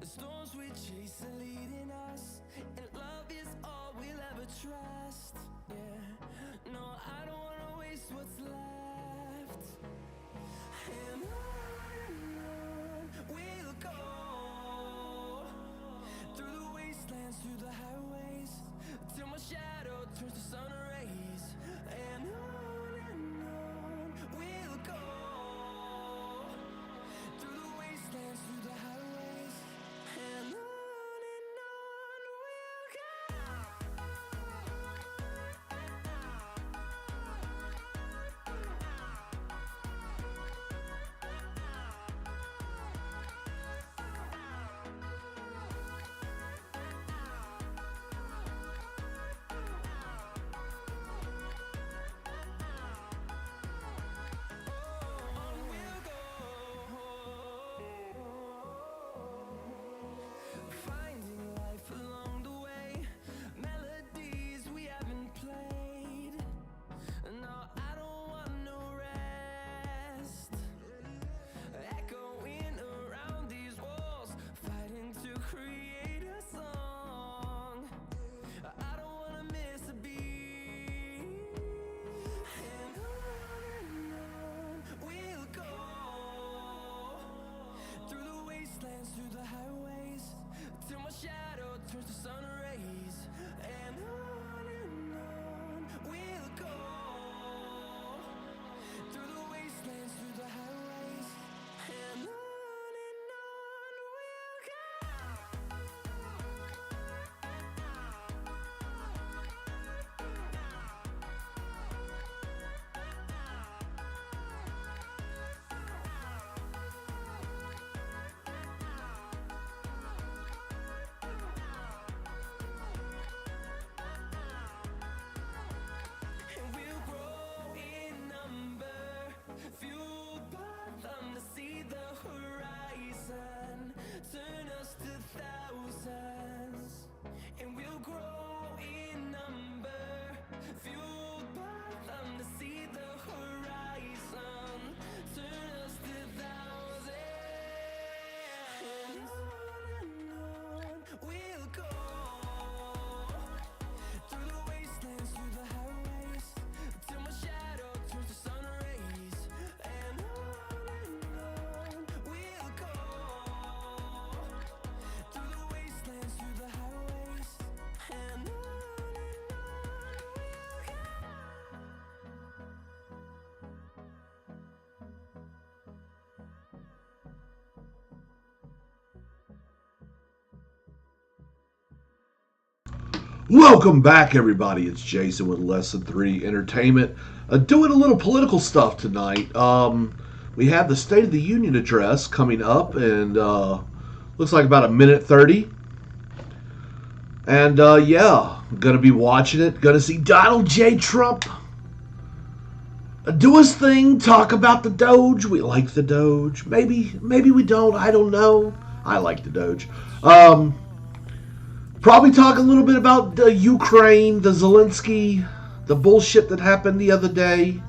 The storms we chase are leading us, and love is all we'll ever trust. Yeah, no, I don't wanna waste what's left. And on we'll go, through the wastelands, through the highways, till my shadow turns to sun rays. And on we'll go, through the wastelands, through the highways, and on we'll go. Finding life along the way, melodies we haven't played. No, I don't want no rest. Echoing around these walls, fighting to create a song. I don't wanna miss a beat. And on we'll go, through the wastelands, through the highways, till my shadow turns to sun rays. And on we'll go, through the wastelands, through the highways, and on we'll go. And we'll grow in number, fueled by them to see the horizon, turn us to thousands. And we'll grow in number, fueled by them to see the horizon, turn us to thousands. And on we'll go, through the wastelands, through the highways, till my shadow turns to sun rays. And on we'll go, through the wastelands, through the highways, and on we'll go. Welcome back, everybody. It's Jason with Lesson 3 Entertainment. Doing a little political stuff tonight. We have the State of the Union address coming up, and looks like about a minute 30. And yeah, gonna be watching it. Gonna see Donald J. Trump do his thing, talk about the Doge. We like the Doge. Maybe we don't. I don't know. I like the Doge. Probably talk a little bit about the Ukraine, the Zelensky, the bullshit that happened the other day.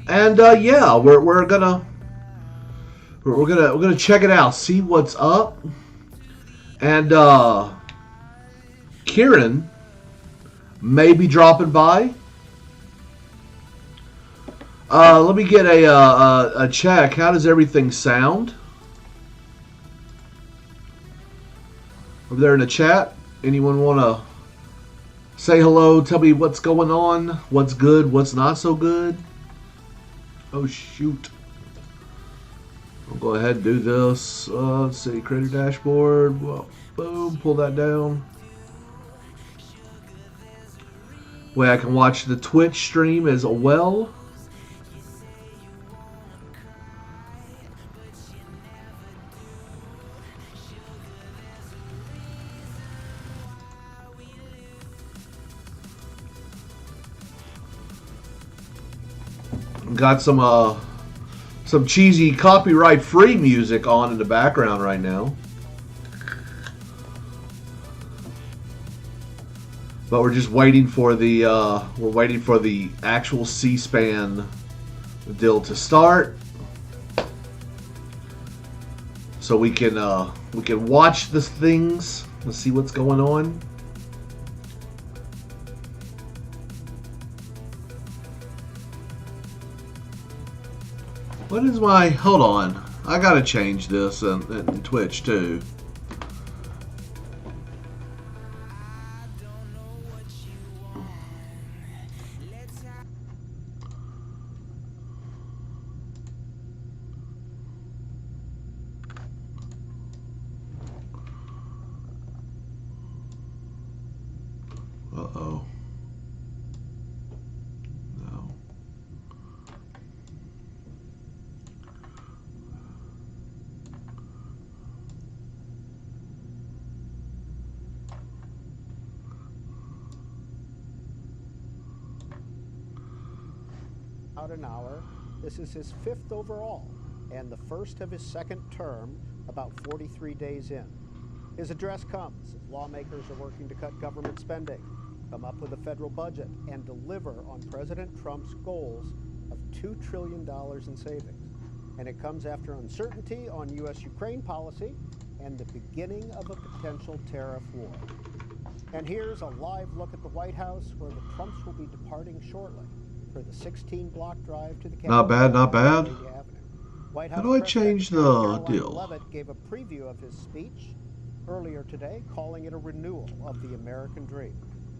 And yeah, we're gonna check it out, see what's up. And Kieran may be dropping by. Let me get a check. How does everything sound? Over there in the chat, anyone want to say hello, tell me what's going on, what's good, what's not so good? Oh, shoot. I'll go ahead and do this. Let's see, creator dashboard. Well, boom, pull that down. Way I can watch the Twitch stream as well. Got some cheesy copyright-free music on in the background right now. But we're just waiting for the actual C-SPAN deal to start. so we can watch the things. Let's see what's going on. What is my... Hold on. I gotta change this in Twitch too. Uh-oh. No. About an hour. This is his 5th overall and the first of his second term, about 43 days in. His address comes as lawmakers are working to cut government spending, come up with a federal budget, and deliver on President Trump's goals of $2 trillion in savings. And it comes after uncertainty on U.S.-Ukraine policy and the beginning of a potential tariff war. And here's a live look at the White House, where the Trumps will be departing shortly for the 16-block drive to the Capitol. Not bad, not bad. White House How do I change the deal? Leavitt gave a preview of his speech earlier today, calling it a renewal of the American dream.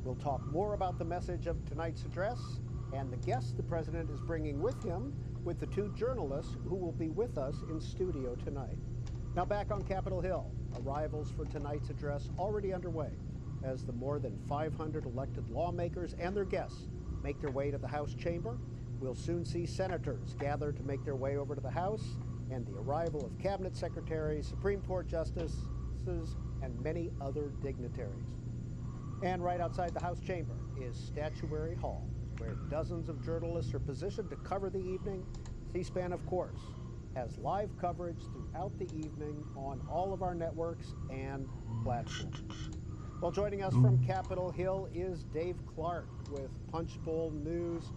We'll talk more about the message of tonight's address and the guests the president is bringing with him, with the 2 journalists who will be with us in studio tonight. Now back on Capitol Hill, arrivals for tonight's address already underway as the more than 500 elected lawmakers and their guests make their way to the House chamber. We'll soon see senators gather to make their way over to the House, and the arrival of cabinet secretaries, Supreme Court justices, and many other dignitaries. And right outside the House chamber is Statuary Hall, where dozens of journalists are positioned to cover the evening. C-SPAN, of course, has live coverage throughout the evening on all of our networks and platforms. Well, joining us from Capitol Hill is Dave Clark with Punchbowl News.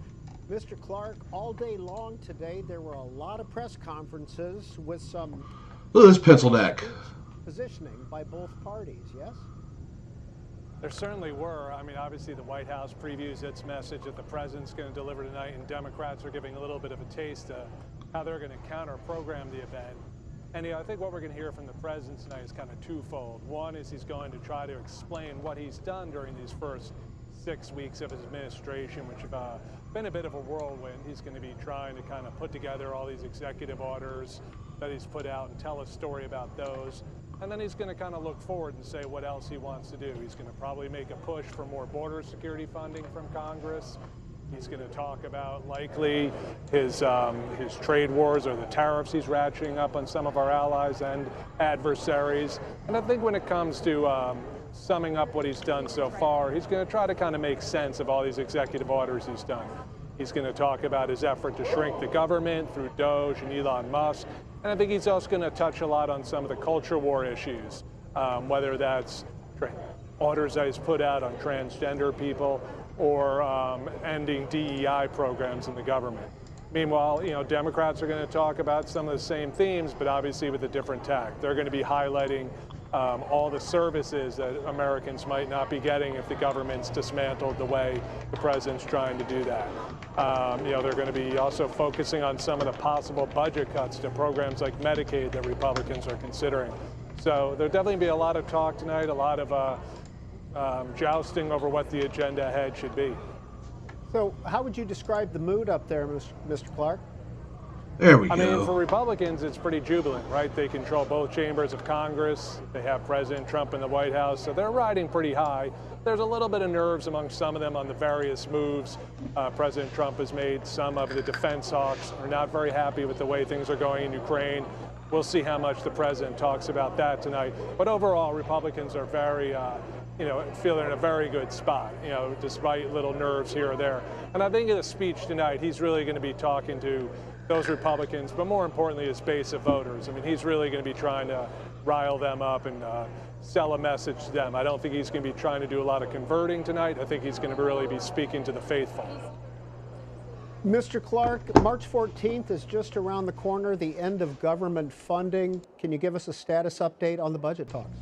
Mr. Clark, all day long today, there were a lot of press conferences with some... Look at this pencil neck. ...positioning by both parties, yes? There certainly were. I mean, obviously the White House previews its message that the president's going to deliver tonight, and Democrats are giving a little bit of a taste of how they're going to counter-program the event. And I think what we're going to hear from the president tonight is kind of twofold. One is he's going to try to explain what he's done during these first 6 weeks of his administration, which have been a bit of a whirlwind. He's going to be trying to kind of put together all these executive orders that he's put out and tell a story about those. And then he's going to kind of look forward and say what else he wants to do. He's going to probably make a push for more border security funding from Congress. He's going to talk about likely his trade wars or the tariffs he's ratcheting up on some of our allies and adversaries. And I think when it comes to summing up what he's done so far, he's going to try to kind of make sense of all these executive orders he's done. He's going to talk about his effort to shrink the government through Doge and Elon Musk. And I think he's also going to touch a lot on some of the culture war issues, whether that's orders that he's put out on transgender people or ending DEI programs in the government. Meanwhile, Democrats are going to talk about some of the same themes, but obviously with a different tack. They're going to be highlighting all the services that Americans might not be getting if the government's dismantled the way the president's trying to do that. They're going to be also focusing on some of the possible budget cuts to programs like Medicaid that Republicans are considering. So there'll definitely be a lot of talk tonight, a lot of jousting over what the agenda ahead should be. So how would you describe the mood up there, Mr. Clark? There we go. I mean, for Republicans, it's pretty jubilant, right? They control both chambers of Congress. They have President Trump in the White House, so they're riding pretty high. There's a little bit of nerves among some of them on the various moves President Trump has made. Some of the defense hawks are not very happy with the way things are going in Ukraine. We'll see how much the president talks about that tonight. But overall, Republicans are very, feel they're in a very good spot, despite little nerves here or there. And I think in the speech tonight, he's really going to be talking to those Republicans, but more importantly, his base of voters. I mean, he's really going to be trying to rile them up and sell a message to them. I don't think he's going to be trying to do a lot of converting tonight. I think he's going to really be speaking to the faithful. Mr. Clark, March 14th is just around the corner, the end of government funding. Can you give us a status update on the budget talks?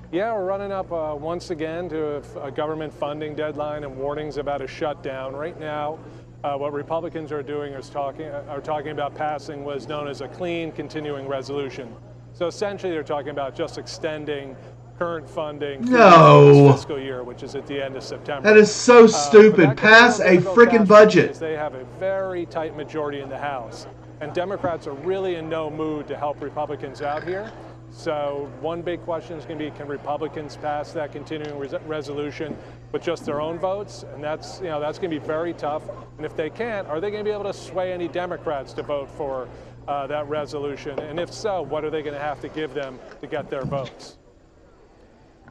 Yeah, we're running up once again to a government funding deadline and warnings about a shutdown. Right now, what Republicans are doing is talking about passing what is known as a clean continuing resolution. So essentially, they're talking about just extending current funding through this fiscal year, which is at the end of September. That is so stupid. Pass a freaking budget. They have a very tight majority in the House, and Democrats are really in no mood to help Republicans out here. So one big question is going to be, can Republicans pass that continuing resolution with just their own votes? And that's going to be very tough. And if they can't, are they going to be able to sway any Democrats to vote for that resolution? And if so, what are they going to have to give them to get their votes?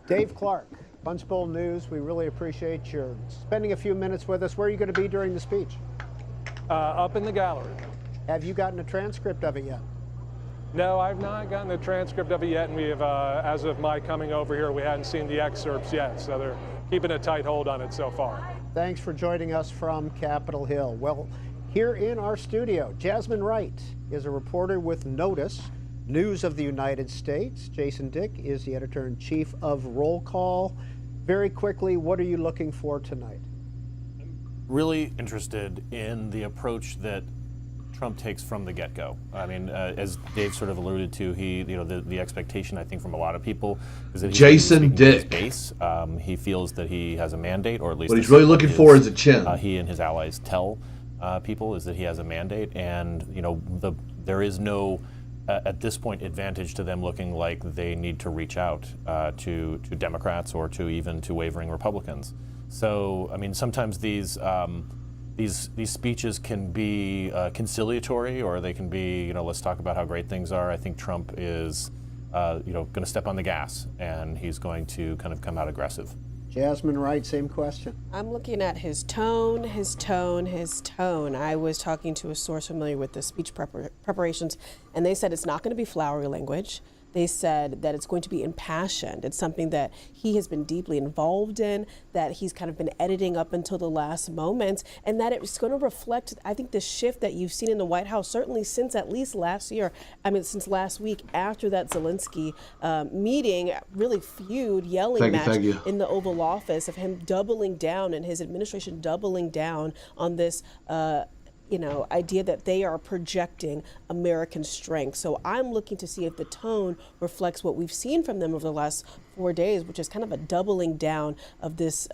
Dave Clark, Punchbowl News, we really appreciate your spending a few minutes with us. Where are you going to be during the speech? Up in the gallery. Have you gotten a transcript of it yet? No, I've not gotten a transcript of it yet, and we have, as of my coming over here, we hadn't seen the excerpts yet, so they're keeping a tight hold on it so far. Thanks for joining us from Capitol Hill. Well, here in our studio, Jasmine Wright is a reporter with Notice, News of the United States. Jason Dick is the editor-in-chief of Roll Call. Very quickly, what are you looking for tonight? I'm really interested in the approach that Trump takes from the get-go. I mean, as Dave sort of alluded to, the expectation, I think, from a lot of people is that Jason Dick. Base. He feels that he has a mandate, or at least what he's really looking for is a chin. He and his allies tell people is that he has a mandate, and there is no at this point advantage to them looking like they need to reach out to Democrats or even to wavering Republicans. So, I mean, sometimes these speeches can be conciliatory, or they can be, let's talk about how great things are. I think Trump is, going to step on the gas, and he's going to kind of come out aggressive. Jasmine Wright, same question. I'm looking at his tone. I was talking to a source familiar with the speech preparations, and they said it's not going to be flowery language. They said that it's going to be impassioned. It's something that he has been deeply involved in, that he's kind of been editing up until the last moments, and that it's going to reflect, I think, the shift that you've seen in the White House, certainly since at least last year, since last week after that Zelensky meeting, really feud, yelling match in the Oval Office of him doubling down and his administration doubling down on this idea that they are projecting American strength. So I'm looking to see if the tone reflects what we've seen from them over the last 4 days, which is kind of a doubling down of this,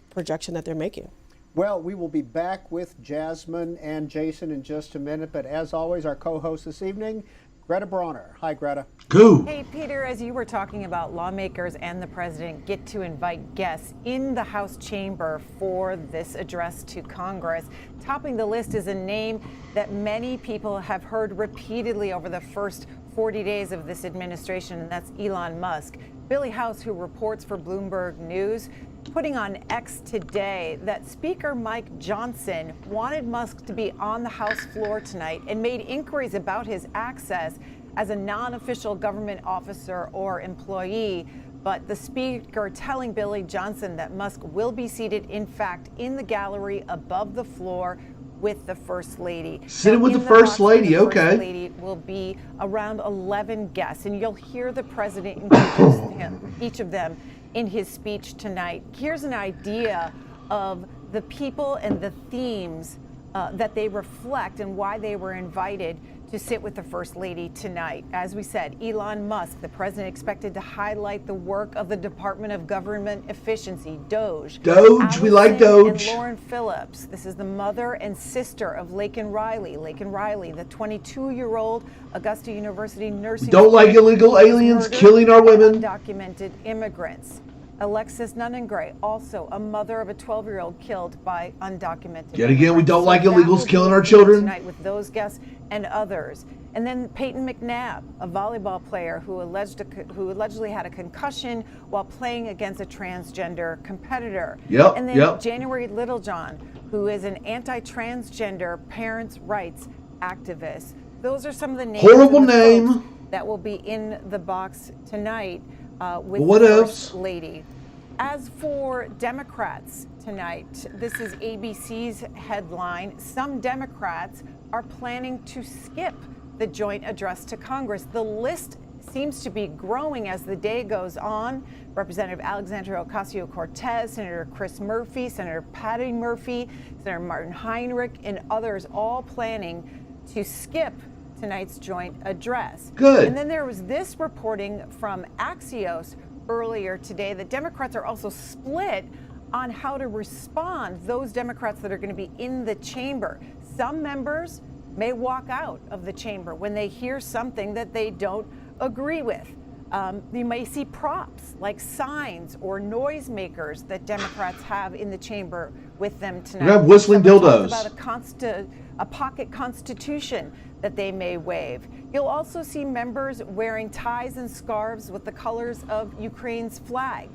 projection that they're making. Well, we will be back with Jasmine and Jason in just a minute, but as always, our co-host this evening, Greta Brawner. Hi, Greta. Go. Hey, Peter, as you were talking about, lawmakers and the president get to invite guests in the House chamber for this address to Congress. Topping the list is a name that many people have heard repeatedly over the first 40 days of this administration, and that's Elon Musk. Billy House, who reports for Bloomberg News, putting on X today that Speaker Mike Johnson wanted Musk to be on the House floor tonight and made inquiries about his access as a non-official government officer or employee. But the speaker telling Billy Johnson that Musk will be seated, in fact, in the gallery above the floor with the First Lady. Sitting with the First Lady, okay. The First Lady will be around 11 guests, and you'll hear the president introduce each of them in his speech tonight. Here's an idea of the people and the themes that they reflect and why they were invited to sit with the First Lady tonight. As we said, Elon Musk, the president expected to highlight the work of the Department of Government Efficiency, DOGE. We like DOGE. And Lauren Phillips. This is the mother and sister of Laken Riley. Laken Riley, the 22-year-old Augusta University nursing Don't like illegal aliens killing our women. Undocumented immigrants. Alexis Nunnengray, also a mother of a 12-year-old killed by undocumented. Yet again, we don't like illegals killing our children. Tonight with those guests and others. And then Peyton McNabb, a volleyball player who allegedly had a concussion while playing against a transgender competitor. And then January Littlejohn, who is an anti-transgender parents' rights activist. Those are some of the names that will be in the box tonight with the First Lady. As for Democrats tonight, this is ABC's headline. Some Democrats are planning to skip the joint address to Congress. The list seems to be growing as the day goes on. Representative Alexandria Ocasio-Cortez, Senator Chris Murphy, Senator Patty Murphy, Senator Martin Heinrich, and others all planning to skip tonight's joint address. Good. And then there was this reporting from Axios earlier today that Democrats are also split on how to respond, those Democrats that are going to be in the chamber. Some members may walk out of the chamber when they hear something that they don't agree with. You may see props like signs or noisemakers that Democrats have in the chamber with them tonight. We have whistling Someone dildos. talked about a pocket constitution that they may waive. You'll also see members wearing ties and scarves with the colors of Ukraine's flag.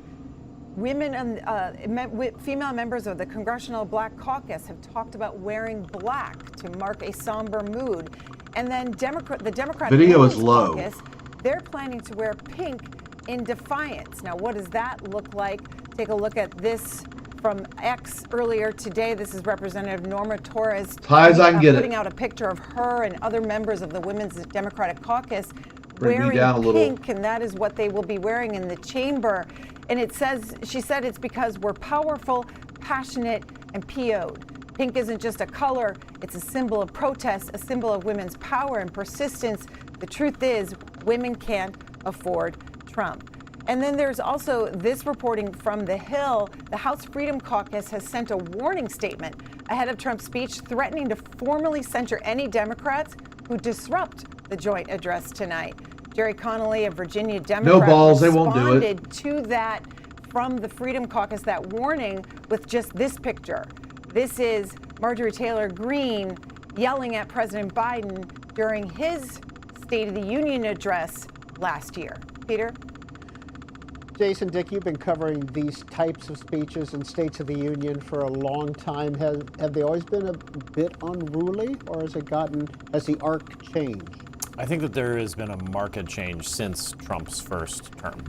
Women and female members of the Congressional Black Caucus have talked about wearing black to mark a somber mood. And then the Democratic Video is Women's low. Caucus, they're planning to wear pink in defiance. Now, what does that look like? Take a look at this from X earlier today. This is Representative Norma Torres High as I can get it. putting out a picture of her and other members of the Women's Democratic Caucus Bring me wearing down a little. pink, and that is what they will be wearing in the chamber. And it says, she said, it's because we're powerful, passionate, and PO'd. Pink isn't just a color, it's a symbol of protest, a symbol of women's power and persistence. The truth is, women can't afford Trump. And then there's also this reporting from The Hill. The House Freedom Caucus has sent a warning statement ahead of Trump's speech, threatening to formally censure any Democrats who disrupt the joint address tonight. Jerry Connolly, a Virginia Democrat, No balls, they won't do it. responded to that from the Freedom Caucus, that warning, with just this picture. This is Marjorie Taylor Greene yelling at President Biden during his State of the Union address last year. Peter? Jason, Dick, you've been covering these types of speeches in States of the Union for a long time. Have they always been a bit unruly, or has the arc changed? I think that there has been a marked change since Trump's first term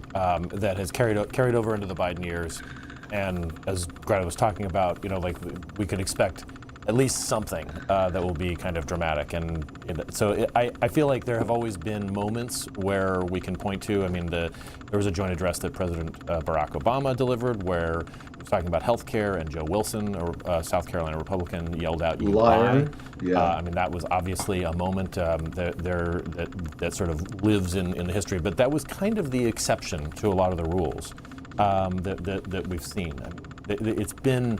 that has carried over into the Biden years. And as Greta was talking about, we could expect at least something that will be kind of dramatic. And I feel like there have always been moments where we can point to. I mean, there was a joint address that President Barack Obama delivered where he was talking about health care, and Joe Wilson, a South Carolina Republican, yelled out, "You lie." Yeah. I mean, that was obviously a moment that sort of lives in the history. But that was kind of the exception to a lot of the rules that we've seen. I mean, it's been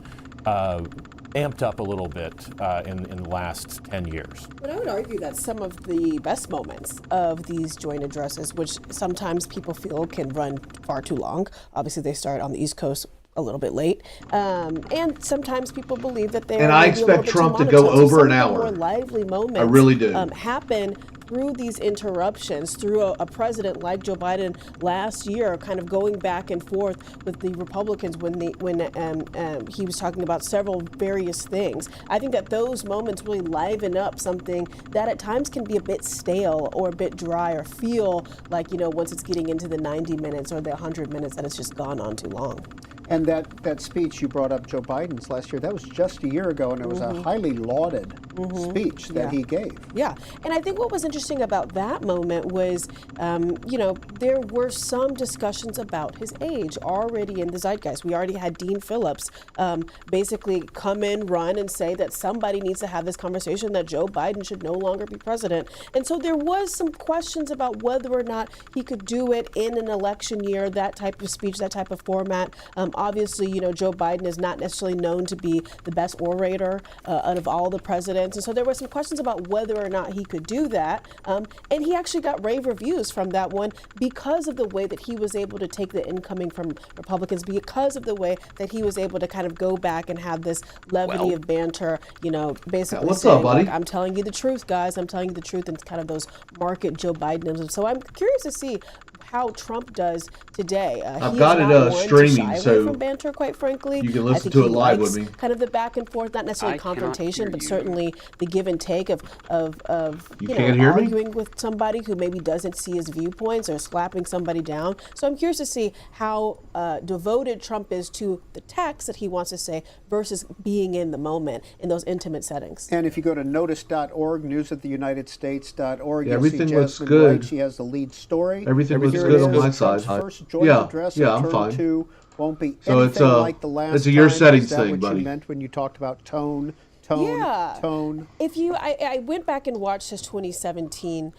amped up a little bit in the last 10 years. But I would argue that some of the best moments of these joint addresses, which sometimes people feel can run far too long, obviously they start on the East Coast a little bit late, and sometimes people believe that they're. And I expect Trump to go over an hour. More lively moments. I really do. Happen through these interruptions, through a president like Joe Biden last year, kind of going back and forth with the Republicans when he was talking about several various things. I think that those moments really liven up something that at times can be a bit stale or a bit dry, or feel like, once it's getting into the 90 minutes or the 100 minutes, that it's just gone on too long. And that speech you brought up, Joe Biden's last year, that was just a year ago, and it was a highly lauded speech that he gave. Yeah, and I think what was interesting about that moment was, there were some discussions about his age already in the zeitgeist. We already had Dean Phillips basically come in, run, and say that somebody needs to have this conversation that Joe Biden should no longer be president. And so there was some questions about whether or not he could do it in an election year, that type of speech, that type of format. Obviously, Joe Biden is not necessarily known to be the best orator out of all the presidents. And so there were some questions about whether or not he could do that. And he actually got rave reviews from that one because of the way that he was able to take the incoming from Republicans, because of the way that he was able to kind of go back and have this levity of banter, basically what's saying, up, buddy? I'm telling you the truth, guys. I'm telling you the truth, and kind of those market Joe Bidenisms. So I'm curious to see how Trump does today. I've He got is it, not one to streaming, shy away so from banter, quite frankly. you can I listen think to he it live likes with me. kind of the back and forth, not necessarily I cannot confrontation, hear but you. certainly the give and take of You can't hear me? arguing with somebody who maybe doesn't see his viewpoints or slapping somebody down. So I'm curious to see how devoted Trump is to the text that he wants to say versus being in the moment in those intimate settings. And if you go to notice.org, newsoftheunitedstates.org, Yeah, you'll see everything looks Jasmine good. Wright. She has the lead story. Everything looks Here it good on is. my side. Trump's first joint Yeah, address yeah, of I'm term fine. 2 won't be So anything it's like the last it's a your time. settings Is that thing, what buddy. you meant when you talked about tone? Yeah. Tone. If you, I went back and watched his 2017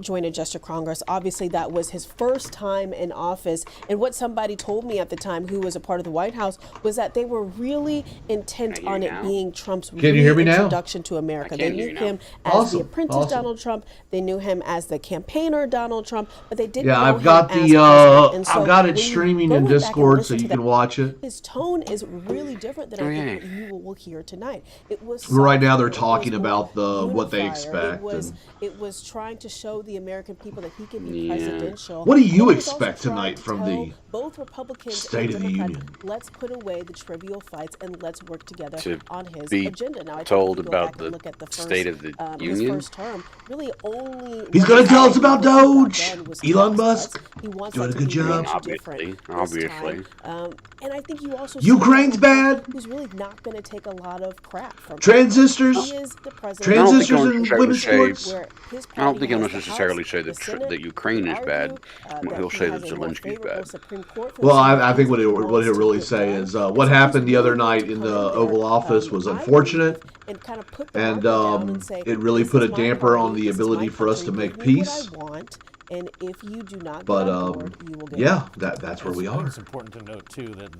joint address to Congress. Obviously, that was his first time in office. And what somebody told me at the time, who was a part of the White House, was that they were really intent Can I on hear it you now? being Trump's Can you hear me now? reintroduction to America. I They can hear knew you him now. as Awesome, the apprentice awesome. Donald Trump. They knew him as the campaigner Donald Trump, but they didn't Yeah, know I've got him as the president. And so I've got when it you streaming go in back and Discord so listen to you that, can watch it. his tone is really different than Oh, I yeah. think you will hear tonight. It was Right now they're softer, it talking was more about what they unifier. expect It was trying to show the American people that he can be Yeah. presidential. What do you But it was also expect trying tonight to from tell the both Republicans State and of the Democrats, Union? let's put away the trivial fights and let's work together To on his be agenda. Now, I think told if you go about back and the look at the first, State of the his Union? first term, really only He's what gonna he tell us said about back Doge. then was Elon tax Musk cuts. He wants doing that a to good be job. much Obviously, different this obviously. time. And I think you also see Ukraine's Donald Trump, bad. who's really not going to take a lot of crap from Transistors? He is the president. Transistors I don't in think women's I would sports? Where his I don't party think he'll has the necessarily House, say the Senate. that Ukraine is Argue, bad. that He'll he say has that a more Zelensky's favorable bad. Supreme Court for Well, some I think things what he he'll wants to really get say done. is And what so happened he's the other really going night to in come the there, Oval Office was I unfortunate, believe, and kind of put the and marker down and say, it really this put is a my damper on party, the this is ability my for us to country, make give me peace. what I want, and if you do not But get on board, you will get yeah, out. that's where we I think are. it's important to note too that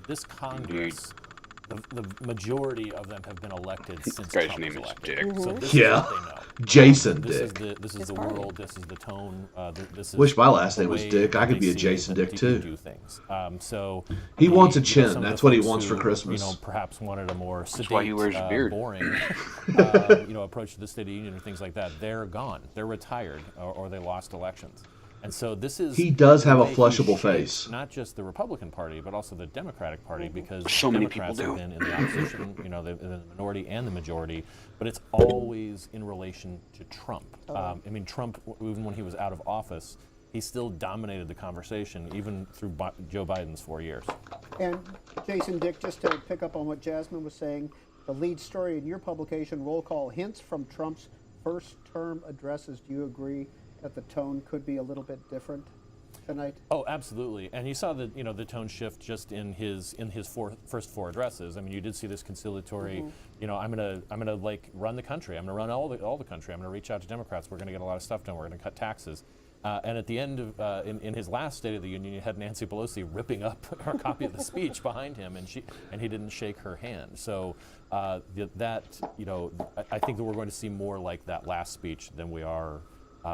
this Congress, the majority of them have been elected since Guy's Trump name was is elected. Dick. So this Yeah. is what they know. Jason This is Dick. this is His the party. world. This is the tone. This is Wish my last the name was way Dick. I that could they be a see Jason that Dick, you too. do things. So He wants a some chin. of the That's what he folks wants for who, Christmas. Perhaps wanted a more sedate, why he wears a beard. boring, approach to the State of the Union and things like that. They're gone. They're retired, or they lost elections. And so this is. He does have the a way he flushable shapes face. Not just the Republican Party, but also the Democratic Party, because So many people Democrats have do. been in the opposition, the minority and the majority, but it's always in relation to Trump. Trump, even when he was out of office, he still dominated the conversation, even through Joe Biden's 4 years. And Jason, Dick, just to pick up on what Jasmine was saying, the lead story in your publication, Roll Call, hints from Trump's first term addresses. Do you agree that the tone could be a little bit different tonight? Oh, absolutely. And you saw the the tone shift just in his first four addresses. I mean, you did see this conciliatory. I'm gonna like run the country. I'm gonna run all the country. I'm gonna reach out to Democrats. We're gonna get a lot of stuff done. We're gonna cut taxes. And at the end of in his last State of the Union, you had Nancy Pelosi ripping up her copy of the speech behind him, and he didn't shake her hand. So I think that we're going to see more like that last speech than we are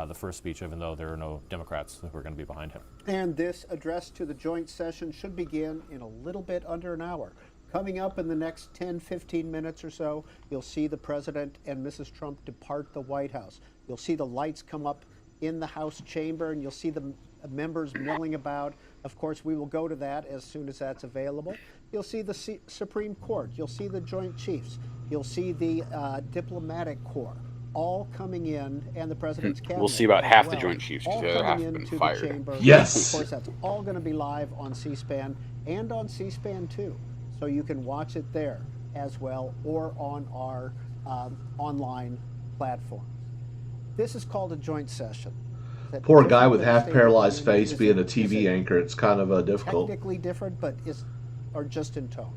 the first speech, even though there are no Democrats who are going to be behind him. And this address to the joint session should begin in a little bit under an hour. Coming up in the next 10, 15 minutes or so, you'll see the President and Mrs. Trump depart the White House. You'll see the lights come up in the House chamber, and you'll see the members milling about. Of course, we will go to that as soon as that's available. You'll see the Supreme Court. You'll see the Joint Chiefs. You'll see the Diplomatic Corps all coming in, and the President's cabinet. We'll see about as half the well, Joint Chiefs, all because the other half coming have been into fired. the chamber. Yes. Of course, that's all going to be live on C-SPAN and on C-SPAN 2. So you can watch it there as well, or on our online platforms. This is called a joint session. That Poor guy with different than half State of the paralyzed Union? face Is being a it- is TV it anchor. It's kind of difficult. technically different, but or just in tone?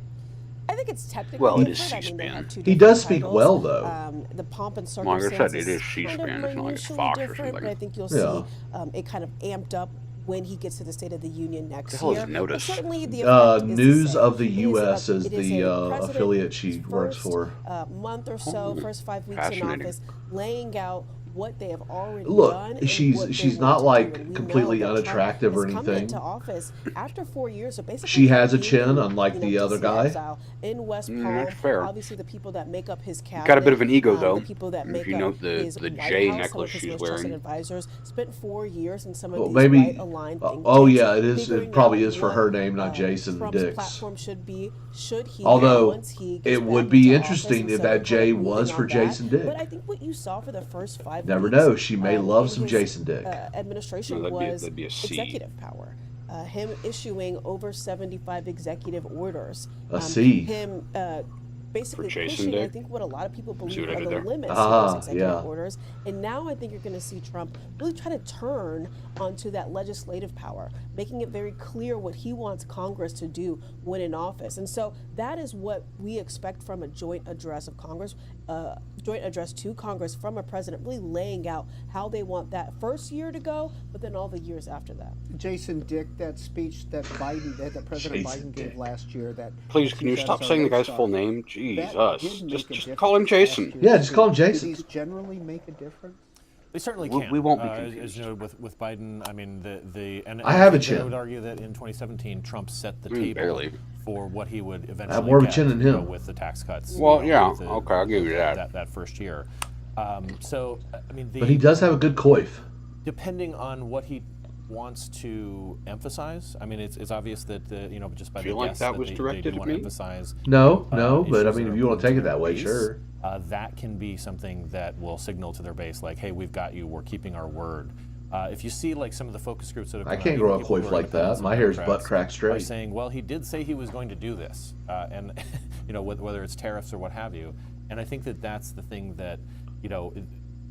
I think it's technically Well, it different. is I mean, they C-SPAN. have two He different does speak titles. well, though. The pomp and Well, like I circumstances said, it is kind C-SPAN. of It's not like minutially Fox or different, something. but I think you'll Yeah. see it kind of amped up when he gets to the State of the Union next The hell is year. Notice? But certainly the effect is the News same. of the It is U.S. is it the a president affiliate she whose works first, for. month or so, first 5 weeks in fascinating. office, laying out what they have already Look, done. And she's what they she's want not to do. like And we completely know that Trump unattractive or has come anything. into office after 4 years, so basically She has a being chin, in, unlike the other DC guy. exile in West Palm. That's fair. Obviously, the people that make up his cabinet, Got a bit of an ego, though. the people that If make you up note the his White J House, some necklace of his she's most trusted wearing. advisors, spent 4 years in some of Well, these maybe. right-aligned think Oh tanks, yeah, it is. figuring It probably out is for what, her name, not Jason Trump's Dick's. platform should be, should he, Although once he gets it would back be into interesting office, if and so that they're kind J of moving was for on that. Jason Dick. But I think what you saw for the first 5 Never weeks, know. She may love in some his, Jason Dick. Administration No, was that'd be a C. executive power. Him issuing over 75 executive orders. A C. Him basically Jason pushing, I Dick? think, what a lot of people See believe what I are did the there? limits Ah, of those executive yeah. orders. And now I think you're going to see Trump really try to turn onto that legislative power, making it very clear what he wants Congress to do when in office. And so that is what we expect from a joint address of Congress, joint address to Congress from a president, really laying out how they want that first year to go, but then all the years after that. Jason Dick, that speech that President Jason Biden gave Dick. last year. That Please, can you he stop said saying the is our guy's Lone full Star. name? That Jesus. did make Just a difference call him last Jason. year's Yeah, just call him speech. Jason. Did these generally make a difference? They certainly We- can. we won't be As confused. you know, with Biden, I mean, and I have a I chin. would argue that in 2017, Trump set the Mm, table barely. for what he would eventually have more of a get, chin than you know, him. with the tax cuts. Well, you know, yeah, with the- okay, I'll give you that. That first year. So, I mean, But he does have a good coif. depending on what he wants to emphasize. I mean, it's obvious that you know, just by Feel the like guests that that was they directed do at want to me? emphasize. No, but I issues mean, that if are you want to important take it their that way, base, sure. that can be something that will signal to their base, like, hey, we've got you, we're keeping our word. If you see like some of the focus groups that have I come can't out, grow even a people who coif are like that. independents and My hair's Democrats butt crack are straight. saying, well, he did say he was going to do this, and you know, whether it's tariffs or what have you. And I think that that's the thing that, you know,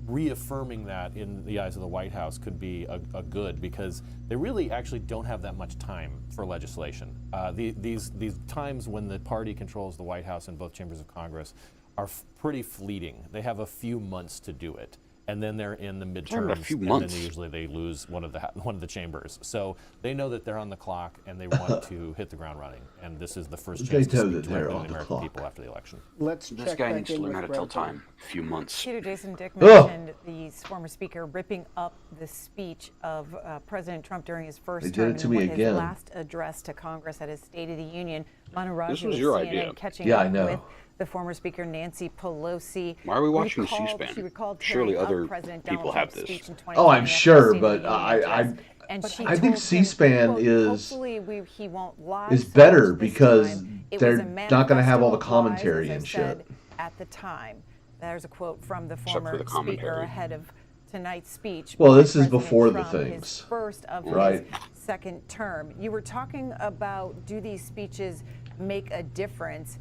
reaffirming that in the eyes of the White House could be a good, because they really actually don't have that much time for legislation. These times when the party controls the White House and both chambers of Congress are pretty fleeting. They have a few months to do it, and then they're in the midterms, few and months. then usually they lose one of the chambers. So they know that they're on the clock and they want to hit the ground running. And this is the first They chance to know speak that directly they're to the on the American clock. people after the election. Let's This check guy back needs to in learn how with to tell Bradford. time. A few months. Peter, Jason Dick Ugh. mentioned the former speaker ripping up the speech of President Trump during his first They did term it to and me his again. last address to Congress at his State of the Union. Manu Raju This was of your CNN idea. catching Yeah, I up know. with the former Speaker Nancy Pelosi. Why are we watching Recalled- C-SPAN? She recalled Surely tearing up other President people Donald have Trump's this. speech in Oh, I'm 2020 after sure, his State of but the Union address. And she I think told him, C-SPAN quote, is "Hopefully he won't lie is so better much this because time. It they're was a not gonna have all the manifesto of lies, commentary as I and said shit." At the time, there's a quote from the for former the speaker commentary. ahead of tonight's speech. Well, by this is President before the Trump, things. His first of Right. his second term. You were talking about, do these speeches make a difference?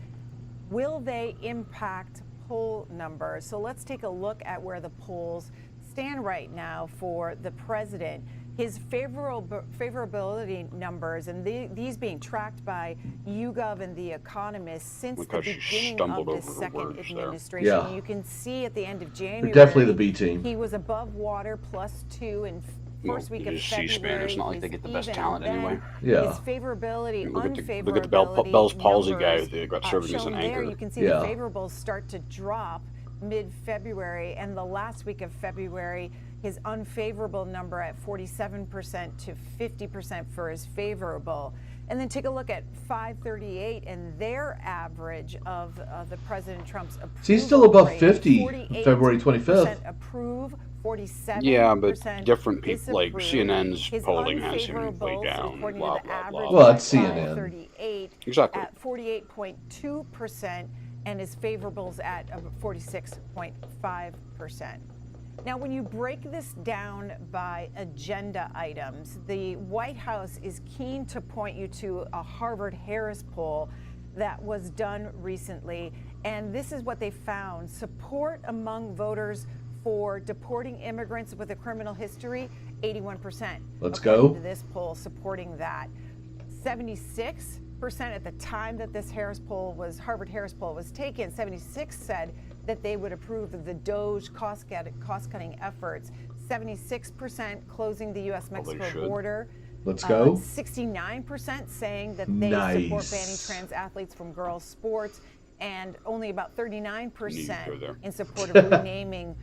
Will they impact poll numbers? So let's take a look at where the polls stand right now for the president. His favorability numbers, and these being tracked by YouGov and The Economist since Because the she beginning of stumbled the over her second words there. administration. Yeah. You can see at the end of January, definitely the B team. He was above water, +2 in first Well, week it of is C-SPAN. February. It's not like they He's get the best even, talent and anyway. then Yeah. His favorability, Look at the unfavorability Bell's palsy guy numbers, serving as an shown there. anchor. You can see Yeah. the favorables start to drop mid-February, and the last week of February, his unfavorable number at 47% to 50% for his favorable. And then take a look at 538 and their average of the President Trump's approval. So he's still above rate. 50 48% February 25th. approve, 47%. Yeah, but different people, like disapprove. CNN's His polling has him way unfavorables, down, according blah, to the blah, average, blah. Well, at that's CNN. 538 Exactly. at 48.2%, and his favorables at 46.5%. Now, when you break this down by agenda items, the White House is keen to point you to a Harvard-Harris poll that was done recently, and this is what they found. Support among voters for deporting immigrants with a criminal history, 81%. Let's according go. to this poll supporting that. 76% at the time that this Harvard-Harris poll was taken, 76 said that they would approve of the DOGE cost-cutting efforts. 76% closing the U.S.-Mexico should. border. Let's go. 69% saying that they support banning trans athletes from girls' sports, and only about You need to go 39% there. in support of renaming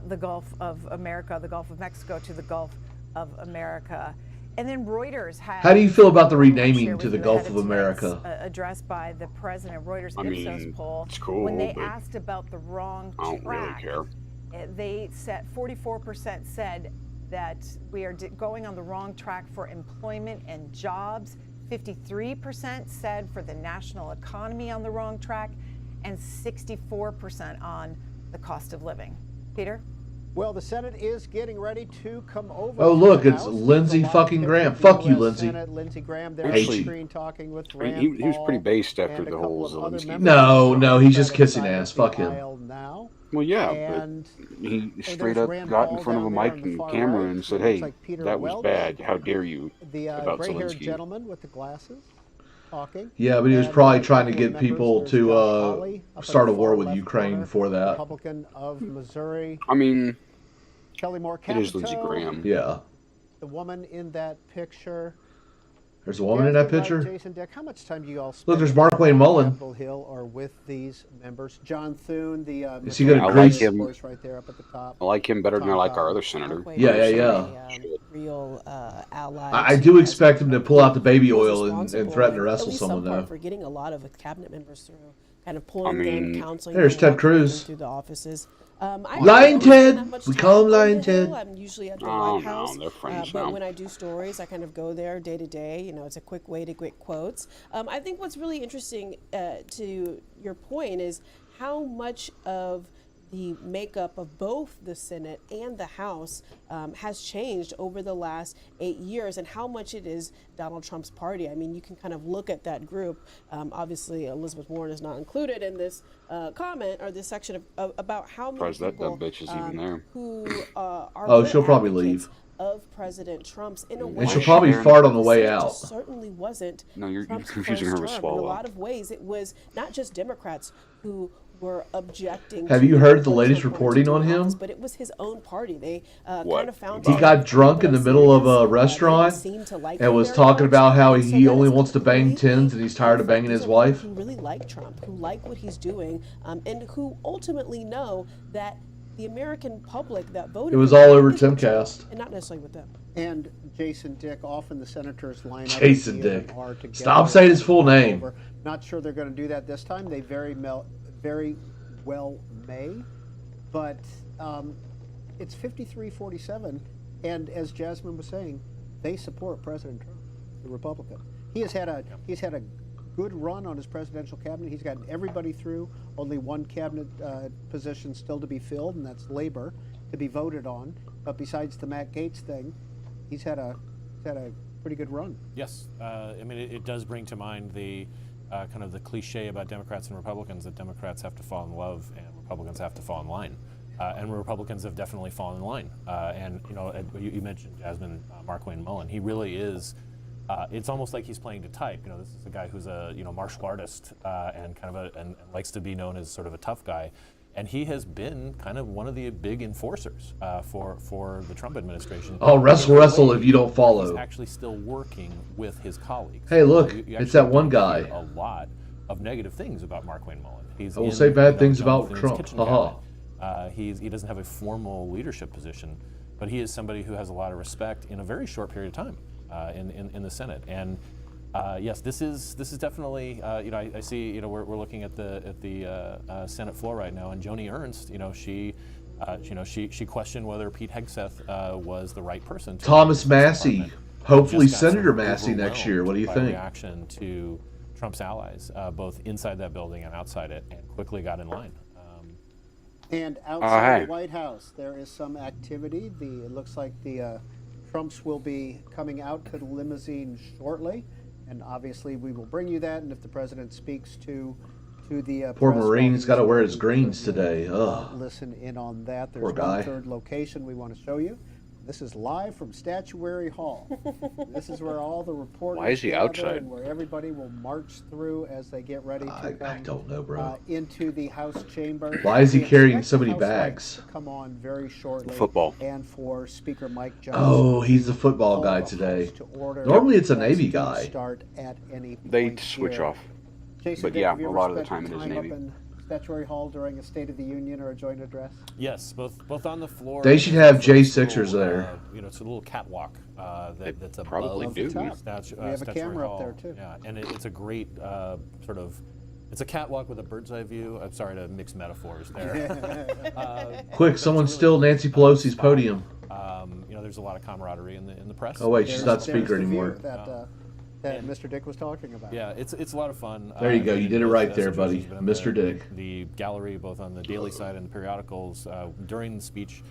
the Gulf of America, the Gulf of Mexico to the Gulf of America. And then Reuters had. How do you feel about the I wanna renaming share to with the you Gulf ahead of tonight's, America? Address by the president. Reuters I Ipsos mean, poll. it's cool, When they but asked about the wrong I don't really track, care. they said 44% said that we are going on the wrong track for employment and jobs. 53% said for the national economy on the wrong track, and 64% on the cost of living. Peter? Well, the Senate is getting ready to come over. Oh, to look, the it's House. Lindsey There's a live fucking picture Graham. of the Fuck you, US Lindsey. Senate. Lindsey Graham there on Hate the you. screen talking with I mean, Rand he was pretty Paul based and after a the couple whole of other Zelensky. members No, on no, the he's just Democratic kissing side of ass. the Fuck him. aisle now. Well, yeah, And but he there's straight up Rand got Paul in front of a down there mic on the and far camera right. and said, It looks "Hey, like Peter that was Welch, bad. How dare you?" the about gray-haired Zelensky. gentleman with the glasses talking. Yeah, but he was And probably a trying to couple of get members. people There's to Josh Hawley up in start the a war far with left Ukraine corner, for that. Republican of Missouri. I mean, Kelly Moore it is Lindsey Capito, Graham. Yeah. the woman in that picture. There's a woman in that Jasmine, Mike, picture? Jason, Dick, how much time do you all spend Look, there's on Mark Wayne Mullen. Capitol Hill or with these members? John Thune, the Is he gonna I like grease? him. voice right there up at the top. I like him better than I like our other senator. Mark Wayne Yeah, is yeah. a, real ally. I to do the expect him to pull out the baby He's oil and responsible threaten to in wrestle at least someone, some part though. for getting a lot of his cabinet members through, kind of pulling I them, mean, counseling There's them, Ted walking them Cruz. through the offices. I Lion don't spend Ted! that much We time call him on Lion the Hill. Ted. I'm usually at the Oh, White no, House, they're friends but now. when I do stories, I kind of go there day to day. You know, it's a quick way to get quotes. I think what's really interesting to your point is how much of the makeup of both the Senate and the House has changed over the last 8 years, and how much it is Donald Trump's party. I mean, you can kind of look at that group. Obviously, Elizabeth Warren is not included in this comment or this section of about how many Surprised that people bitch is even there. who are Oh, good she'll probably advocates leave. of President Trump's in a way. And she'll probably fart on the way Senate out. just certainly wasn't. No, you're Trump's confusing first her with term. Swallow. In a lot of ways, it was not just Democrats who were objecting. Have to you heard the what latest Trump wanted to reporting do on in him? office, but it was his own party. They What? kind of found He out got drunk in the middle of a serious. They restaurant didn't seem to like and him was very talking much. about how And so he that only is wants to bang completely tens and he's tired of banging these his are people wife. Who really like Trump, who like what he's doing, and who ultimately know that the American public that voted It was for him all over is with Trump, Timcast. and not necessarily with them. And Jason Dick, often the senators line up. Jason at Dick. DNR together Stop saying his full and name. over. Not sure they're going to do that this time. They very well may, but it's 53-47, and as Jasmine was saying, they support President Trump, the Republican. He's had a good run on his presidential cabinet. He's gotten everybody through. Only one cabinet position still to be filled, and that's labor to be voted on. But besides the Matt Gaetz thing, he's had a pretty good run. Yes, I mean it does bring to mind the kind of the cliche about Democrats and Republicans, that Democrats have to fall in love and Republicans have to fall in line, and Republicans have definitely fallen in line. And you know, you mentioned Jasmine, Mark Wayne Mullen. He really is. It's almost like he's playing to type. You know, this is a guy who's a martial artist and kind of and likes to be known as sort of a tough guy. And he has been kind of one of the big enforcers for the Trump administration. Oh, wrestle if you don't follow. He's actually still working with his colleagues. Hey, look, You it's actually that one don't hear guy. A lot of negative things about Mark Wayne Mullen. He's I will in, say bad things John about Thune's Trump. kitchen Haha. cabinet. He doesn't have a formal leadership position, but he is somebody who has a lot of respect in a very short period of time in the Senate. And yes, this is definitely I see we're looking at the Senate floor right now, and Joni Ernst, she questioned whether Pete Hegseth was the right person. To Thomas lead this Massey, department. hopefully Just got sort Senator of Massey next year. What do you overwhelmed by think? Reaction to Trump's allies, both inside that building and outside it, and quickly got in line. And outside hey. the White House, there is some activity. It looks like the Trumps will be coming out to the limousine shortly, and obviously we will bring you that. And if the president speaks to the Poor press, Marine's got to wear his we'll greens certainly, today. Ugh. listen in on that. There's Poor guy. one third location we want to show you. This is live from Statuary Hall. This is where all the reporters Why is he gather outside? and where everybody will march through as they get ready to I come don't know, bro. into the House chamber. Why is he We carrying expect so the many House bags? lights to come on very shortly. Football. And for Speaker Mike Johnson. Oh, he's the football call guy the today. House to order. Normally it's a That's Navy to guy. Start at any They point switch here. off. Jason, But Dick, yeah, have you a ever lot of the spent time it is up Navy. in Statuary Hall during a State of the Union or a joint address? Yes, both on the floor. They should have Jay Sixers little, there. It's a little catwalk that's above probably Above the do. top. Statuary We have a camera up Hall. there, too. Yeah, and it's a great sort of. It's a catwalk with a bird's eye view. I'm sorry to mix metaphors there. Quick, someone steal Nancy Pelosi's podium. There's a lot of camaraderie in the press. Oh wait, she's not There's speaker the view anymore. that Mr. Dick was talking about. Yeah, it's a lot of fun. There you go. You did it right there, situations, buddy. but in Mr. Dick. The gallery, both on the daily side and the periodicals, during the speech,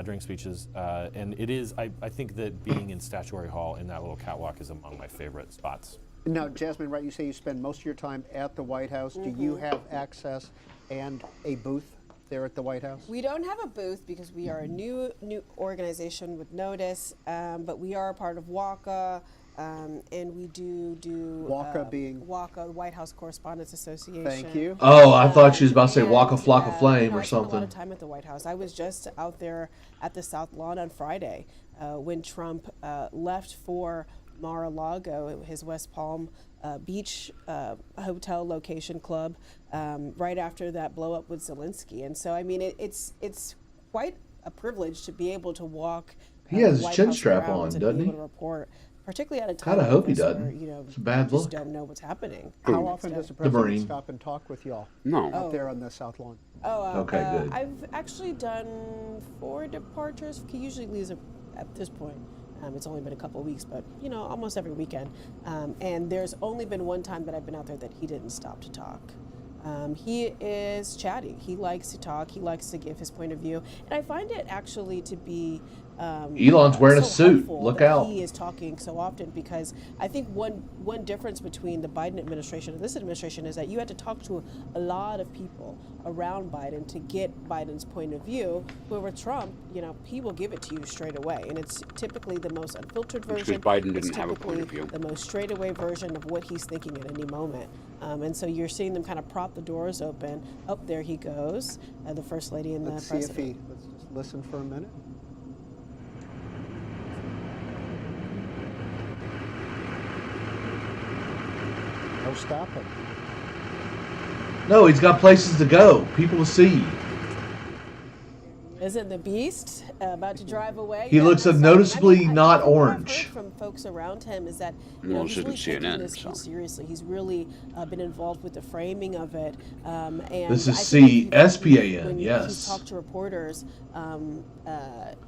during speeches, and it is. I think that being in Statuary Hall in that little catwalk is among my favorite spots. Now, Jasmine, right, you say you spend most of your time at the White House. Do you have access and a booth there at the White House? We don't have a booth because we are a new organization with notice, but we are a part of WACA, and we do WACA being? WACA, the White House Correspondents Association. Thank you. Oh, I thought she was about to say And, Waka Flocka Flame or I spent a lot something. of time at the White House. I was just out there at the South Lawn on Friday when Trump left for Mar-a-Lago, his West Palm Beach hotel location club, right after that blow up with Zelensky. And so, I mean, it's quite a privilege to be able to walk. He has the his White chin House strap grounds on, and doesn't be he? able to report, particularly at a time Kinda hope he like this doesn't. where, It's a bad you just look. don't know what's happening. How often does the president Marine. stop and talk with y'all No. out there on the South Lawn? Okay, good. I've actually done 4 departures. He usually leaves at this point. It's only been a couple of weeks, but almost every weekend. And there's only been one time that I've been out there that he didn't stop to talk. He is chatty. He likes to talk. He likes to give his point of view, and I find it actually to be. Elon's wearing a so suit. helpful Look that out. He is talking so often because I think one difference between the Biden administration and this administration is that you had to talk to a lot of people around Biden to get Biden's point of view. Where with Trump, he will give it to you straight away, and it's typically the most unfiltered Because version. Biden It's didn't have a point of typically view. the most straightaway version of what he's thinking at any moment. And so you're seeing them kind of prop the doors open. Oh, there he goes, the First Lady and Let's the see if President. let's just listen for a minute. No stopping. No, he's got places to go. People to see. Isn't the beast about to drive away? He looks that's- noticeably I not think what I've orange. heard from folks around him is that Well, he's this really isn't taking CNN, this so. seriously. He's really been involved with the framing of it. And This is I think that CSPAN, when yes. he talked to reporters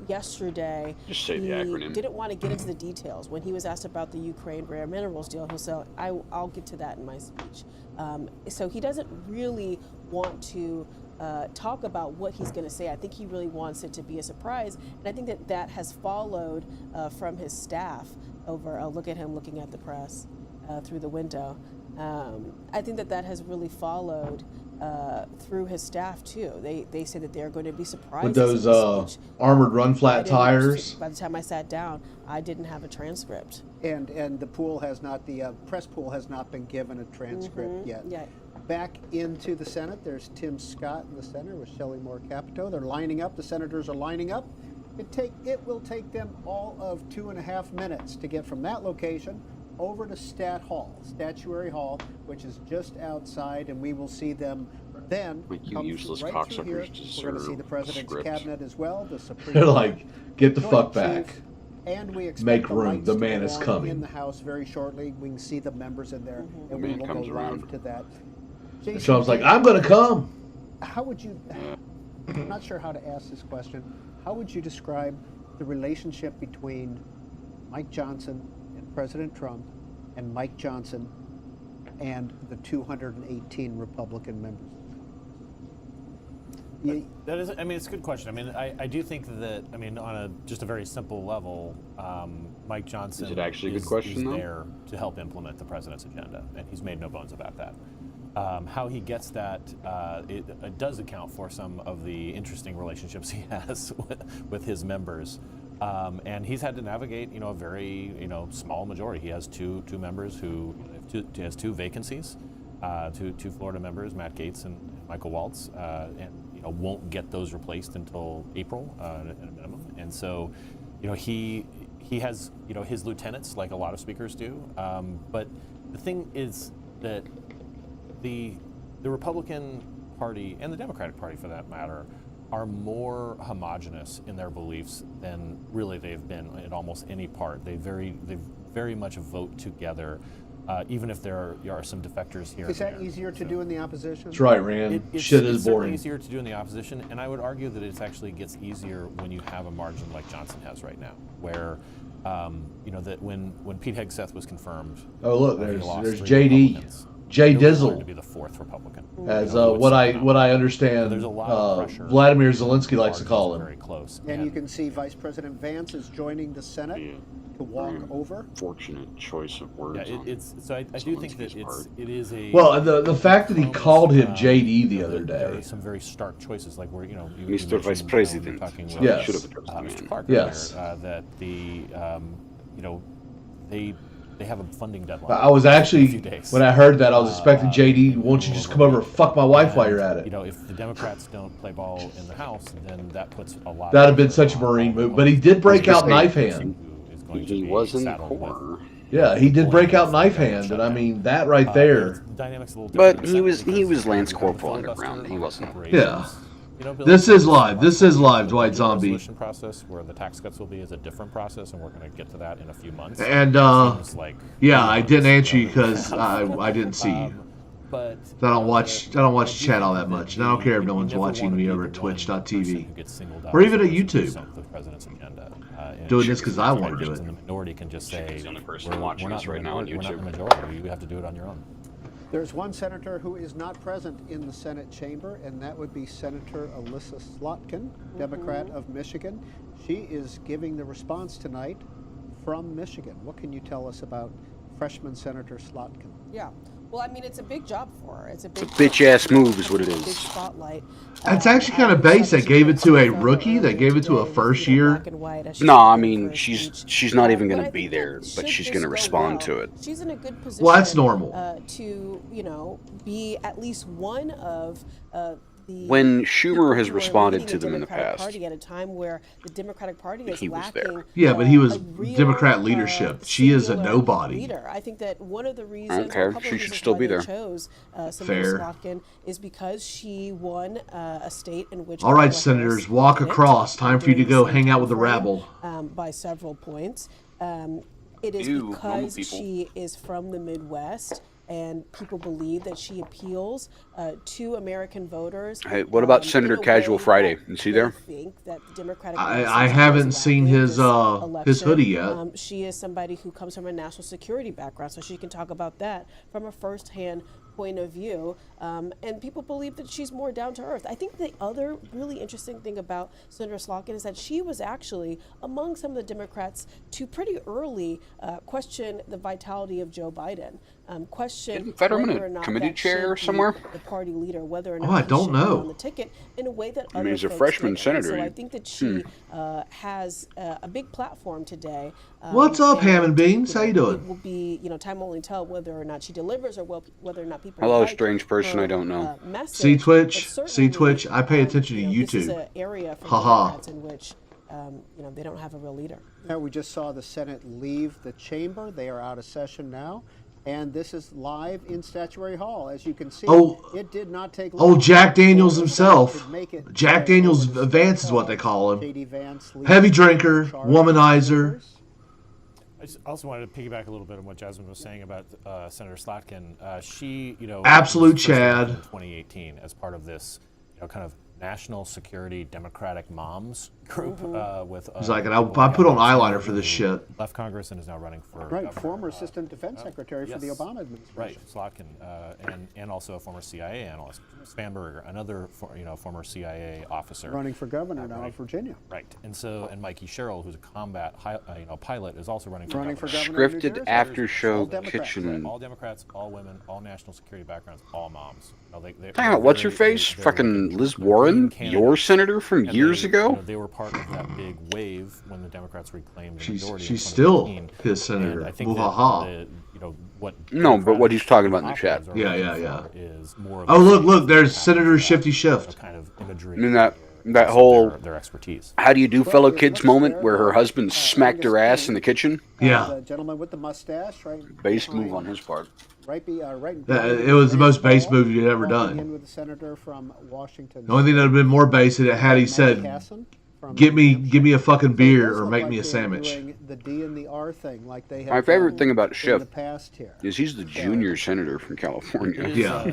yesterday, Just say the he acronym. didn't want to get into the details. When he was asked about the Ukraine rare minerals deal, he'll say, I'll get to that in my speech. So he doesn't really want to talk about what he's going to say. I think he really wants it to be a surprise, and I think that has followed from his staff over. Look at him looking at the press through the window. I think that has really followed through his staff too. They say that they're going to be surprised With those at his speech. armored run I flat didn't tires. By the time I sat down, I didn't have a transcript. And the press pool has not been given a transcript yet. Yeah. Back into the Senate, there's Tim Scott in the center with Shelley Moore Capito. They're lining up. The senators are lining up. It will take them all of 2.5 minutes to get from that location over to Statuary Hall, which is just outside, and we will see them then. Like you come useless right through here. cocksuckers We're going to see the deserve president's script. cabinet as well. The Supreme They're Court like, get the Joint fuck back. Chief, and we expect Make the room. lights The to man go is on coming. in the House very shortly. We can see the members in there, and we man will go comes live around. to that. And Jason, Trump's like, I'm going to come. how would you? I'm not sure how to ask this question. How would you describe the relationship between Mike Johnson and President Trump, and Mike Johnson and the 218 Republican members? That is, I mean, it's a good question. I mean, I do think that, I mean, on just a very simple level, Mike Johnson Is it actually a good question, is though? there to help implement the president's agenda, and he's made no bones about that. How he gets that, it does account for some of the interesting relationships he has with his members. And he's had to navigate, a very, small majority. He has two members who he has 2 vacancies, two Florida members, Matt Gaetz and Michael Waltz, and won't get those replaced until April at a minimum. And so, he has his lieutenants, like a lot of speakers do. But the thing is that the Republican Party and the Democratic Party, for that matter, are more homogenous in their beliefs than really they've been in almost any part. They very much vote together, even if there are some defectors here. Is that easier to do in the opposition? That's right, Rand. Shit is it's certainly boring. easier to do in the opposition, and I would argue that it actually gets easier when you have a margin like Johnson has right now, where that when Pete Hegseth was confirmed. Oh look, he lost there's 3 JD. Republicans. Jay He was Dizzle. to be the 4th Republican. As You know, what I understand, there's a lot of pressure. Vladimir Zelensky likes to call him. Very close. And you can see Vice President Vance is joining the Senate to walk over. Fortunate choice of words. Yeah, I do think that it is a. Well, the fact that he called him JD the other There day. are some very stark choices, like where you Mr. mentioned, Vice President. talking So with, Yes. should have addressed the Mr. man. Clark Yes. earlier, that they have a funding deadline. I was in a actually, few days. when I heard that, I was expecting JD, won't you just come over and fuck my wife while you're at You it? know, if the Democrats don't play ball in the House, then that puts a lot. That'd have of been pressure such a on Marine all move, but he did break I was out gonna knife say, hand. who is going to He be was in the saddled with corner. Yeah, he did break out knife Blame hand, the and I shutdown. mean, that right It's there. dynamics a little But different in he the was- Senate he because was Lance you have Corporal filibuster, underground. He wasn't. Yeah. Bill This is Clinton live. This is live, the Dwight budget Zombie. resolution process where the tax cuts will be is a different process, and we're going to get to that in a few months. And, Seems like Yeah, I didn't answer you months. because I didn't see you. But I don't watch chat all that much, and I don't care if no you one's never watching wanna me be over the at one twitch.tv. person who gets singled out Or even as at YouTube. the president's agenda. And Doing this 'cause I wanna do Republicans it. in the minority can just say, She's the only person we're watching not us right the now on minority, we're not the YouTube. majority. You have to do it on your own. There's one senator who is not present in the Senate chamber, and that would be Senator Alyssa Slotkin, Democrat of Michigan. She is giving the response tonight from Michigan. What can you tell us about freshman Senator Slotkin? Yeah. Well, I mean, it's a big job for her. It's a big bitch-ass move is what it Big is. spotlight. That's actually kind of base. They gave it to a rookie. They gave it to a first year. No, I mean she's not even going to be there, but she's going to respond to it. She's in a good position. Well, that's normal. To be at least one of the. When people Schumer has who are responded leading to the them in the Democratic past, Party at a time where the Democratic Party is he was there. lacking. Yeah, but he was a real, Democrat leadership. She is a singular nobody. Leader. I think that one of the reasons, care. a couple She of should reasons still why be they there. chose Senator Fair. Slotkin is because she won a state in which. All right, Kamala senators, Harris walk didn't, across. Time for you to during go the hang same out with the timeframe, rabble. by several points. It is Ew, normal because people. she is from the Midwest, and people believe that she appeals to American voters. Hey, what about in Senator a Casual way Friday? that Is he they there? think that the Democratic I message haven't was seen lacking his, this his hoodie election. yet. She is somebody who comes from a national security background, so she can talk about that from a first-hand point of view. And people believe that she's more down to earth. I think the other really interesting thing about Senator Slotkin is that she was actually among some of the Democrats to pretty early question the vitality of Joe Biden. Question Isn't Fetterman whether a or not committee that chair should be somewhere? the party leader, whether or not Oh, I he don't should be know. on the ticket in a way that I mean, other he's a folks freshman didn't. And senator. So I think that she has a big platform today. What's up, and, Ham and Beans? How you doing? It will be, time will only tell whether or not she delivers or whether or not people. Hello, like strange person her, I don't know. message. See Twitch? But See certainly, Twitch? I pay attention to This is YouTube. an area for Haha. Democrats in which they don't have a real leader. Now, we just saw the Senate leave the chamber. They are out of session now. And this is live in Statuary Hall. As you can see, Oh. it did not take long. Oh, Jack Daniels for the himself. Senate to make it Jack to Daniels the Vance is Hall. what they call him. J.D. Vance leads Heavy drinker, the charge. womanizer. I just also wanted to piggyback a little bit on what Jasmine was saying about Senator Slotkin. She, Absolute was first elected Chad. in 2018 as part of this, kind of national security Democratic moms group with. He's like, I put on eyeliner for this shit. Left Congress and is now running for Right, governor. former Assistant Defense Secretary for the yes. Obama administration. Right, Slotkin, and also a former CIA analyst, Spanberger, another former CIA officer. Running for governor now right. of Virginia. Right, and Mikey Sherrill, who's a combat pilot, is also running for Running governor. for governor of New Scripted Jersey. after All show Democrats. kitchen. All Democrats, all women, all national security backgrounds, all moms. Hang on, what's her face? Fucking Liz Warren? Your senator from years ago? They were part of that big wave when the Democrats reclaimed the She's majority. in she's still 2018. his senator. And I think Boo-ha-ha. that what No, but what he's talking about in the Democrats chat. are Yeah, looking yeah, yeah. for is more of Oh, a look, there's Senator Shifty Shift. kind of imagery. I mean, that That of whole their expertise. how do you do, fellow kids moment where her husband smacked her ass in the kitchen. Yeah. The gentleman with the mustache, right? Base behind- move on his part. Right, right. in That- front of it was the Rand most base Paul, move you'd ever walking done. In with the senator from Washington. The only thing that would have been more basic had he Maggie said, Hassan from give me New Hampshire. a fucking So it beer does or look make like me a they're sandwich. doing the D and the R thing, like they have My favorite done thing about in Schiff the past here. is he's the junior senator from It California. is, Yeah.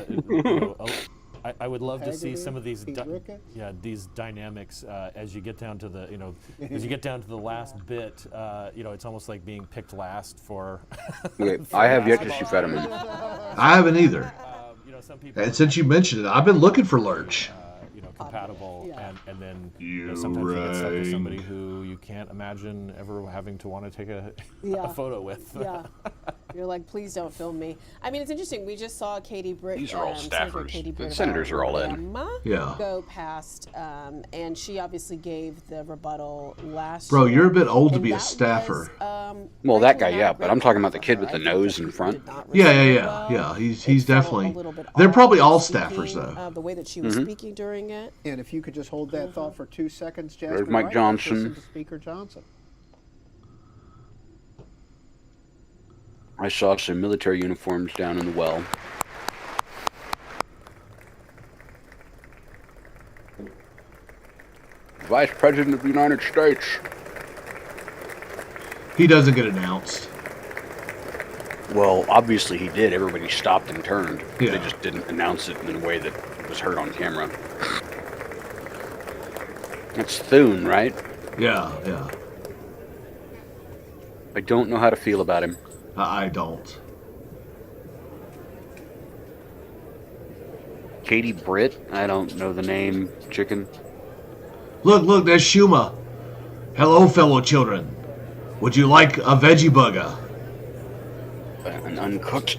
I would love to see Haggerty, some of these, Pete Ricketts. these dynamics as you get down to the, as you get down to the last bit. It's almost like being picked last for. Okay, I have yet to see Fetterman. I haven't either. Some people. And since you mentioned it, I've been looking for Lurch. Compatible, Yeah. and then You're sometimes you get stuck with right. somebody who you can't imagine ever having to want to take a Yeah. photo with. Yeah. You're like, please don't film me. I mean, it's interesting. We just saw Katie Britt. These are all Senator staffers. Katie The Britt of senators are all in. Alabama Yeah. Go past, and she obviously gave the rebuttal last Bro, year. you're a bit old to And be a that staffer. was, Well, that frankly, guy, yeah, not but I'm great talking about the for kid her. with the I think nose that in she front. did not Yeah, receive it yeah. well. Yeah, he's It felt definitely. a little bit They're probably all speaking, staffers though. the way that she was speaking during it. And if you could just hold that thought for 2 seconds, Jasmine. There's Mike Wright, Johnson. Listen to Speaker Johnson. I saw some military uniforms down in the well. Vice President of the United States. He doesn't get announced. Well, obviously he did. Everybody stopped and turned. Yeah. They just didn't announce it in a way that was heard on camera. It's Thune, right? Yeah, yeah. I don't know how to feel about him. I don't. Katie Britt? I don't know the name. Chicken? Look, there's Shuma. Hello, fellow children. Would you like a veggie burger? An uncooked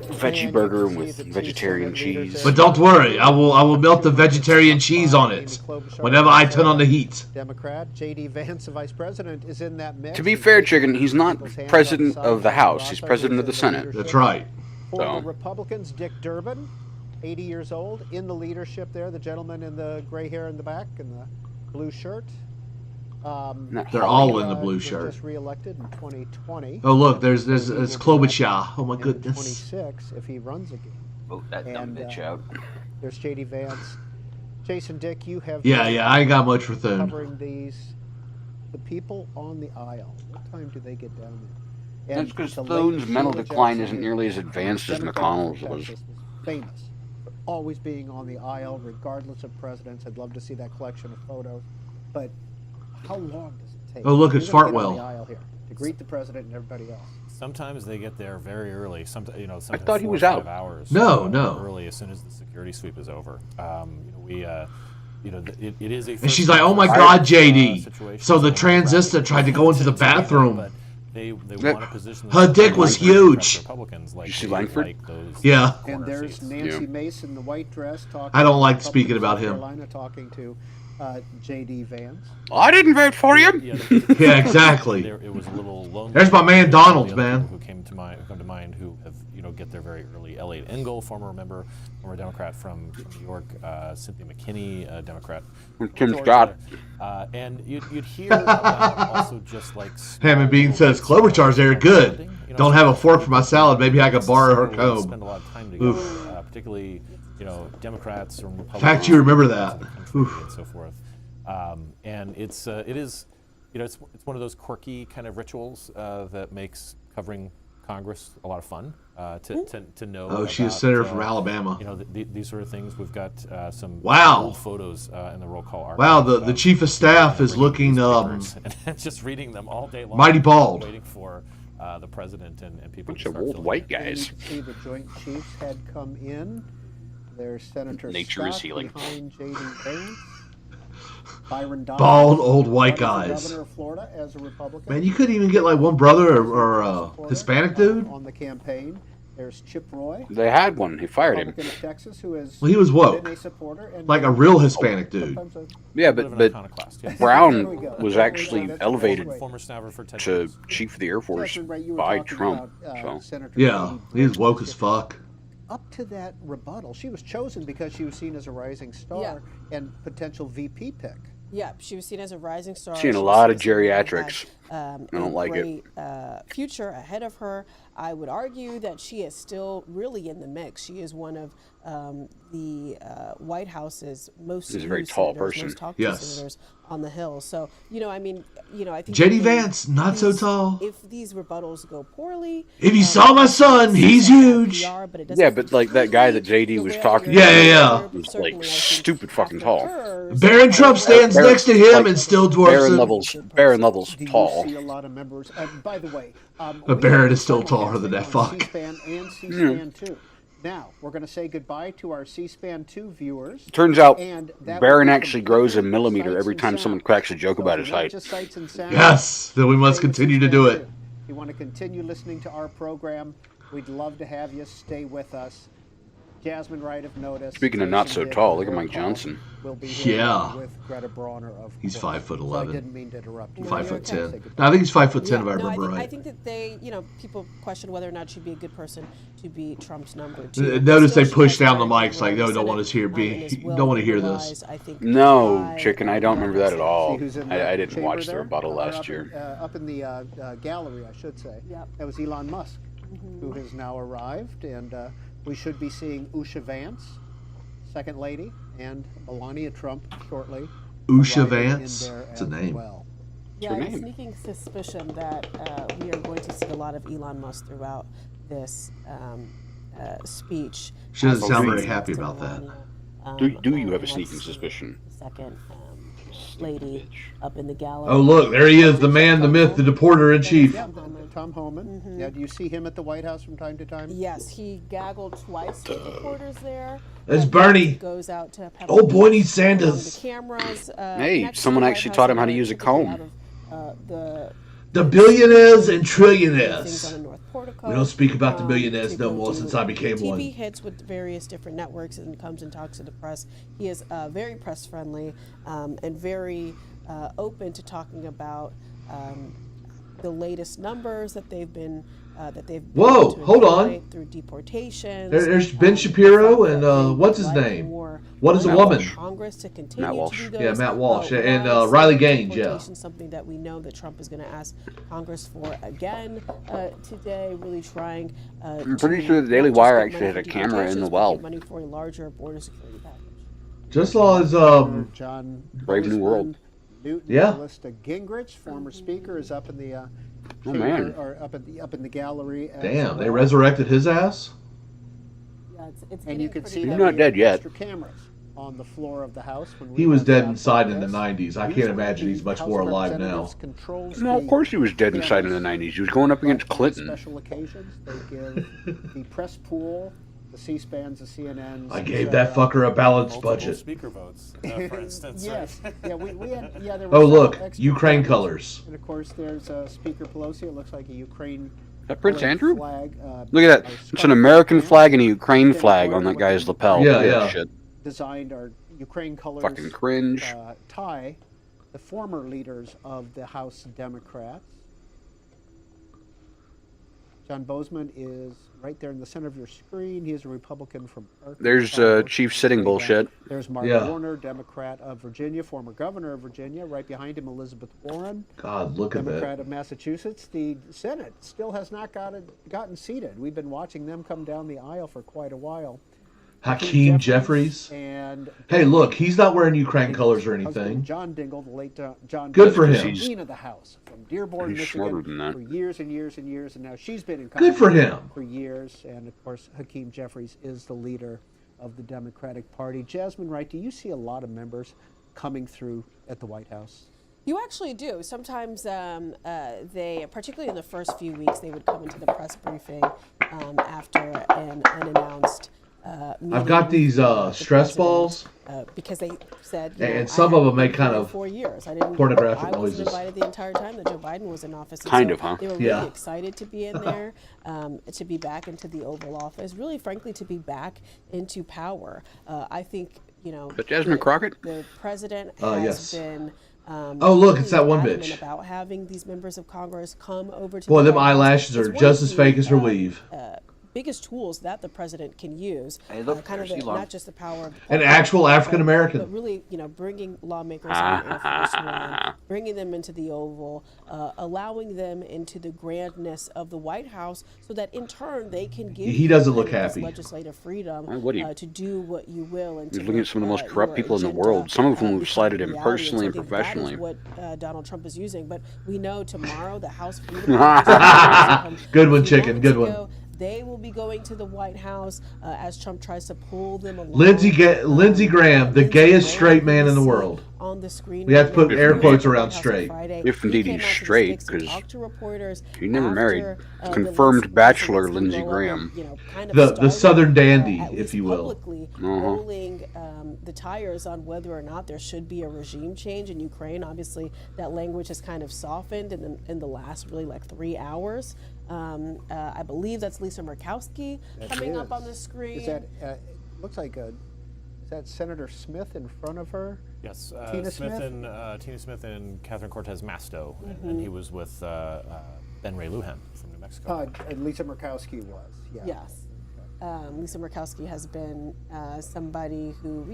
veggie burger with vegetarian cheese. But don't worry, I will melt the vegetarian cheese on it whenever I turn on the heat. Democrat J.D. Vance, the vice president, is in that mix. To be fair, Chicken, he's not president of the House. He's president of the Senate. That's right. For So. the Republicans, Dick Durbin, 80 years old, in the leadership there. The gentleman in the gray hair in the back and the blue shirt. They're all in the blue was shirt. Just reelected in 2020. Oh look, there's it's He will be Klobuchar. Oh my in goodness. 26 if he runs again. Vote that dumb And, bitch out. There's J.D. Vance. Jason Dick, you have Yeah, been I ain't got much for Thune. covering these. The people on the aisle. What time do they get down there? That's because the late Thune's mental Sheila decline Jackson, isn't nearly as advanced as Democrat McConnell's from was. Texas, famous for always being on the aisle, regardless of presidents. I'd love to see that collection of photos. But how long does it take? Oh, look, it's You're gonna get on Fartwell. the aisle here to greet the president and everybody else. Sometimes they get there very early. Sometimes thought he 4 or was 5 out. hours. No. Early, as soon as the security sweep is over. It is a. And she's like, "Oh my God, JD." So the transistor tried to go into the bathroom. But they Yeah. want to position Her dick was huge. Republicans like You see they Langford? like those Yeah. And corner there's seats. Nancy Yeah. Mace in the white dress talking. I don't like to speaking Republicans about of him. Carolina talking to J.D. Vance. I didn't vote for you. Yeah, exactly. It was a little lonely. There's my man Donald, The other man. people Who come to mind who have get there very early. Elliot Engel, former Democrat from New York. Cynthia McKinney, a Democrat. from Tim Georgia. Scott. And you'd hear about also just like. Ham and Bean says Klobuchar's there good. Don't have a fork for my salad. Maybe I could borrow her comb. Spend a lot of time together, particularly Democrats or Republicans. Fact you remember that. of the country Oof. and so forth. And it is it's one of those quirky kind of rituals that makes covering Congress a lot of fun to know. Oh, she's a about, senator from Alabama. These sort of things. We've got some Wow. old photos in the roll call archive. Wow, the about, chief of staff is bringing looking these papers and just reading them all day long. mighty bald. Waiting for the president and people Bunch to of start old filling white in. And you guys. can see the Joint Chiefs had come in. There's Senator Nature is Scott healing. behind J.D. Vance. Byron Donalds, Bald old white running for guys. Governor of Florida as a Republican. Man, you couldn't even get like one brother or Hispanic dude. On the campaign, there's Chip Roy, They had one. He fired him. Republican of Texas, who has Well, he was woke. been a supporter and Like a real Hispanic dude. sometimes a- Yeah, Bit of an but iconoclast, yes. Brown was actually That's elevated right. Former Stafford Ted to Cruz. chief of the Air Force Jasmine, right, you were by talking Trump. about, So Senator Yeah, Katie he's Britt. woke as fuck. up to that rebuttal, she was chosen because she was seen as a rising star and potential VP pick. Yeah, she was seen as a rising star. Seen a She was lot of seen as someone that geriatrics. had, I don't like it. future ahead of her. I would argue that she is still really in the mix. She is one of the White House's most She's a very used tall senators, person. most talked Yes. to senators on the Hill. So, I think J.D. that Vance, not so tall. If these rebuttals go poorly, If you saw my son, he's huge. Yeah, but like that guy that JD was talking Yeah. was like stupid fucking tall. Barron Trump stands Barron- next to him like, and still dwarfs Barron him. levels Do you tall. see a lot of members? By the way, But Barrett is still taller than that fuck. C-SPAN and C-SPAN 2. Now, we're going to say goodbye to our C-SPAN 2 viewers. Turns out And that Barron will be actually grows a completely millimeter sights every and time sound. someone cracks a joke So about if his you like height. just sights and sound, Yes, then we must stay with continue to C-SPAN do it. 2. If you want to continue listening to our program, we'd love to have you stay with us. Jasmine Wright of Notice. Speaking of Jason not so Dick tall, of look at Roll Mike Call Johnson. will be here Yeah. with Greta Brawner, of He's course. 5'11". So I didn't mean to interrupt you. 5'10". Say goodbye. No, I think he's 5'10" if I no, remember I right. think that they, people question whether or not she'd be a good person to be Trump's number Uh, 2. notice Still, they she push has down the very mics good like, no, role don't in want the us here. Senate, and is Don't want to hear this. utilized, I think, No, by, chicken, I don't remember that at all. See who's in the I didn't chamber watch the there? rebuttal Or last up year. up in the gallery, I should say. Yep. That was Elon Musk, who has now arrived, and we should be seeing Usha Vance, Second Lady, and Melania Trump shortly. Usha arriving in Vance? there It's a as name. Well. Yeah, I have a name? sneaking suspicion that we are going to see a lot of Elon Musk throughout this speech. She doesn't As sound he very speaks happy to about that. Melania. Do you have a Let's sneaking see, suspicion? the Second lady up in the gallery. Oh, look, there he is, the man, the myth, the deporter in chief. Yeah, Tom Homan. Yeah, do you see him at the White House from time to time? Yes, he gaggled twice with reporters there. That's But Bernie. he goes out to Pebble Oh, boy, Beach, needs Sanders. The cameras. Hey, next to someone the White actually House taught him how to are use a typically comb. out of, The billionaires and things trillionaires. on the North Portico. We don't speak about the billionaires to no go more do since I became TV one. hits with various different networks and comes and talks to the press. He is very press friendly and very open to talking about the latest numbers that they've been Whoa, able to hold on. accumulate through deportations. There's Ben Shapiro and, what's his like name? more What is a Matt woman? Walsh. Congress to continue Matt Walsh. to do Yeah, those, Matt Walsh and, why Riley is Gaines, yeah. deportation something that we know that Trump is going to ask Congress for again today, really trying I'm pretty to sure the Daily not just Wire get actually money had a for camera in the deportations, but well. get money for a larger border security package. Just saw his, John Brave New World. Newton Yeah. Callista Gingrich, former speaker, is up in the Oh, man. or up in the gallery. as damn, they well. resurrected his ass? Yeah, it's And you getting can pretty see He's that not we dead have yet. extra cameras on the floor of the House. When He we was have dead shots inside like in the this. 90s. I can't Usually imagine the he's much House more of alive now. Representatives controls No, of the course he was dead inside in the cameras. 90s. He was going up against But on Clinton. Special occasions, they give the press pool, the C-SPANs, the CNNs. I gave that fucker a balanced Multiple budget. speaker votes, for instance. Yes. Yeah, we had. Yeah, there Oh, were look, several extra Ukraine cameras. colors. And of course, there's Speaker Pelosi. It looks like a Ukraine. Is that Prince colored Andrew? Flag, Look at that. It's an American flag and a Ukraine flag on that guy's lapel. Yeah, Look at that yeah. shit. Designed our Ukraine colors. Fucking cringe. Tie the former leaders of the House Democrats. John Bozeman is right there in the center of your screen. He is a Republican from Arkansas. There's Chief Sitting bullshit. There's Mark Yeah. Warner, Democrat of Virginia, former governor of Virginia. Right behind him, Elizabeth Warren, God, look at Democrat that. of Massachusetts. The Senate still has not gotten seated. We've been watching them come down the aisle for quite a while. Hakeem Jeffries. And Hey, look, he's not wearing Ukraine colors or husband, anything. John Dingle, the late John Good Dingle, for was him. Dean of the House from Dearborn, He's smarter than Michigan, that. for years and years and years, and now she's been in Good for Congress him. for years. And of course, Hakeem Jeffries is the leader of the Democratic Party. Jasmine Wright, do you see a lot of members coming through at the White House? You actually do. Sometimes they, particularly in the first few weeks, they would come into the press briefing after an unannounced meeting I've got with these the stress president, balls. because they said, And some of them make kind of 4 years. I didn't. pornographic I wasn't noises. invited the entire time that Joe Biden was in office. And Kind so of, huh? They were really Yeah. excited to be in there, to be back into the Oval Office. Really, frankly, to be back into power. I think But Jasmine Crockett? the president has yes. been. Oh, look, it's that one adamant bitch. About having these members of Congress come over to. Boy, the them White House. eyelashes It's are one just as thing, fake as her weave. biggest tools that the president can use. Hey, look, kind of there's Elon. not just the power of the An pulpit, actual African American. but really, bringing lawmakers on Air Force One, bringing them into the Oval, allowing them into the grandness of the White House, so that in turn they can give He doesn't you look this happy. legislative freedom Why would he? to do what you will. And He's to looking at some of the most corrupt your people in the agenda, world, some of whom have become slighted him reality. personally and so I think professionally. That is what Donald Trump is using. But we know tomorrow the House Freedom Caucus, Good one, a few chicken, good moments one. ago, they will be going to the White House as Trump tries to pull them along. Lindsey Graham, the Lindsey gayest Graham, straight man you in the see world. On the screen, We have to put right air now. quotes He was around at the White House on straight. Friday. If indeed He he's came out to the straight, sticks and 'cause talked to reporters he never married. after, the Confirmed Lindsey bachelor Graham Lindsey scandal, Graham. kind of The started, Southern dandy, at if least you will. publicly rolling the tires on whether or not there should be a regime change in Ukraine. Obviously, that language has kind of softened in the last really like 3 hours. I believe that's Lisa Murkowski coming up on the screen. Is that, looks like is that Senator Smith in front of her? Yes, Tina Smith? Tina Smith and Catherine Cortez Masto, and he was with Ben Ray Lujan from New Mexico. Lisa Murkowski was, yeah. Yes. Lisa Murkowski has been somebody who,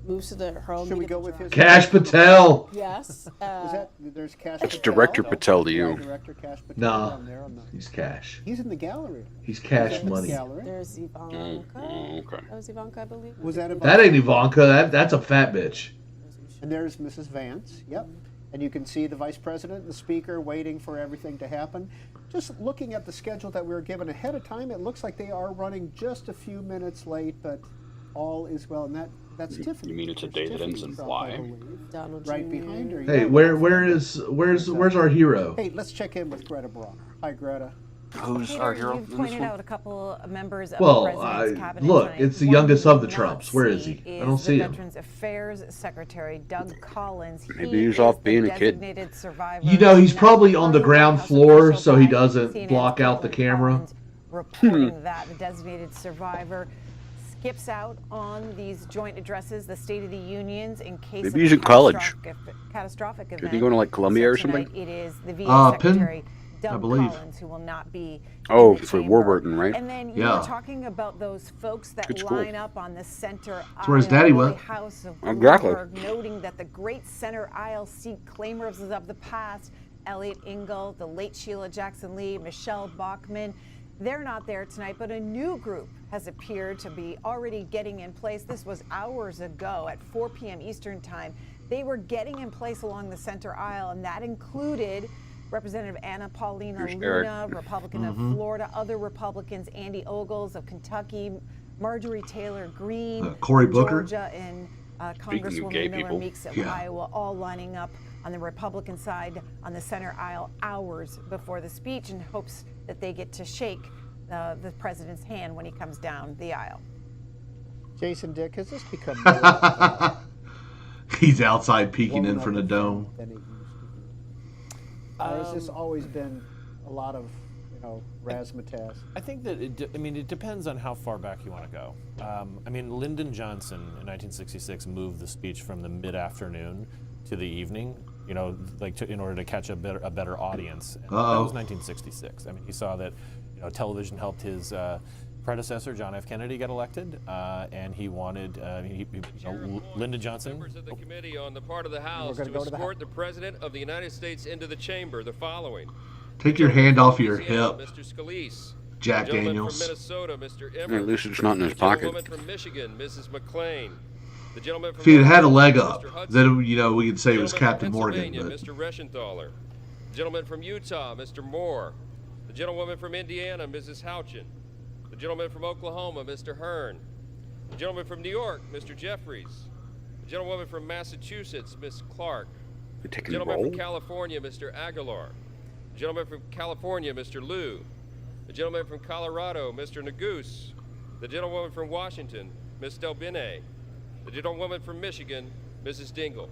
moves to her own. Should we media go with drive. his? Cash Patel. Yes. Is that, there's Cash That's Patel? Director Patel to Yeah, you. Director Cash Patel Nah. down there on the, He's cash. he's in the gallery. He's cash In the money. gallery. There's Ivanka. okay. That was Ivanka, I believe. Was that That ain't Ivanka. That's a fat bitch. And there's Mrs. Vance, yep. And you can see the Vice President and the Speaker waiting for everything to happen. Just looking at the schedule that we were given ahead of time, it looks like they are running just a few minutes late, but all is well. And that's Tiffany. You mean it's a There's day that ends Tiffany's in up, Y? I believe. Donald Right Jr. behind her. Hey, yeah. where's our hero? Hey, let's check in with Greta Bronner. Hi, Greta. Who's Peter, our hero? you've in this pointed one? out a couple of members of Well, the president's cabinet look, tonight. it's the One youngest we of the will Trumps. not Where is see he? I don't see the him. Veterans Affairs Secretary Doug Collins. Maybe He he's is off the being a kid. designated survivor. He's probably on the Not ground House floor official so he by doesn't CNN's block out the Caitlin camera. Collins reporting that the designated survivor skips out on these joint addresses, the State of the Unions, in case Maybe of he's a in college. catastrophic event. Could he go to, like, Columbia or tonight something? It is the VA Penn, Secretary I Doug believe. Collins who will not be. Oh, in the for chamber. Warburton, right? And then you Yeah. were talking about those folks that Good school. line up on the center That's where his aisle, daddy really went. House of Exactly. Bloomberg, noting that the great center aisle seat claimers of the past, Elliot Engel, the late Sheila Jackson Lee, Michelle Bachmann, they're not there tonight, but a new group has appeared to be already getting in place. This was hours ago at 4 p.m. Eastern time. They were getting in place along the center aisle, and that included Representative Anna Paulina Here's Luna, Eric. Republican of Florida, other Republicans, Andy Ogles of Kentucky, Marjorie Taylor Greene, Cory Booker. Georgia, and Speaking of gay Congresswoman Miller people. Meeks of Yeah. Iowa, all lining up on the Republican side on the center aisle hours before the speech in hopes that they get to shake the president's hand when he comes down the aisle. Jason Dick, has this become more of He's outside a peeking in woman from the on dome. than it used to be? Or has this always been a lot of, razzmatazz? I think that it depends on how far back you want to go. Lyndon Johnson in 1966 moved the speech from the mid-afternoon to the evening, in order to catch a better audience. And that was 1966. He saw that, television helped his predecessor, John F. Kennedy, get elected, and he wanted Lyndon Johnson. Members of the committee on the part of the House gonna to go to the escort the President of the United States into the chamber the following. Take your hand off your Louisiana, hip, Mr. Scalise. Jack The gentleman Daniels. from Minnesota, Mr. Yeah, Emmer. at least it's not in his The pocket. gentlewoman from Michigan, Mrs. McClain. The gentleman from If he had had a Oklahoma, leg Mr. up, Hudson. then we could say it The was gentleman from Captain Morgan. Pennsylvania, But Mr. Reschenthaler. The gentleman from Utah, Mr. Moore. The gentlewoman from Indiana, Mrs. Houchin. The gentleman from Oklahoma, Mr. Hearn. The gentleman from New York, Mr. Jeffries. The gentlewoman from Massachusetts, Miss Clark. You The taking a gentleman roll? from California, Mr. Aguilar. The gentleman from California, Mr. Liu. The gentleman from Colorado, Mr. Neguse. The gentlewoman from Washington, Ms. Delbene. The gentlewoman from Michigan, Mrs. Dingle.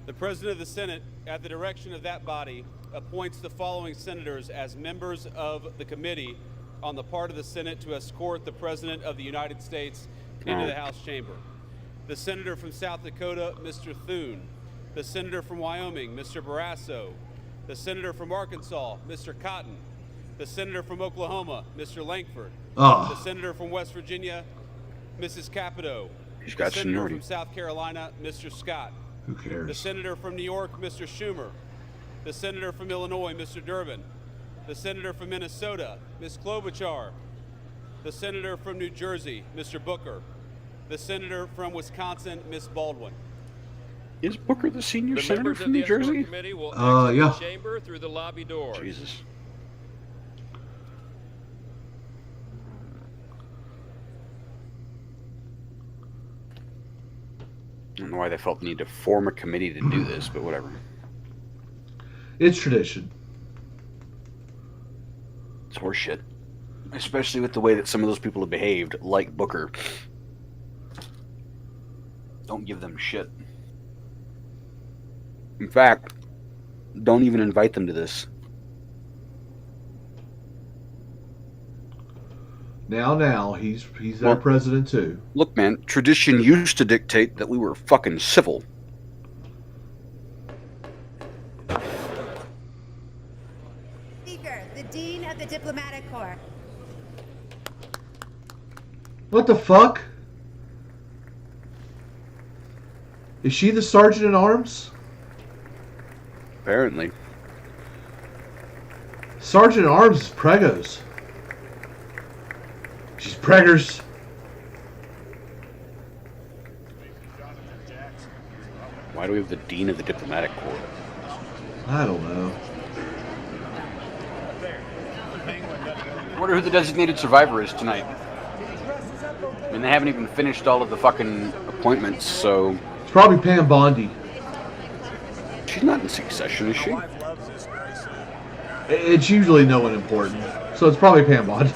The President of the Senate, at the direction of that body, appoints the following senators as members of the committee on the part of the Senate to escort the President of the United States into the House chamber. The Senator from South Dakota, Mr. Thune. The Senator from Wyoming, Mr. Barrasso. The Senator from Arkansas, Mr. Cotton. The senator from Oklahoma, Mr. Langford. Oh. The senator from West Virginia, Mrs. Capito. He's got the senator seniority. from South Carolina, Mr. Scott. Who The cares? senator from New York, Mr. Schumer. The senator from Illinois, Mr. Durbin. The senator from Minnesota, Ms. Klobuchar. The senator from New Jersey, Mr. Booker. The senator from Wisconsin, Ms. Baldwin. Is Booker the senior The senator members from of New the escort Jersey? committee will exit yeah. the chamber through the lobby doors. Jesus. I don't know why they felt the need to form a committee to do this, but whatever. It's tradition. It's horseshit. Especially with the way that some of those people have behaved, like Booker. Don't give them shit. In fact, don't even invite them to this. Now, he's our president too. Look, man, tradition used to dictate that we were fucking civil. Speaker, the Dean of the Diplomatic Corps. What the fuck? Is she the sergeant at arms? Apparently. Sergeant at arms is Pregos. She's Preggers. Why do we have the Dean of the Diplomatic Corps? I don't know. I wonder who the designated survivor is tonight. I mean, they haven't even finished all of the fucking appointments, so... It's probably Pam Bondi. She's not in succession, is she? It's usually no one important, so it's probably Pam Bondi.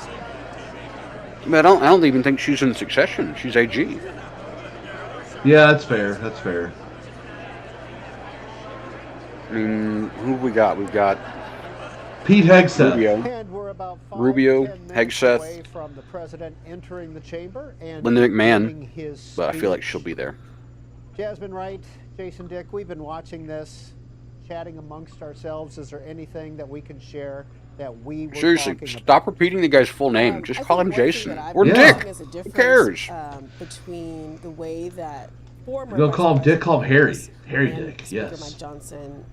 I mean, I don't even think she's in succession. She's AG. Yeah, that's fair. That's fair. I mean, who have we got? We've got Pete Hegseth. Rubio. And we're about 5 Rubio, 10 minutes Hegseth. away from the president entering the chamber and Linda giving McMahon, his but I feel like speech. she'll be there. Jasmine Wright, Jason Dick, we've been watching this, chatting amongst ourselves. Is there anything that we can share that we were Seriously, talking about? stop repeating the guy's full name. Just I call think him one thing Jason. that I've Or been Dick. noticing is a Who difference, cares? between the way that former You're gonna call him Vice Dick, call him Harry. President Harry and Dick, Speaker yes. Mike Johnson,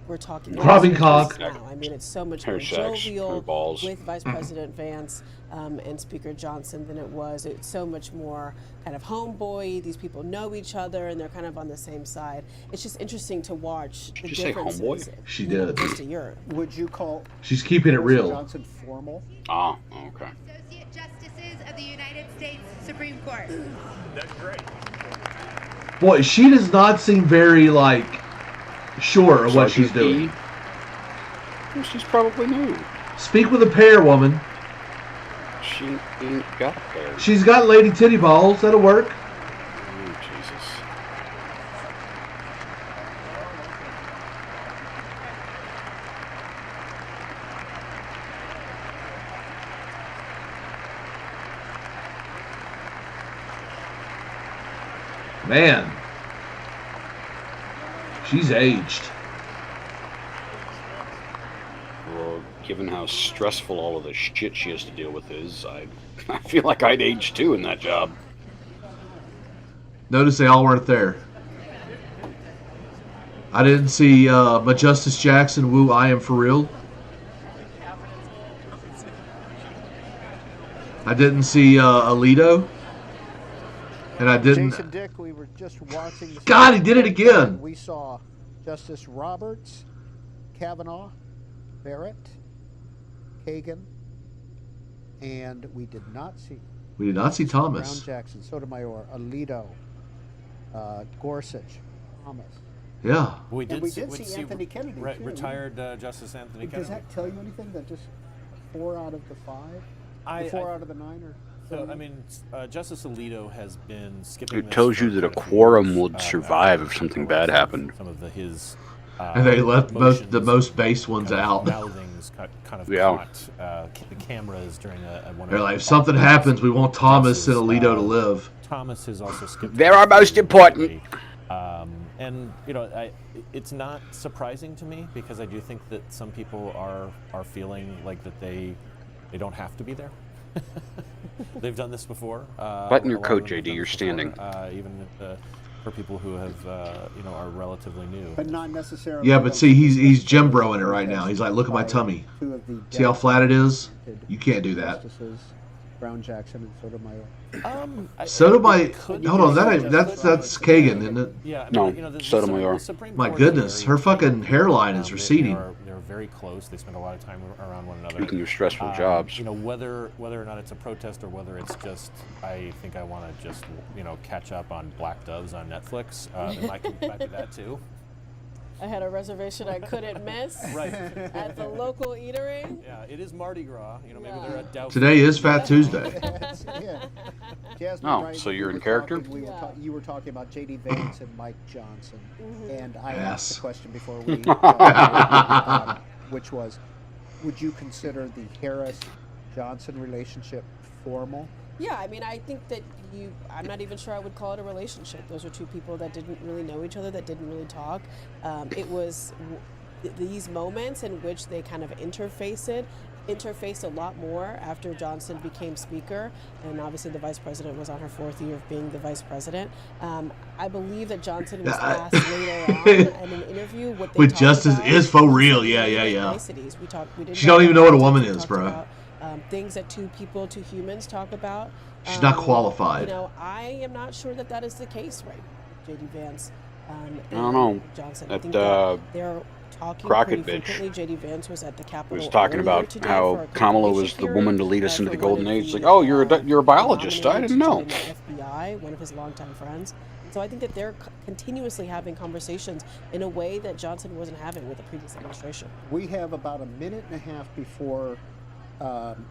we're talking Robbing cock. now. I mean, it's so much Hair more sex, jovial hair balls. with Vice President Vance and Speaker Johnson than it was. It's so much more kind of homeboy. These people know each other and they're kind of on the same side. It's just interesting to watch the you say differences. homeboy? She you know, did. just a year. Would you call She's keeping it Boris real. Johnson formal? Ah, okay. Associate Justices of the United States Supreme Court. Boy, she does not seem very, like, sure of what she's Sergeant doing. E? Well, she's probably new. Speak with a pair, woman. She ain't got a pair. She's got lady titty balls. That'll work. Oh, Jesus. Man. She's aged. Well, given how stressful all of the shit she has to deal with is, I feel like I'd age too in that job. Notice they all weren't there. I didn't see Justice Jackson woo I Am For Real. I didn't see Alito. And I didn't... Jason Dick, we were just watching this. God, he did it again. We saw Justice Roberts, Kavanaugh, Barrett, Kagan, and we did not see We did not see Brown Thomas. Jackson, Sotomayor, Alito, Gorsuch, Thomas. Yeah. We And did we see, did we'd see Anthony Kennedy, too. retired Justice Anthony Does Kennedy. that tell you anything that just 4 out of the 5? 4 out of the 9 or So, I mean, Justice Alito has been skipping. It this tells for you that a quite few quorum years, would survive if something bad happened. Some of his. And they left the motions, most base ones kind of out. Mouthings kind of Yeah. caught the cameras during one of They're the like, if something happens, we want Thomas and Justice, Alito to live. Thomas has also skipped. They're our most important. And it's not surprising to me because I do think that some people are feeling like that they don't have to be there. They've done this before. Button your coat, JD. You're standing. Even for people who have are relatively new. But not necessarily. Yeah, but see, he's Jim Broing it right now. He's like, look at my tummy. See how flat it is? You can't do that. Justices Brown Jackson and Sotomayor. Sotomayor. Hold on, that's Kagan, isn't it? Yeah. No, the Sotomayor. Supreme My Court goodness, is her very fucking tight. hairline is receding. They're very close. They spend a lot of time around one another. Speaking of stressful jobs. Whether or not it's a protest or whether it's just I think I want to just catch up on Black Doves on Netflix. It might be that too. I had a reservation I couldn't miss Right. at the local eatery. Yeah, it is Mardi Gras. Maybe they're a doubt. Today is Fat Tuesday. Yeah. Jasmine Oh, Wright, so you're we in were character? talking- you were talking about J.D. Vance and Mike Johnson, and I Yes. asked the question before we, which was, would you consider the Harris-Johnson relationship formal? Yeah, I mean, I think that I'm not even sure I would call it a relationship. Those are two people that didn't really know each other, that didn't really talk. It was these moments in which they kind of interfaced a lot more after Johnson became speaker, and obviously the vice president was on her 4th year of being the vice president. I believe that Johnson was asked later on in an interview what they With talked Justice about. is for real, yeah. Niceties. We didn't She don't even know what a politics. woman We is, talked bro. about, things that two humans talk about. She's not qualified. I am not sure that is the case, right, J.D. Vance. I don't know. Johnson. I That, think that they're talking Crockett pretty bitch frequently. J.D. Vance was at the Capitol. was talking earlier about today how for a Kamala was convocation the woman to lead period, us into the for golden one of age. It's the, like, oh, you're a biologist. I didn't know. nominated to join the FBI, one of his longtime friends. So I think that they're continuously having conversations in a way that Johnson wasn't having with the previous administration. We have about a minute and a half before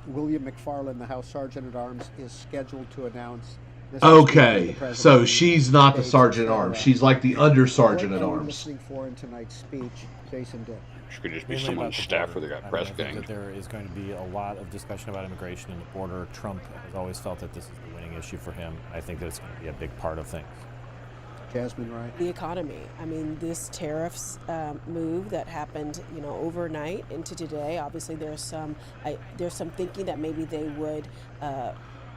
William McFarland, the House Sergeant at Arms, is scheduled to announce. Okay, so she's not the sergeant at arms. She's like the under sergeant at What are you arms. listening for in tonight's speech, Jason Dick? She could just be Mainly someone's about the staffer border. that got I press think that ganged. there is going to be a lot of discussion about immigration and the border. Trump has always felt that this is the winning issue for him. I think that it's going to be a big part of things. Jasmine Wright. The economy. I mean, this tariffs move that happened, overnight into today. Obviously, there's some thinking that maybe they would.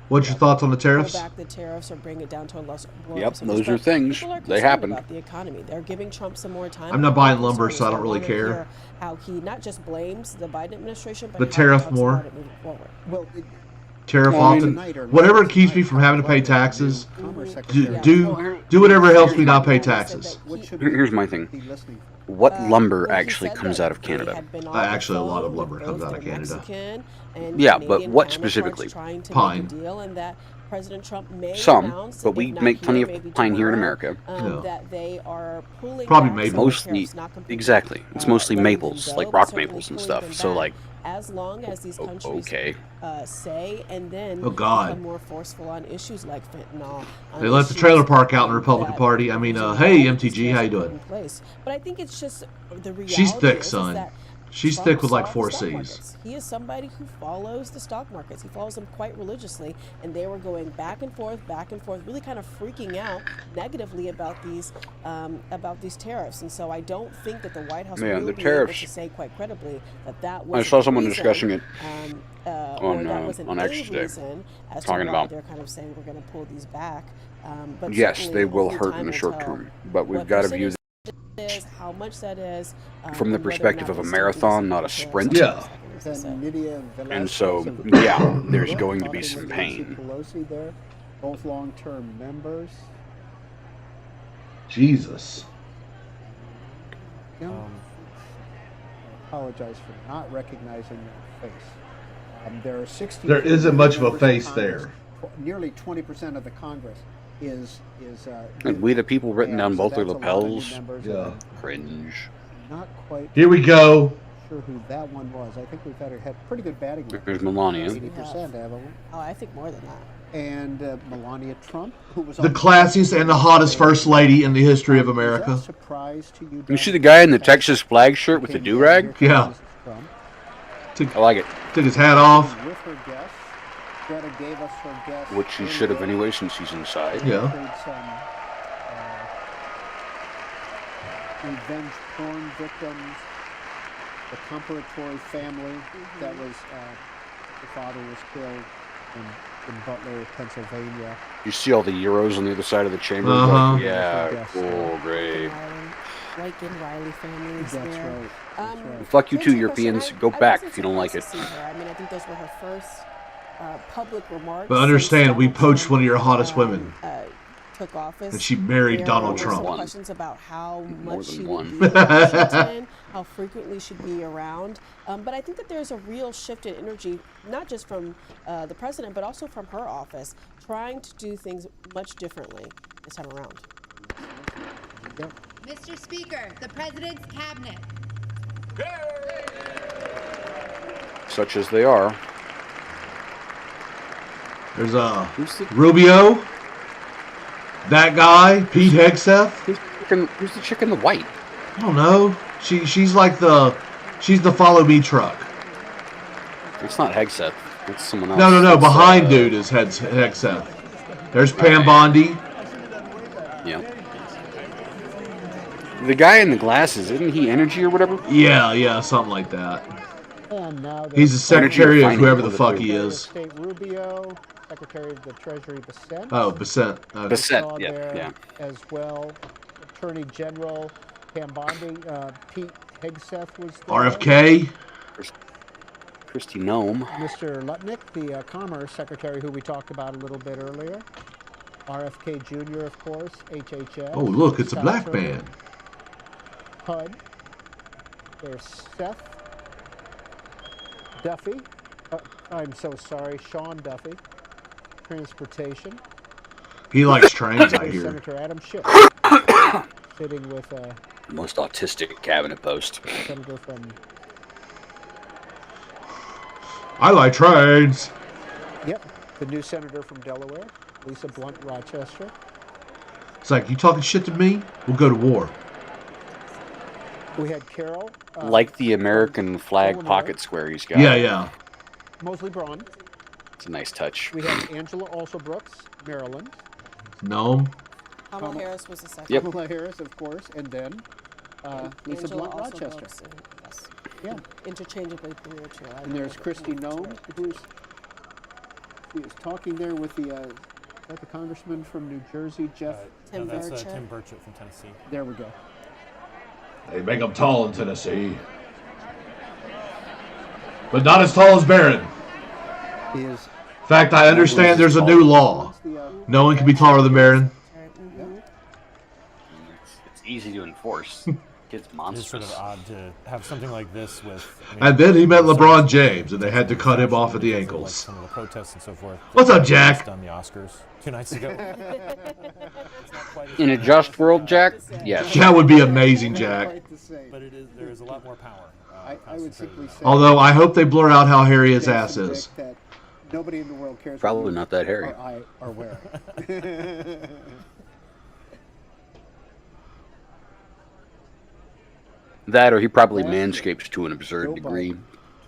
What's your thoughts on the tariffs? Roll back the tariffs or bring it down to a lower. Yep, those are things. People are They concerned happen. about the economy. They're giving Trump some more time. I'm not buying People are lumber, concerned, so I don't I really wanna care. hear how he not just blames the Biden administration, but The how tariff he talks more. about it moving forward. Well, Tariff Well, I mean, often. Whatever keeps me from having to pay taxes, do whatever helps me not pay taxes. Here's my thing. What lumber actually comes out of Canada? Actually, a lot of lumber comes out of Canada. Yeah, but what specifically? Pine. President Trump may Some, announce, but if we not make plenty here, of maybe pine here in tomorrow, America. Yeah. that they are pulling Probably back maple. some Mostly, tariffs, not completely, exactly. It's mostly letting them maples, go, like but rock certainly maples and pulling stuff. them So back like, as long as these countries okay. say and then Oh, God. become more forceful on issues like fentanyl. They let the trailer park out in the Republican Party. I mean, hey, MTG, how you doing? But I think it's just the reality. She's thick, is son. that She's Trump thick with like saw the 4 stock C's. markets. He is somebody who follows the stock markets. He follows them quite religiously, and they were going back and forth, really kind of freaking out negatively about these tariffs. And so I don't think that the White House Yeah, will the be tariffs. able to say quite credibly that was I saw the someone reason, discussing it or that wasn't on a X today, reason as talking to why about. they're kind of saying we're going to pull these back. But Yes, certainly, they will hopefully hurt in time the will short tell term, but we've what got to view percentage is, how much that is, from the and whether or perspective not of a they still do marathon, some not a tariffs. sprint. Yeah. Then Nydia Velazquez And so, of the yeah, there's What? going to be Talking some with Nancy pain. Pelosi there, both long-term members. Jesus. You know, I apologize for not recognizing that face. There are 60. There isn't much of a members face Congress. there. Nearly 20% of the Congress is. And we the people written down both their that's a lot of new lapels. members, Yeah. and Cringe. Not quite Here we go. sure who that one was. I think we've had pretty good batting record. There's Melania. 80%, haven't we? Oh, I think more than that. And Melania Trump, who was The on classiest and the hottest first lady in the history of Is that a America. surprise to you? You see the guy in the Texas flag shirt with the do-rag? Yeah. I like it. Took his hat off. With her guests, Greta gave us her guests. Which she should have anyway since he's inside. Yeah. revenge porn victims, the Comparatory family that was, the father was killed in Butler, Pennsylvania. You see all the Euros on the other side of the chamber? Uh-huh. Like, yeah, Yes. cool, great. Like in Riley families That's there. right. That's right. Fuck you To too, answer your question, Europeans. I Go back wasn't if you don't like surprised it. to see her. I mean, I think those were her first public remarks. But understand, since we Donald poached Trump, one of your hottest women. Took office. And she married There Donald were Trump. some questions about how much than she one. would be in Washington, how frequently she'd be around. But I think that there's a real shift in energy, not just from the president, but also from her office, trying to do things much differently this time around. Mr. Speaker, the President's Cabinet. Such as they are. There's Rubio, that guy, Pete Hegseth. Who's the chick in the white? I don't know. She's like she's the follow me truck. It's not Hegseth. It's someone else. No. It's, Behind dude is Hegseth. There's Pam Bondi. Yeah. The guy in the glasses, isn't he Energy or whatever? Yeah, something like that. And now He's the secretary of whoever the fuck he Secretary of is. State Rubio, Secretary of the Treasury Bissett. Oh, Bissett. Okay. Bissett, Saw yeah, there yeah. As well, Attorney General Pam Bondi, Pete Hegseth was there. RFK. Christy Nome. Mr. Lutnick, the Commerce Secretary, who we talked about a little bit earlier. RFK Jr., of course, HHS. Oh, look, it's a Scott black Turner, man. HUD. There's Seth Duffy. I'm so sorry, Sean Duffy. Transportation. He likes trains, I hear. Senator Adam Schiff. Sitting with Most autistic cabinet post. Senator from... I like trains. Yep, the new senator from Delaware, Lisa Blunt Rochester. It's like, you talking shit to me? We'll go to war. We had Carol. Like the American flag Illinois. pocket square he's got. Yeah. Mosley Braun. It's a nice touch. We had Angela Alsobrooks, Maryland. No. Kamala Harris was the second. Yep. Kamala Harris, of course, and then Lisa Angela Blunt also Rochester. Brooks and- yes. Yeah. Interchangeably through or two. And there's Christy Nome, who was talking there with the, is that the congressman from New Jersey, Jeff? Tim no, that's Burchett. Tim Burchett from Tennessee. There we go. They make them tall in Tennessee. But not as tall as Barron. He is In fact, I understand there's a new law. No one can be taller than Barron. It's easy to enforce. Kid's It is monstrous. sort of odd to have something like this with. And then he met LeBron James, and they had to cut him off at the Like ankles. some of the protests and so forth. What's up, Jack? On the Oscars 2 nights ago. In a just world, Jack? Yes. That would be amazing, Jack. quite the same. But there is a lot more power. I would simply say. Although I hope they blur out how hairy his ass is. That nobody in the world cares. Probably what not that hairy. Or I are wearing. That or he probably manscapes to an absurd degree.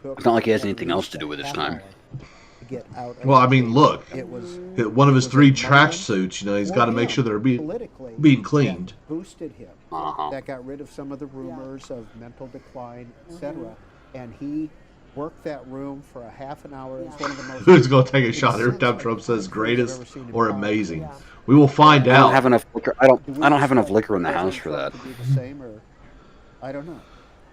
It's not like he has anything else to do with his time. To get out of Well, I mean, look. it was One of his 3 track suits, he's got to make sure they're politically being cleaned. that boosted him. That got rid of some of the rumors of mental decline, etc. And he worked that room for a half an hour. It was one of the most. Who's going to take a shot every time Trump says greatest or amazing? We will find I don't out. have enough liquor. I don't have enough liquor in the house for that. To be the same, or I don't know.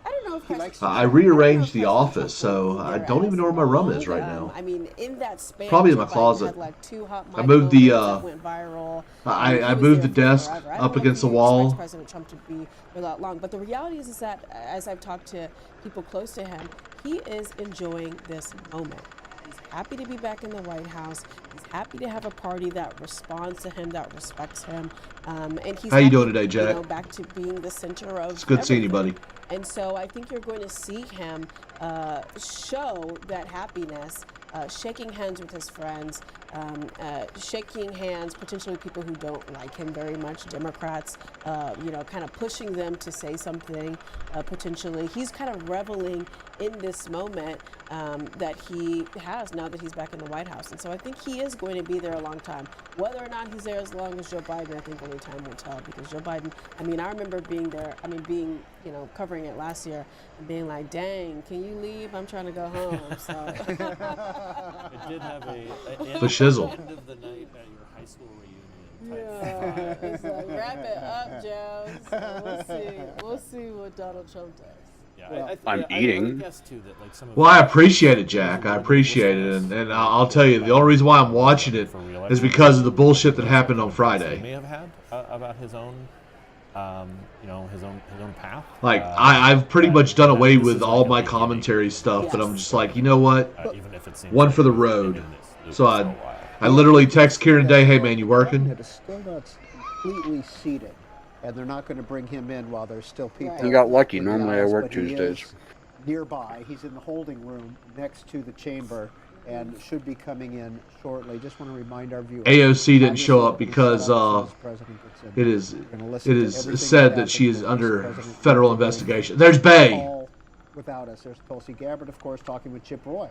I don't know if President I rearranged the office, so I don't even know where my rum is right now. I mean, in that span, Probably in my Joe Biden closet. had, like, 2 hot I mic moved the, moments that went viral. I He moved was the there desk forever. I up don't know against if the you wall. expect President Trump to be for that long, but the reality is that as I've talked to people close to him, he is enjoying this moment. He's happy to be back in the White House. He's happy to have a party that responds to him, that respects him, and he's How you happy, doing today, Jack? back to being the center of. It's good seeing you, everything. buddy. And so I think you're going to see him show that happiness, shaking hands with his friends, shaking hands, potentially people who don't like him very much, Democrats, kind of pushing them to say something, potentially. He's kind of reveling in this moment that he has now that he's back in the White House. And so I think he is going to be there a long time. Whether or not he's there as long as Joe Biden, I think only time will tell, because Joe Biden, I remember being there, covering it last year and being like, dang, can you leave? I'm trying to go home. So It did have The shizzle. end of the night at your high school reunion type vibe. it's like, wrap it up, Joe. So we'll see what Donald Trump does. Yeah, I'm I eating. would guess too that like some of Well, I appreciate it, Jack. I appreciate it, and I'll tell you, the only reason why I'm watching it is because of the bullshit that happened on he Friday. may have had about his own, his own path. Like, I've pretty much done away with all my commentary stuff, but I'm just like, you know what? Even if it seems One like for the he's been road. in this So loop for a while. I literally text Kieran today, hey man, you working? It is still not completely seated, and they're not going to bring him in while there's still people. Right. You got lucky. in the Normally I aisles, work but he Tuesdays. is nearby. He's in the holding room next to the chamber and should be coming in shortly. Just want to remind our viewers. AOC didn't obviously, it because is said that she is under federal investigation. There's Bay. Without us, there's Tulsi Gabbard, of course, talking with Chip Roy.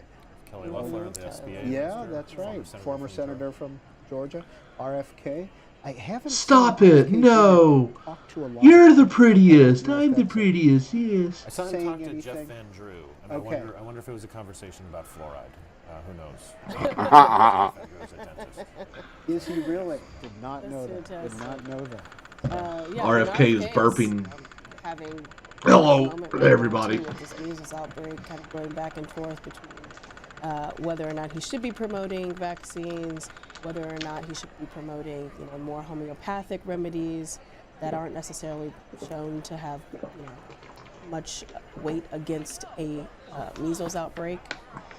Kelly Loeffler of the SBA. Yeah, that's right. Former senator from Georgia, RFK. I haven't Stop seen it. RFK No. talk to a lot You're of the people. prettiest. I don't know I'm if the that's prettiest, yes. I saw him saying talk to Jeff anything? Van Drew, and Okay. I wonder if it was a conversation about fluoride. Who knows? Is he really? Did not That's know that. Did fantastic. not know that. RFK is burping. Having Hello, a moment right now, everybody. too, with this measles outbreak, kind of going back and forth between whether or not he should be promoting vaccines, whether or not he should be promoting, more homeopathic remedies that aren't necessarily shown to have, much weight against a measles outbreak.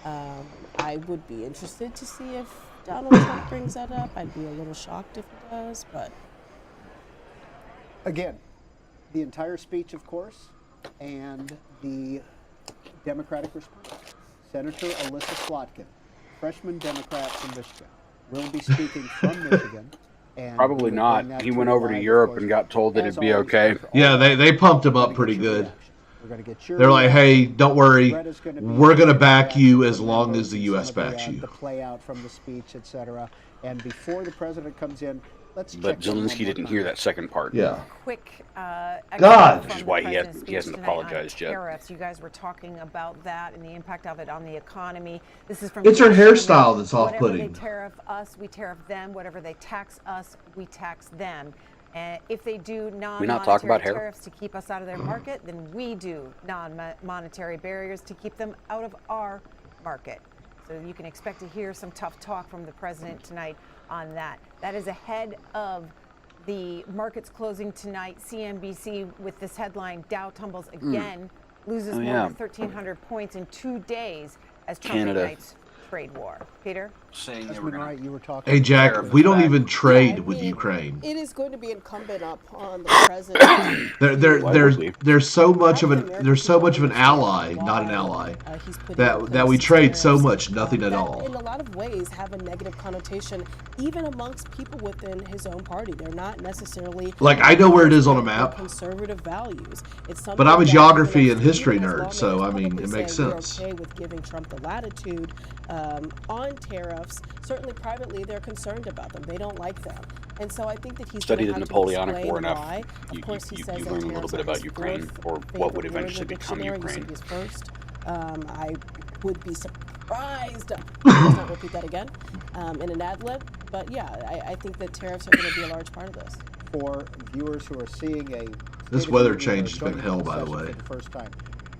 I would be interested to see if Donald Trump brings that up. I'd be a little shocked if he does, but Again, the entire speech, of course, and the Democratic response. Senator Alyssa Slotkin, freshman Democrat from Michigan, will be speaking from Michigan. And Probably we will bring not. that He to went you over to live, of Europe course. and got told that As it'd be always, okay. for all Yeah, of they pumped him We're up gonna pretty get your good. reaction. We're going to get your They're like, reaction. hey, don't worry. Brett is gonna be We're going to your back reaction you to as the long members as the and U.S. some of backs you. The play out from the speech, etc. And before the president comes in, let's But check in one Zelensky more didn't time. hear that second part. Yeah. Quick God. excerpt Which is from why the he president's hasn't speech tonight apologized on yet. tariffs. You guys were talking about that and the impact of it on the economy. This is from It's her Kate hairstyle Sheinbaum. that's Whatever off-putting. they tariff us, we tariff them. Whatever they tax us, we tax them. And if they do We not talk non-monetary about hair? tariffs to keep us out of their market, then we do non-monetary barriers to keep them out of our market. So you can expect to hear some tough talk from the president tonight on that. That is ahead of the markets closing tonight. CNBC with this headline: Dow tumbles again, loses more than 1,300 points in 2 days as Trump Canada. ignites trade war. Peter? Saying they That's were been going right. to. You were talking. Hey, Jack, Tariff we is don't back. even trade I with mean, Ukraine. it is going to be incumbent upon the president. There's so much of an ally, not an ally, that we trade so much, nothing at that all. in a lot of ways have a negative connotation, even amongst people within his own party. They're not necessarily Like, I know where it is on a their map. conservative values. It's But I'm a something that geography even and as history even as nerd, so, lawmakers I mean, publicly it makes say we're sense. okay with giving Trump the latitude on tariffs. Certainly, privately, they're concerned about them. They don't like them, and so I think that he's Study going the to have to Napoleonic explain War enough. why. Of course, he says you that learn a little tariffs bit are about his Ukraine, fourth or what favorite would word in the eventually become dictionary. You Ukraine. said his first. I would be surprised. Let's not repeat that again in an ad lib. But yeah, I think that tariffs are going to be a large part of this. For viewers who are seeing a This State of weather the Union change has or been joint hell, by the session way. For the first time.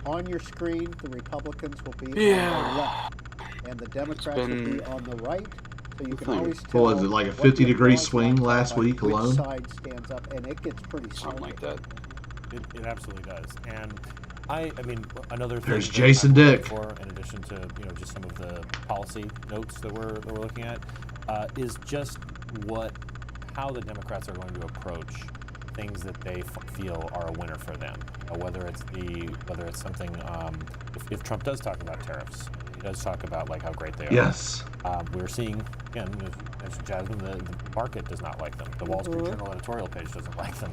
On your screen, the Republicans will be on the left, and the Democrats will be on the right. So you can always tell. What was it, like a what the 50-degree applause swing lines are last by week which alone? side stands up, and it gets pretty Something like that. It absolutely does. And I mean, another thing There's that Jason I'm looking Dick. for, in addition to just some of the policy notes that we're looking at, is just how the Democrats are going to approach things that they feel are a winner for them. Whether it's something if Trump does talk about tariffs, He does talk about like how great they are. Yes. We're seeing, again, as Jasmine, the market does not like them. The Wall Street Journal editorial page doesn't like them.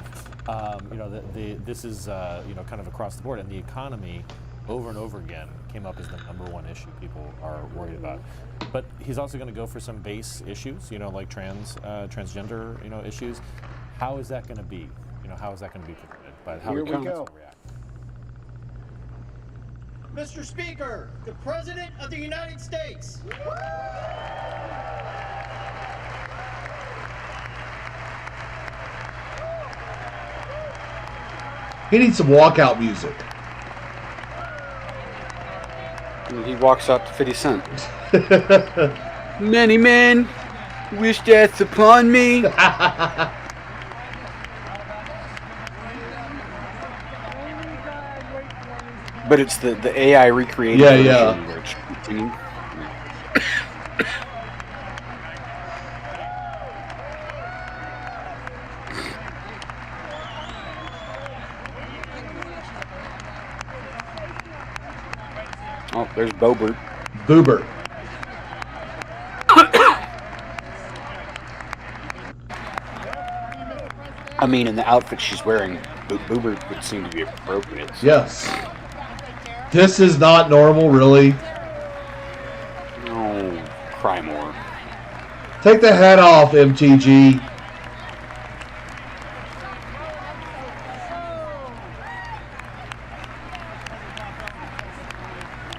This is kind of across the board, and the economy over and over again came up as the #1 issue people are worried about. But he's also going to go for some base issues, like transgender, issues. How is that going to be? How is that going to be presented? But how Here we go. react. Mr. Speaker, the President of the United States. He needs some walkout music. And he walks out to 50 Cent. Many men wish death upon me. But it's the AI recreated version where it's singing. Oh, there's Boebert. Boobert. I mean, in the outfit she's wearing, Boebert would seem to be appropriate. So. Yes. This is not normal, really. Oh, cry more. Take the hat off, MTG.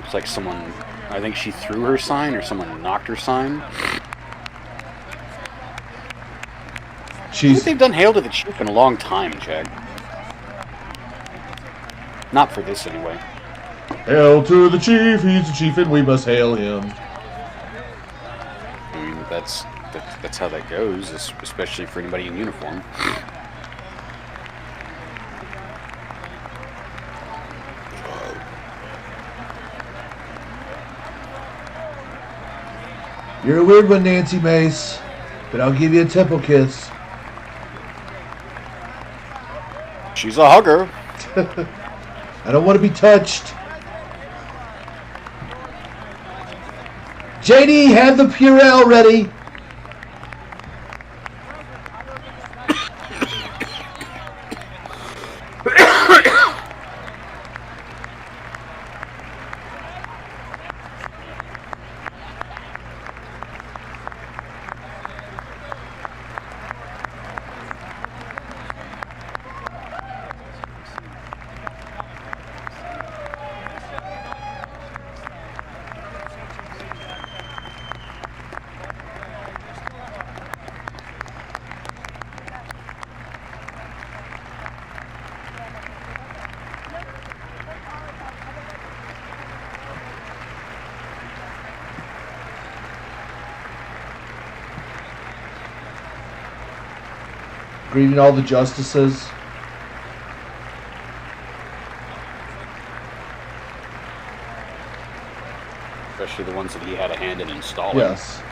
It's like someone, I think she threw her sign or someone knocked her sign. I think they've done Hail to the Chief in a long time, Jack. Not for this, anyway. Hail to the chief, he's the chief and we must hail him. I mean, that's how that goes, especially for anybody in uniform. You're a weird one, Nancy Mace, but I'll give you a temple kiss. She's a hugger. I don't want to be touched. JD, have the Purell ready. Greeting all the justices. Especially the ones that he had a hand in installing. Yes.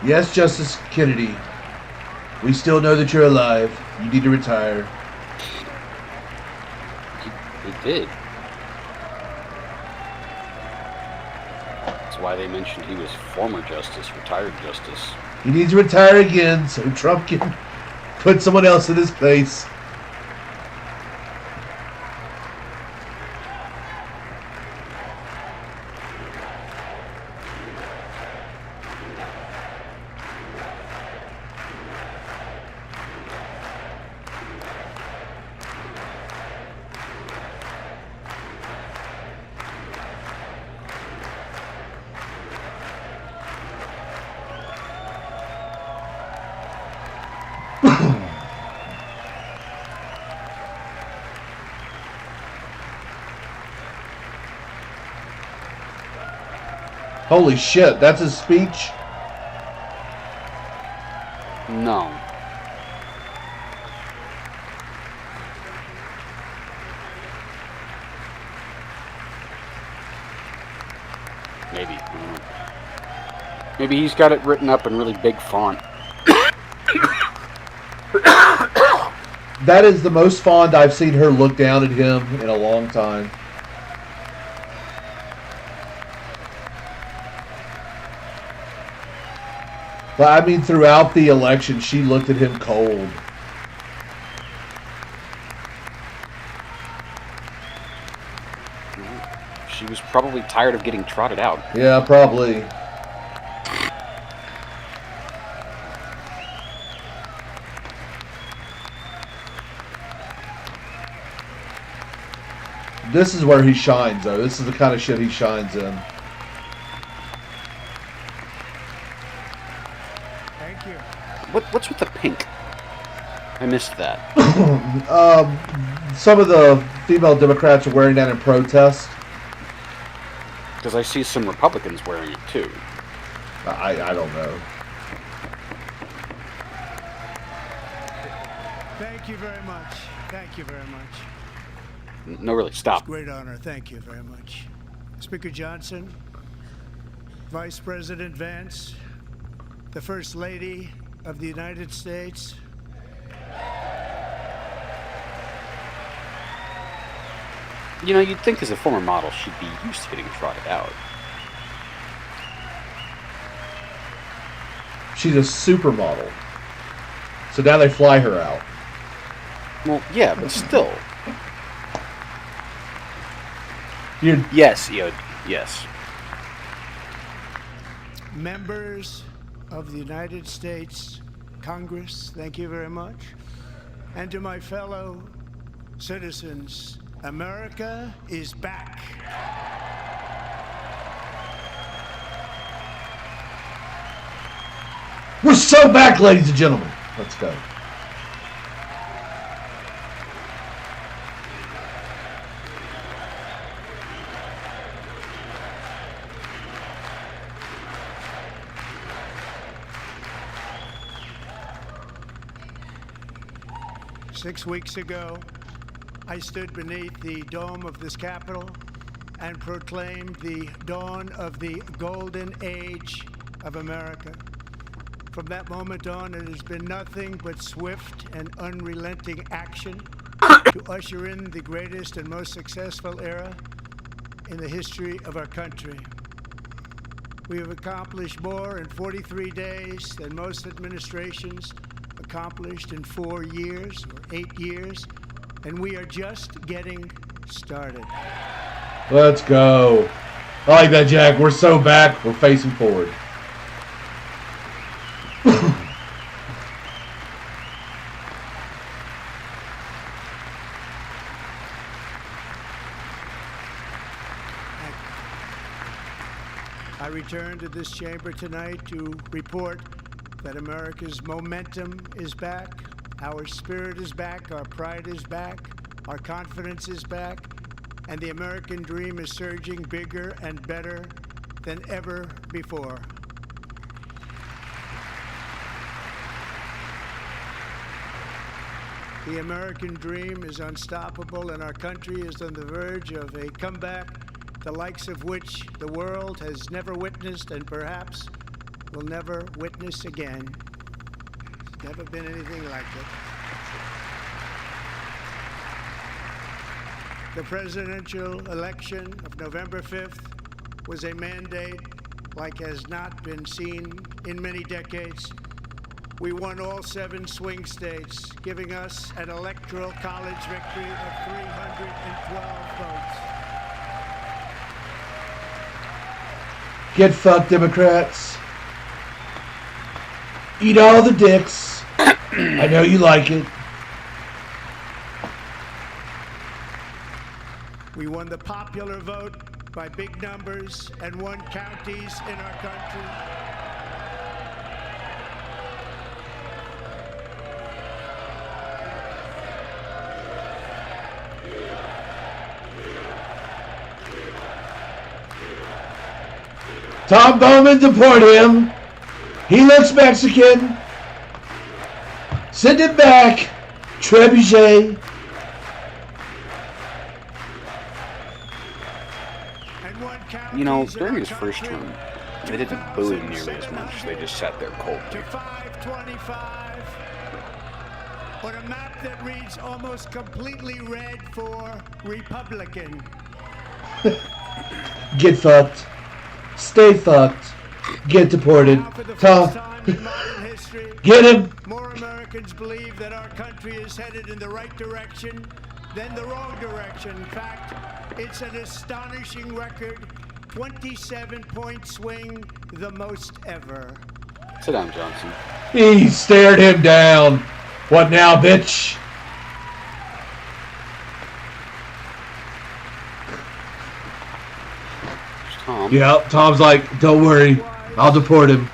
Yes, Justice Kennedy. We still know that you're alive. You need to retire. He did. That's why they mentioned he was former justice, retired justice. He needs to retire again so Trump can put someone else in his place. Holy shit, that's his speech? No. Maybe. I don't know. Maybe he's got it written up in really big font. That is the most fond I've seen her look down at him in a long time. But I mean, throughout the election, she looked at him cold. She was probably tired of getting trotted out. Yeah, probably. This is where he shines, though. This is the kind of shit he shines in. Thank you. What's with the pink? I missed that. Some of the female Democrats are wearing that in protest. Because I see some Republicans wearing it too. I don't know. Thank you very much. Thank you very much. No, really, stop. Great honor. Thank you very much. Speaker Johnson, Vice President Vance, the First Lady of the United States. You know, you'd think as a former model she'd be used to getting trotted out. She's a supermodel. So now they fly her out. Well, yeah, but still. Yes, yes. Members of the United States Congress, thank you very much. And to my fellow citizens, America is back. We're so back, ladies and gentlemen. Let's go. Six weeks ago, I stood beneath the dome of this Capitol and proclaimed the dawn of the golden age of America. From that moment on, it has been nothing but swift and unrelenting action to usher in the greatest and most successful era in the history of our country. We have accomplished more in 43 days than most administrations accomplished in 4 years or 8 years, and we are just getting started. Let's go. I like that, Jack. We're so back. We're facing forward. I return to this chamber tonight to report that America's momentum is back, our spirit is back, our pride is back, our confidence is back, and the American dream is surging bigger and better than ever before. The American dream is unstoppable, and our country is on the verge of a comeback, the likes of which the world has never witnessed and perhaps will never witness again. There's never been anything like it. The presidential election of November 5th was a mandate like has not been seen in many decades. We won all 7 swing states, giving us an electoral college victory of 312 votes. Get fucked, Democrats. Eat all the dicks. I know you like it. We won the popular vote by big numbers and won counties in our country. Tom Bowman, deport him. He looks Mexican. Send him back. Trebuchet. You know, during his first term, they didn't boo him nearly as much. They just sat there cold. on a map that reads almost completely red for Republican. Get fucked. Stay fucked. Get deported. Now, for the first time in modern history, Get him. more Americans believe that our country is headed in the right direction than the wrong direction. In fact, it's an astonishing record. 27-point swing, the most ever. Sit down, Johnson. He stared him down. What now, bitch? Tom. Yep, Tom's like, don't worry, I'll deport him.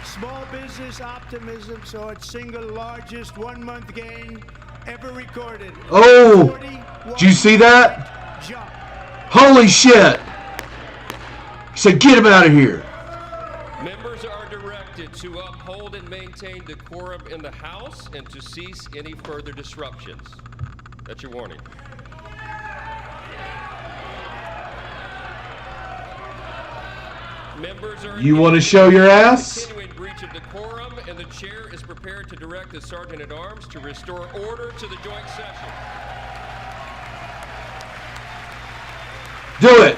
Small business optimism saw its single largest one-month gain ever recorded. Oh, did you see that? Jump. Holy shit. He said, get him out of here. Members are directed to uphold and maintain decorum in the House and to cease any further disruptions. That's your warning. Members are You want to show your ass? continuing breach of decorum, and the chair is prepared to direct the Sergeant at Arms to restore order to the joint session. Do it.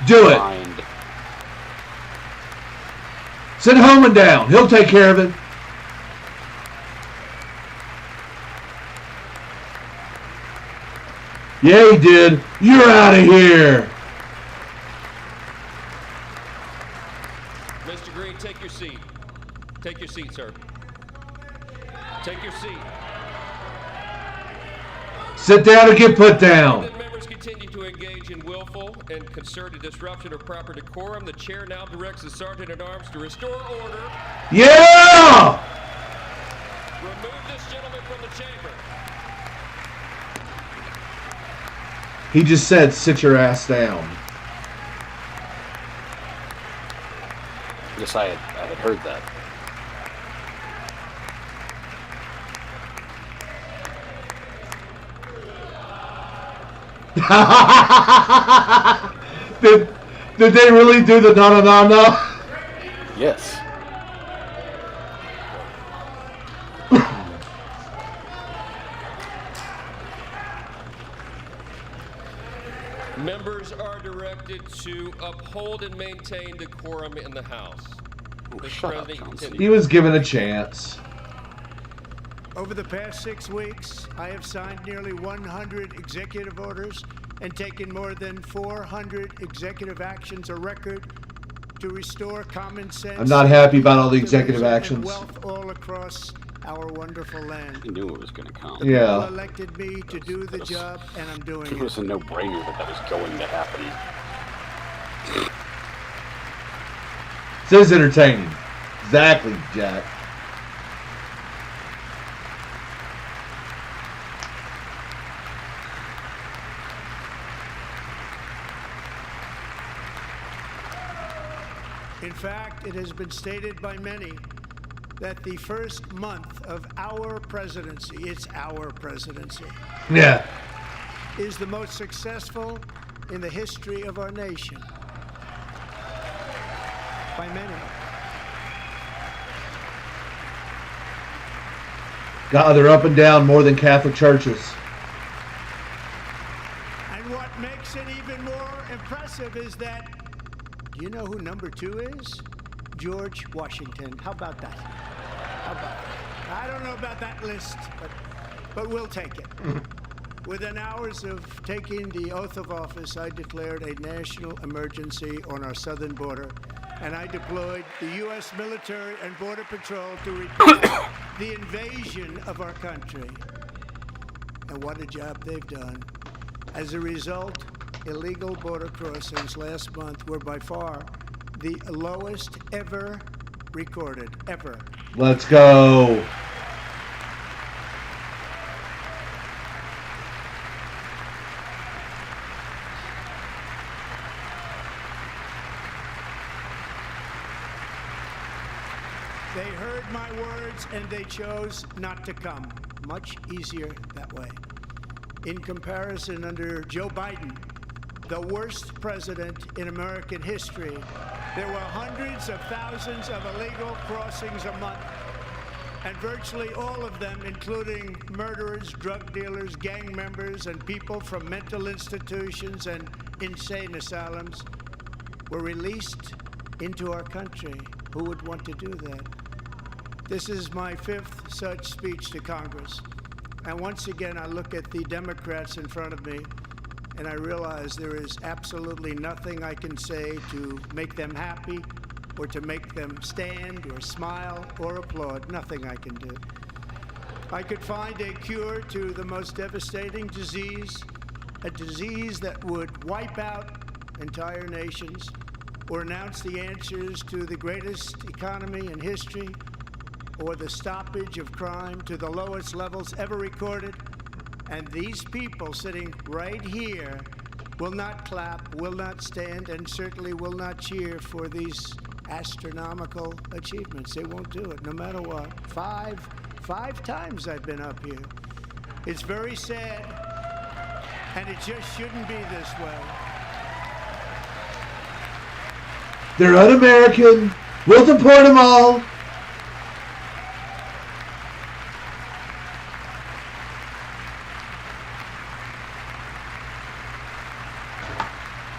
Do it. Find. Send Homan down. He'll take care of it. Yeah, he did. You're out of here. Mr. Green, take your seat. Take your seat, sir. Take your seat. Sit down or get put down. That members continue to engage in willful and concerted disruption of proper decorum. The chair now directs the Sergeant at Arms to restore order. Yeah! Remove this gentleman from the chamber. He just said, sit your ass down. Yes, I had heard that. Did they really do the na-na-na-na? Yes. Members are directed to uphold and maintain decorum in the House. Mr. shut up, President, Johnson. continue. He was given a chance. Over the past 6 weeks, I have signed nearly 100 executive orders and taken more than 400 executive actions, a record to restore common sense. I'm not happy about all the executive optimism, and actions. wealth all across our wonderful land. I knew it was going to come. People Yeah. elected me to do the job, and I'm doing It it. was a no-brainer that was going to happen. This is entertaining. Exactly, Jack. In fact, it has been stated by many that the first month of our presidency, it's our presidency, Yeah. is the most successful in the history of our nation. By many. God, they're up and down more than Catholic churches. And what makes it even more impressive is that, do you know who number 2 is? George Washington. How about that? How about that? I don't know about that list, but we'll take it. Within hours of taking the oath of office, I declared a national emergency on our southern border, and I deployed the U.S. military and Border Patrol to repel the invasion of our country. And what a job they've done. As a result, illegal border crossings last month were by far the lowest ever recorded, ever. Let's go. They heard my words and they chose not to come. Much easier that way. In comparison, under Joe Biden, the worst president in American history, there were hundreds of thousands of illegal crossings a month. And virtually all of them, including murderers, drug dealers, gang members, and people from mental institutions and insane asylums, were released into our country. Who would want to do that? This is my 5th such speech to Congress. And once again, I look at the Democrats in front of me, and I realize there is absolutely nothing I can say to make them happy or to make them stand or smile or applaud. Nothing I can do. I could find a cure to the most devastating disease, a disease that would wipe out entire nations, or announce the answers to the greatest economy in history, or the stoppage of crime to the lowest levels ever recorded. And these people sitting right here will not clap, will not stand, and certainly will not cheer for these astronomical achievements. They won't do it, no matter what. Five times I've been up here. It's very sad, and it just shouldn't be this way. They're un-American. We'll deport them all.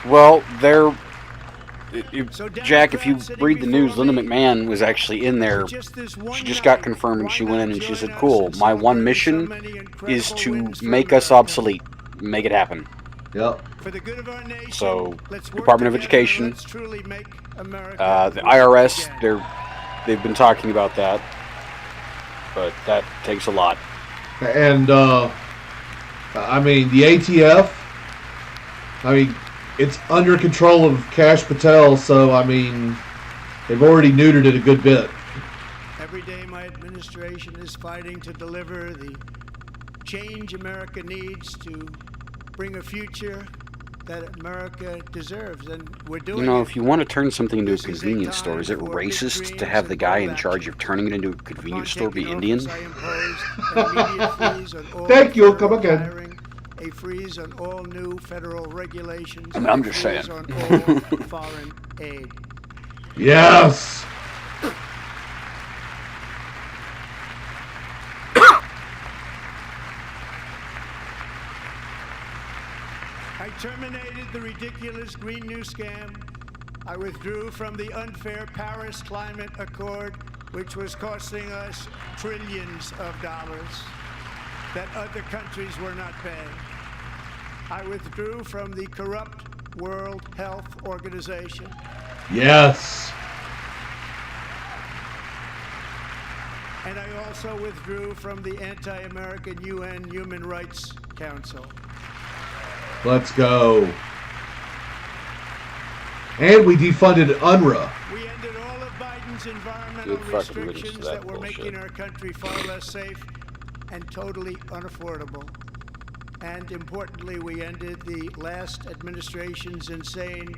Well, Jack, if you read the news, Linda McMahon was actually in there. She just got confirmed, and she went in and she said, cool, my one mission is to make us obsolete. Make it happen. Yep. So, Department of Education, the IRS, they've been talking about that, but that takes a lot. And, I mean, the ATF, I mean, it's under control of Kash Patel, so, I mean, they've already neutered it a good bit. Every day my administration is fighting to deliver the change America needs to bring a future that America deserves, and we're doing it. If you want to turn something into a convenience store, is it racist to have the guy in charge of turning it into a convenience store be Indian? Thank you, come again. A freeze on all new federal regulations. I mean, I'm just saying. On all foreign aid. Yes! I terminated the ridiculous Green New Scam. I withdrew from the unfair Paris Climate Accord, which was costing us trillions of dollars that other countries were not paying. I withdrew from the corrupt World Health Organization. Yes. And I also withdrew from the anti-American UN Human Rights Council. Let's go. And we defunded UNRWA. We ended all of Biden's environmental restrictions that were making our country far less safe and totally unaffordable. And importantly, we ended the last administration's insane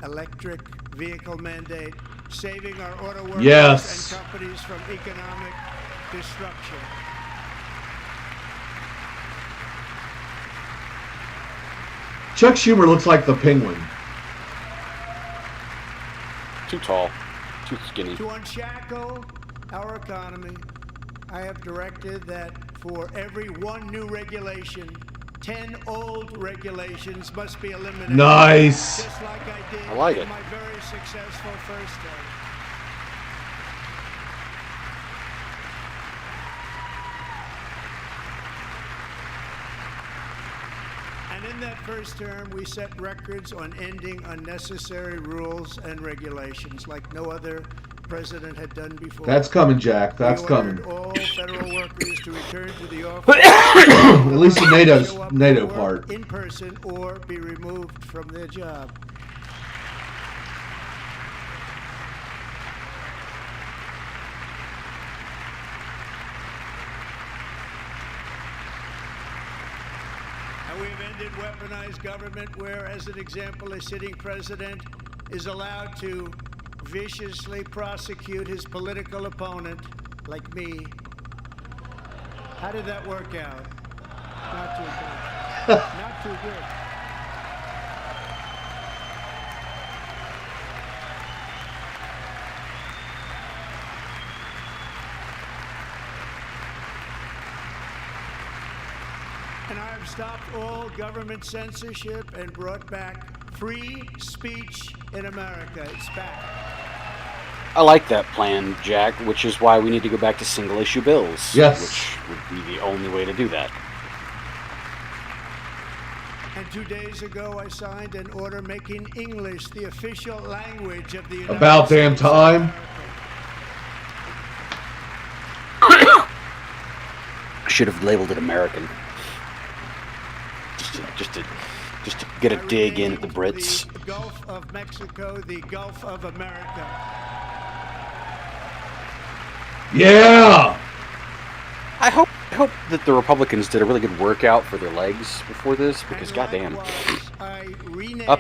electric vehicle mandate, saving our auto workers and companies from economic destruction. Chuck Schumer looks like the Penguin. Too tall, too skinny. To unshackle our economy, I have directed that for every one new regulation, 10 old regulations must be eliminated. Nice. Just like I did I like it. my very successful first term. And in that first term, we set records on ending unnecessary rules and regulations like no other president had done before. That's coming, Jack. That's coming. All federal workers to return to the office. At least the NATO part. In person or be removed from their job. And we've ended weaponized government where, as an example, a sitting president is allowed to viciously prosecute his political opponent, like me. How did that work out? Not too good. Not too good. And I have stopped all government censorship and brought back free speech in America. It's back. I like that plan, Jack, which is why we need to go back to single-issue bills. Yes. Which would be the only way to do that. And 2 days ago, I signed an order making English the official language of the United About damn States of time. America. Should have labeled it American. Just to get a dig in at the Brits. The Gulf of Mexico, the Gulf of America. Yeah! I hope that the Republicans did a really good workout for their legs before this, because goddamn. Up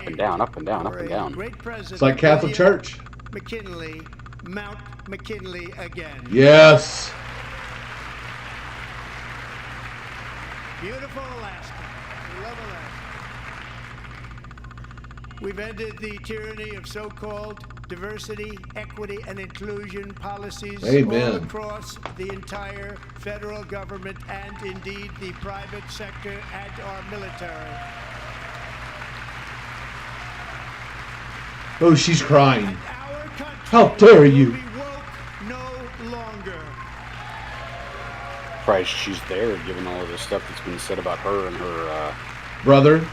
and down, up and down, up and down. It's like Catholic Church. McKinley, Mount McKinley again. Yes. Beautiful Alaska. We love Alaska. We've ended the tyranny of so-called diversity, equity, and inclusion policies Amen. all across the entire federal government and indeed the private sector and our military. Oh, she's crying. And our country How dare will you? be woke no longer. Surprised she's there, given all of the stuff that's been said about her and her, Brother.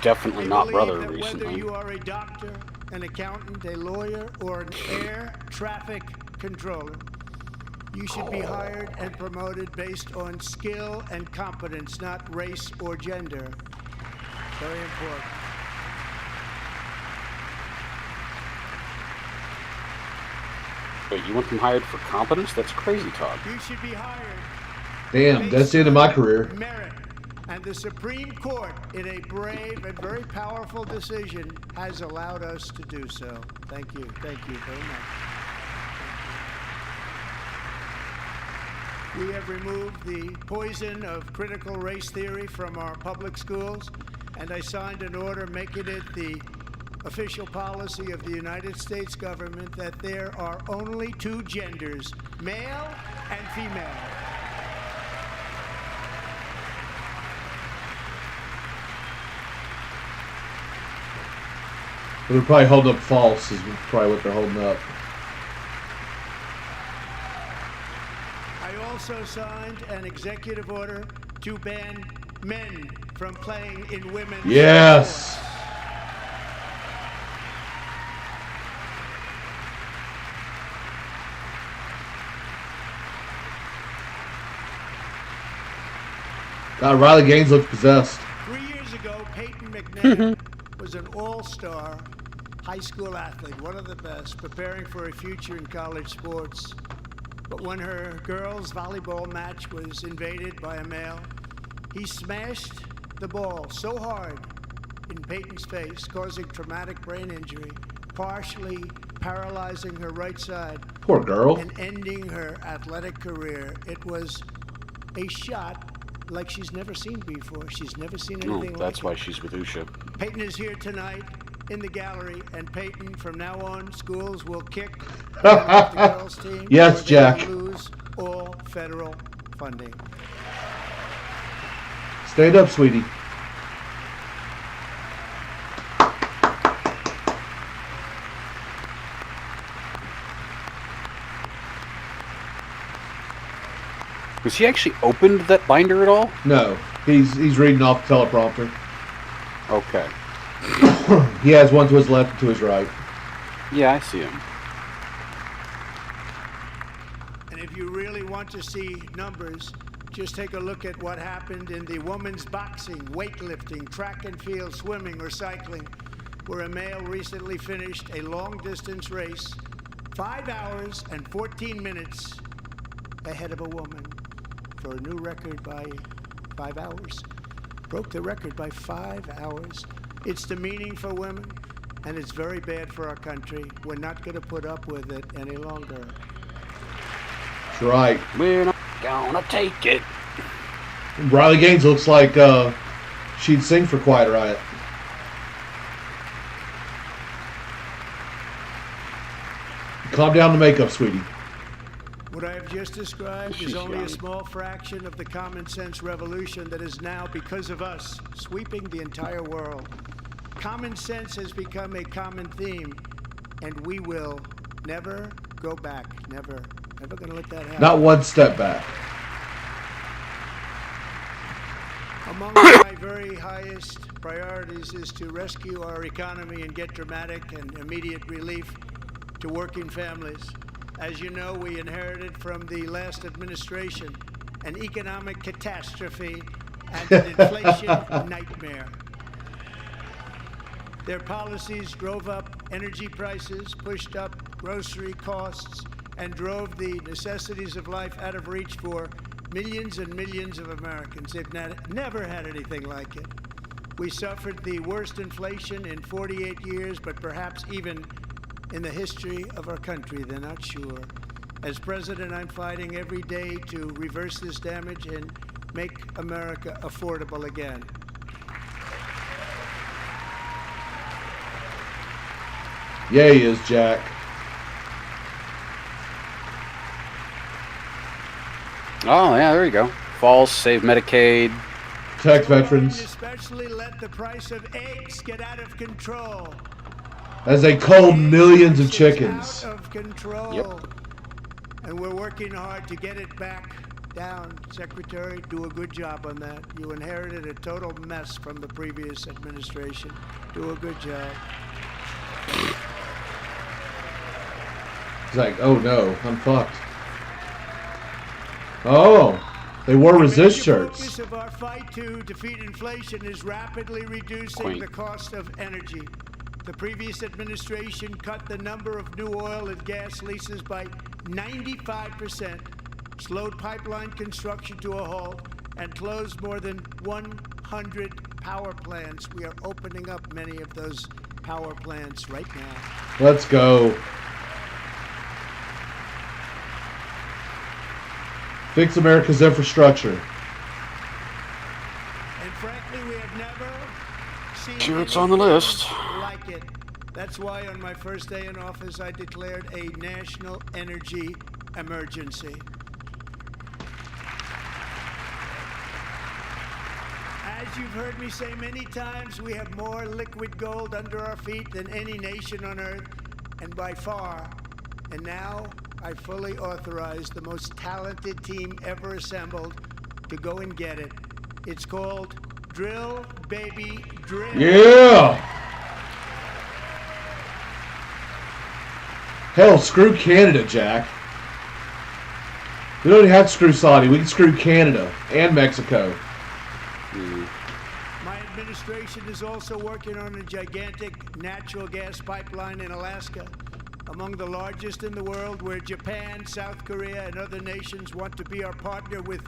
definitely not Believe brother that recently. whether you are a doctor, an accountant, a lawyer, or an air traffic controller, you should be hired and promoted based on skill and competence, not race or gender. Very important. Wait, you want them hired for competence? That's crazy talk. You should be hired. Damn, that's the end of my career. Merit. And the Supreme Court, in a brave and very powerful decision, has allowed us to do so. Thank you. Thank you very much. We have removed the poison of critical race theory from our public schools, and I signed an order making it the official policy of the United States government that there are only two genders, male and female. They're probably holding up false, is probably what they're holding up. I also signed an executive order to ban men from playing in women's Yes. sports. God, Riley Gaines looks possessed. 3 years ago, Peyton McNair was an all-star high school athlete, one of the best, preparing for a future in college sports. But when her girls' volleyball match was invaded by a male, he smashed the ball so hard in Peyton's face, causing traumatic brain injury, partially paralyzing her right side. Poor girl. And ending her athletic career. It was a shot like she's never seen before. She's never seen anything like that's it. why she's with Usha. Peyton is here tonight in the gallery, and Peyton, from now on, schools will kick the girls' team. Yes, or they Jack. will lose all federal funding. Stand up, sweetie. Was he actually opened that binder at all? No, he's reading off the teleprompter. Okay. He has one to his left and to his right. Yeah, I see him. And if you really want to see numbers, just take a look at what happened in the women's boxing, weightlifting, track and field, swimming, or cycling, where a male recently finished a long-distance race, 5 hours and 14 minutes ahead of a woman for a new record by 5 hours. Broke the record by 5 hours. It's demeaning for women, and it's very bad for our country. We're not going to put up with it any longer. That's right. We're not gonna take it. Riley Gaines looks like she'd sing for Quiet Riot. Calm down the makeup, sweetie. What I have just described is only a small fraction of the common sense revolution that is now, because of us, sweeping the entire world. Common sense has become a common theme, and we will never go back. Never going to let that happen. Not one step back. Among my very highest priorities is to rescue our economy and get dramatic and immediate relief to working families. As you know, we inherited from the last administration an economic catastrophe and an inflation nightmare. Their policies drove up energy prices, pushed up grocery costs, and drove the necessities of life out of reach for millions and millions of Americans. They've never had anything like it. We suffered the worst inflation in 48 years, but perhaps even in the history of our country. They're not sure. As president, I'm fighting every day to reverse this damage and make America affordable again. Yeah, he is, Jack. Oh, yeah, there you go. False, save Medicaid. Protect veterans. Especially let the price of eggs get out of control. As they culled millions of chickens. Out of control. Yep. And we're working hard to get it back down. Secretary, do a good job on that. You inherited a total mess from the previous administration. Do a good job. It's like, oh no, I'm fucked. Oh, they wore resist shirts. The focus of our fight to defeat inflation is rapidly reducing the cost of energy. The previous administration cut the number of new oil and gas leases by 95%, slowed pipeline construction to a halt, and closed more than 100 power plants. We are opening up many of those power plants right now. Let's go. Fix America's infrastructure. And frankly, we have never seen Sure, it's on the list. like it. That's why on my first day in office, I declared a national energy emergency. As you've heard me say many times, we have more liquid gold under our feet than any nation on earth, and by far. And now I fully authorize the most talented team ever assembled to go and get it. It's called Drill, Baby, Drill. Yeah! Hell, screw Canada, Jack. We don't even have to screw Saudi. We can screw Canada and Mexico. My administration is also working on a gigantic natural gas pipeline in Alaska, among the largest in the world, where Japan, South Korea, and other nations want to be our partner with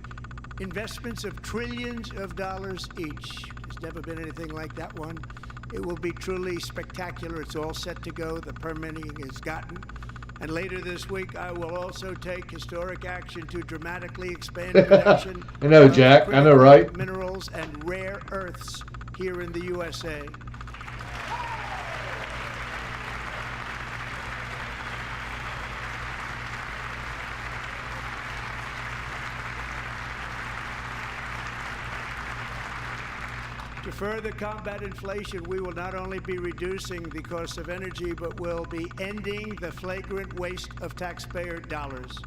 investments of trillions of dollars each. There's never been anything like that one. It will be truly spectacular. It's all set to go. The permitting is gotten. And later this week, I will also take historic action to dramatically expand production I know, Jack. I know, right? Minerals and rare earths here in the USA. To further combat inflation, we will not only be reducing the cost of energy, but will be ending the flagrant waste of taxpayer dollars.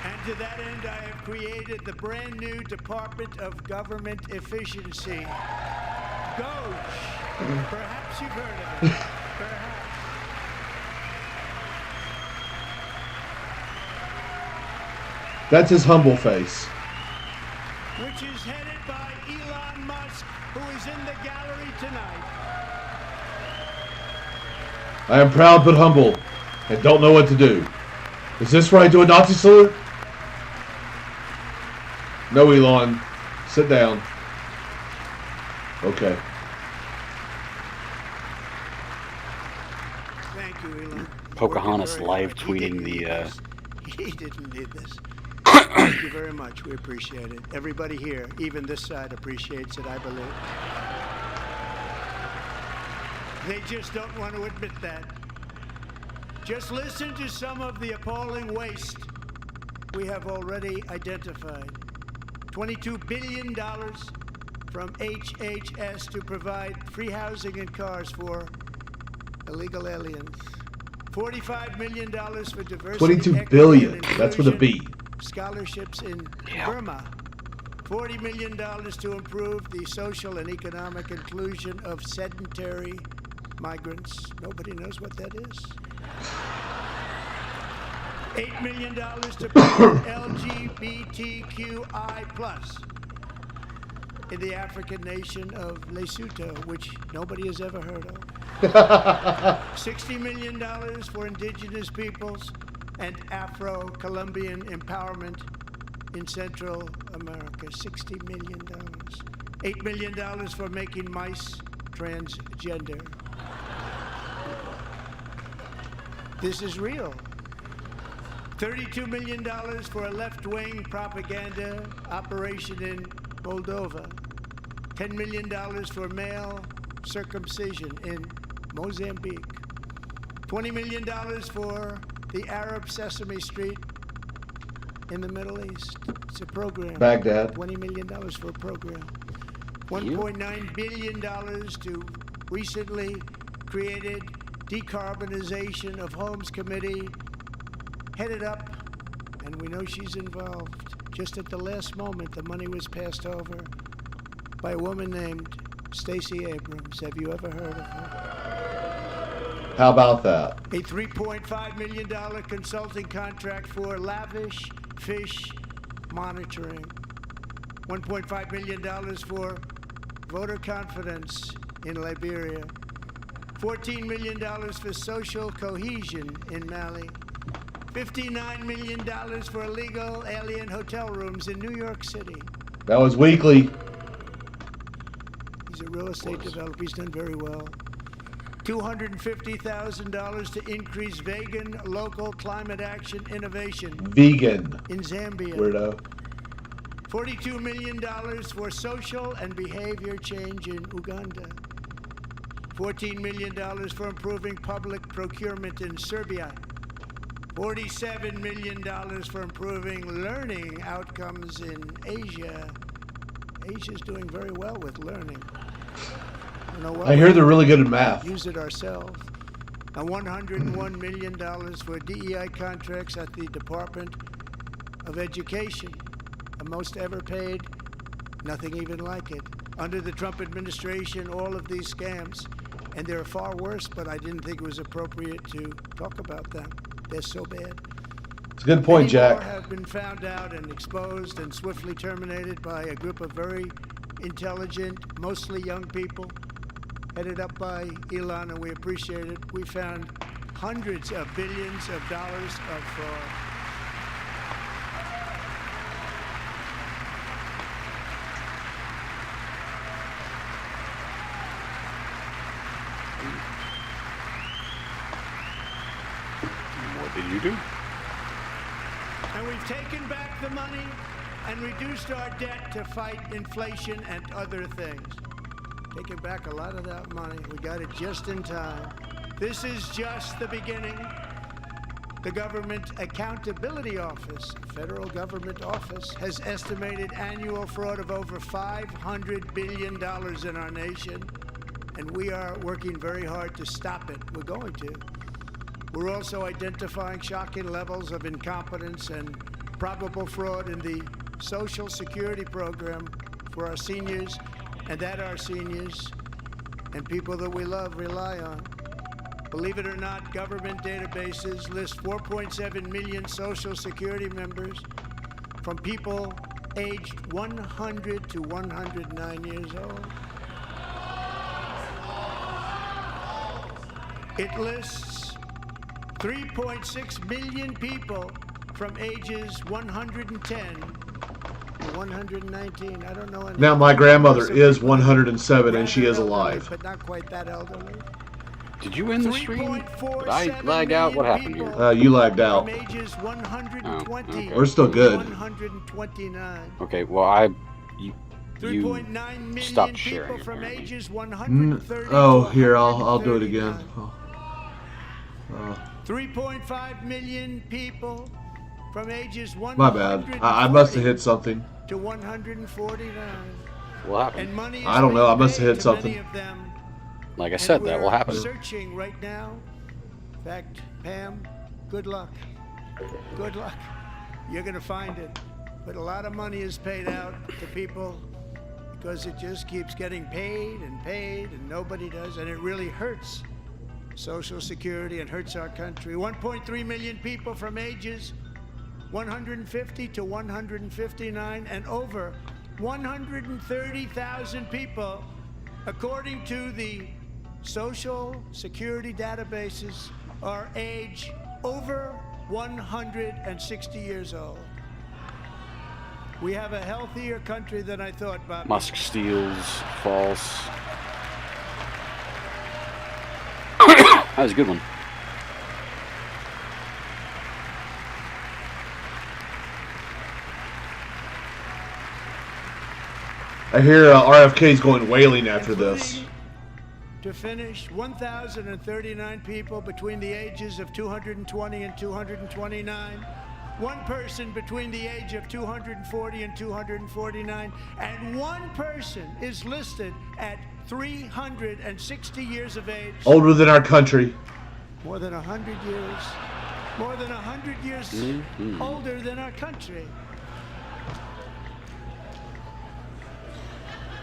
And to that end, I have created the brand new Department of Government Efficiency, DOGE. Perhaps you've heard of it. Perhaps. That's his humble face. Which is headed by Elon Musk, who is in the gallery tonight. I am proud but humble and don't know what to do. Is this where I do a Nazi salute? No, Elon. Sit down. Okay. Thank you, Elon. Pocahontas live tweeting the He didn't need this. Thank you very much. We appreciate it. Everybody here, even this side, appreciates it, I believe. They just don't want to admit that. Just listen to some of the appalling waste we have already identified. $22 billion from HHS to provide free housing and cars for illegal aliens. $45 million for diversity, 22 billion. That's with a B. Scholarships in Burma. $40 million to improve the social and economic inclusion of sedentary migrants. Nobody knows what that is. $8 million to promote LGBTQI+ in the African nation of Lesotho, which nobody has ever heard of. $60 million for indigenous peoples and Afro-Colombian empowerment in Central America. $60 million. $8 million for making mice transgender. This is real. $32 million for a left-wing propaganda operation in Moldova. $10 million for male circumcision in Mozambique. $20 million for the Arab Sesame Street in the Middle East. It's a program. Baghdad. $20 million for a program. $1.9 billion to recently created Decarbonization of Homes Committee, headed up, and we know she's involved. Just at the last moment, the money was passed over by a woman named Stacey Abrams. Have you ever heard of her? How about that? A $3.5 million consulting contract for lavish fish monitoring. $1.5 million for voter confidence in Liberia. $14 million for social cohesion in Mali. $59 million for illegal alien hotel rooms in New York City. That was weekly. He's a real estate developer. He's done very well. $250,000 to increase vegan local climate action innovation. Vegan. In Zambia. Weirdo. $42 million for social and behavior change in Uganda. $14 million for improving public procurement in Serbia. $47 million for improving learning outcomes in Asia. Asia's doing very well with learning. You know what? I hear they're really good at math. Use it ourselves. And $101 million for DEI contracts at the Department of Education. The most ever paid, nothing even like it. Under the Trump administration, all of these scams, and they're far worse, but I didn't think it was appropriate to talk about them. They're so bad. It's a good point, Many Jack. more have been found out and exposed and swiftly terminated by a group of very intelligent, mostly young people, headed up by Elon, and we appreciate it. We found hundreds of billions of dollars of fraud. What did you do? And we've taken back the money and reduced our debt to fight inflation and other things. Taking back a lot of that money. We got it just in time. This is just the beginning. The Government Accountability Office, federal government office, has estimated annual fraud of over $500 billion in our nation, and we are working very hard to stop it. We're going to. We're also identifying shocking levels of incompetence and probable fraud in the Social Security program for our seniors, and that our seniors and people that we love rely on. Believe it or not, government databases list 4.7 million Social Security members from people aged 100 to 109 years old. It lists 3.6 million people from ages 110 to 119. I don't know. Now, my grandmother is 107 and she is alive. But not quite that elderly. Did you end the stream? Did I lag out? What happened here? You lagged out. From ages 120 okay. We're still good. 129. Okay, well, you 3.9 million stopped sharing people from apparently. ages 130 Oh, to here, I'll do it again. 3.5 million people from ages My bad. I must have hit something. to 149. What happened? And money is I don't know, I must have being hit paid to many something. of them. Like I And said, that will we're happen. Searching right now. In fact, Pam, good luck. Good luck. You're going to find it. But a lot of money is paid out to people because it just keeps getting paid and nobody does. And it really hurts Social Security and hurts our country. 1.3 million people from ages 150 to 159 and over 130,000 people, according to the Social Security databases, are age over 160 years old. We have a healthier country than I thought, Bob. Musk steals, false. That was a good one. I hear RFK's going wailing after this. To finish, 1,039 people between the ages of 220 and 229. One person between the age of 240 and 249. And one person is listed at 360 years of age. Older than our country. More than 100 years. More than 100 years older than our country.